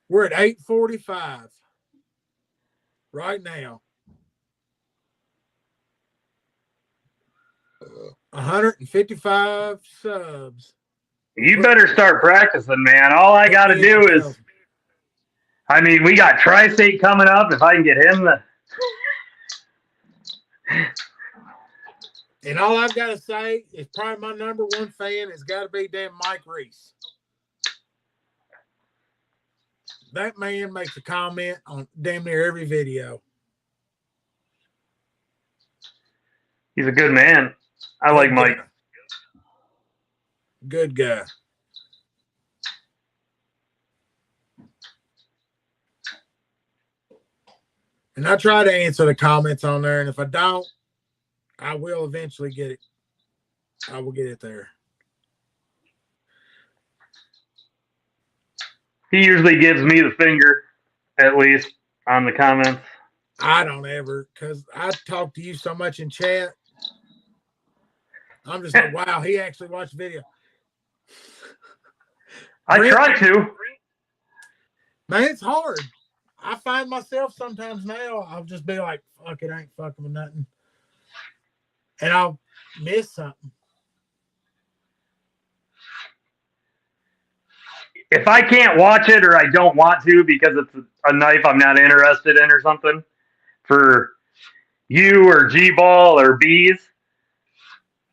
We're at 8:45 right now. 155 subs. You better start practicing, man. All I got to do is, I mean, we got Tri-State coming up. If I can get him the. And all I've got to say is probably my number one fan has got to be damn Mike Reese. That man makes a comment on damn near every video. He's a good man. I like Mike. Good guy. And I try to answer the comments on there, and if I don't, I will eventually get it. I will get it there. He usually gives me the finger, at least, on the comments. I don't ever, because I talk to you so much in chat. I'm just like, wow, he actually watched the video. I try to. Man, it's hard. I find myself sometimes now, I'll just be like, fuck, it ain't fucking with nothing. And I'll miss something. If I can't watch it or I don't want to because it's a knife I'm not interested in or something, for you or G-Ball or Bees,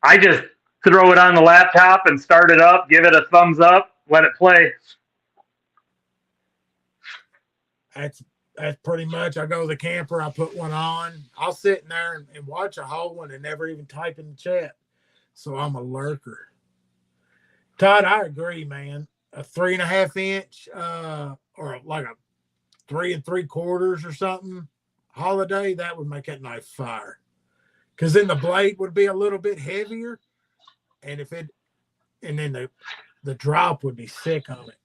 I just throw it on the laptop and start it up, give it a thumbs up, let it play. That's pretty much, I go to the camper, I put one on. I'll sit in there and watch a whole one and never even type in the chat. So I'm a lurker. Todd, I agree, man. A 3.5 inch or like a 3 3/4 or something holiday, that would make that knife fire. Because then the blade would be a little bit heavier, and then the drop would be sick on it.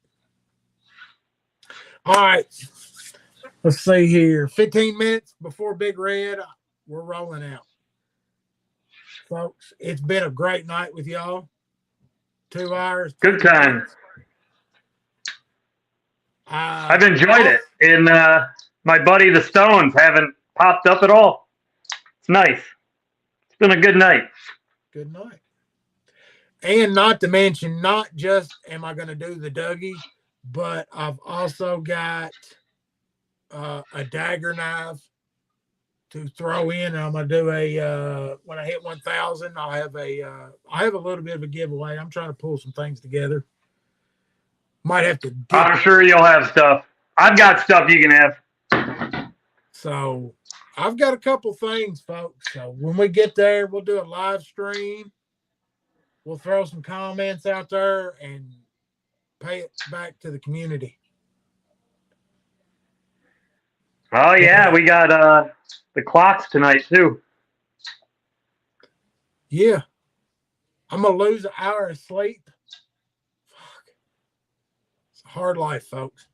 All right, let's see here. 15 minutes before Big Red, we're rolling out, folks. It's been a great night with y'all. 2 hours. Good time. I've enjoyed it, and my buddy the Stones haven't popped up at all. It's nice. It's been a good night. Good night. And not to mention, not just am I going to do the Dougie, but I've also got a dagger knife to throw in. I'm going to do when I hit 1,000, I have a little bit of a giveaway. I'm trying to pull some things together. Might have to. I'm sure you'll have stuff. I've got stuff you can have. So I've got a couple things, folks. So when we get there, we'll do a live stream. We'll throw some comments out there and pay it back to the community. Oh yeah, we got the clocks tonight too. Yeah. I'm gonna lose an hour of sleep. Fuck. It's a hard life, folks.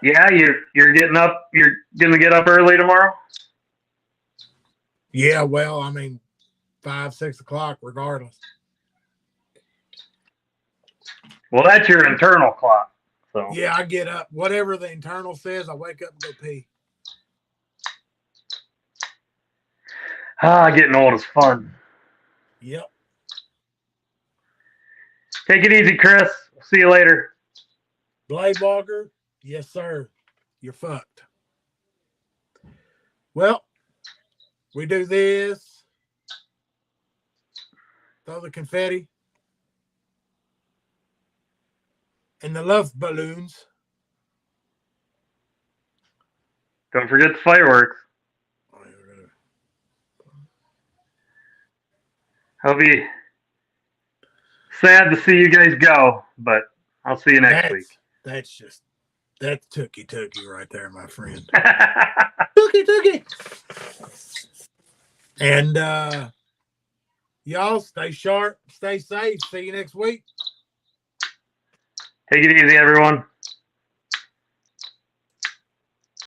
Yeah, you're getting up. You're gonna get up early tomorrow. Yeah, well, I mean, 5, 6 o'clock, regardless. Well, that's your internal clock. So Yeah, I get up. Whatever the internal says, I wake up and go pee. getting old is fun. Yep. Take it easy, Chris. See you later. Blade Walker, yes, sir. You're fucked. Well, we do this. Throw the confetti. And the love balloons. Don't forget the fireworks. I'll be sad to see you guys go, but I'll see you next week. That's tookie right there, my friend. Tookie. And y'all stay sharp, stay safe. See you next week. Take it easy, everyone.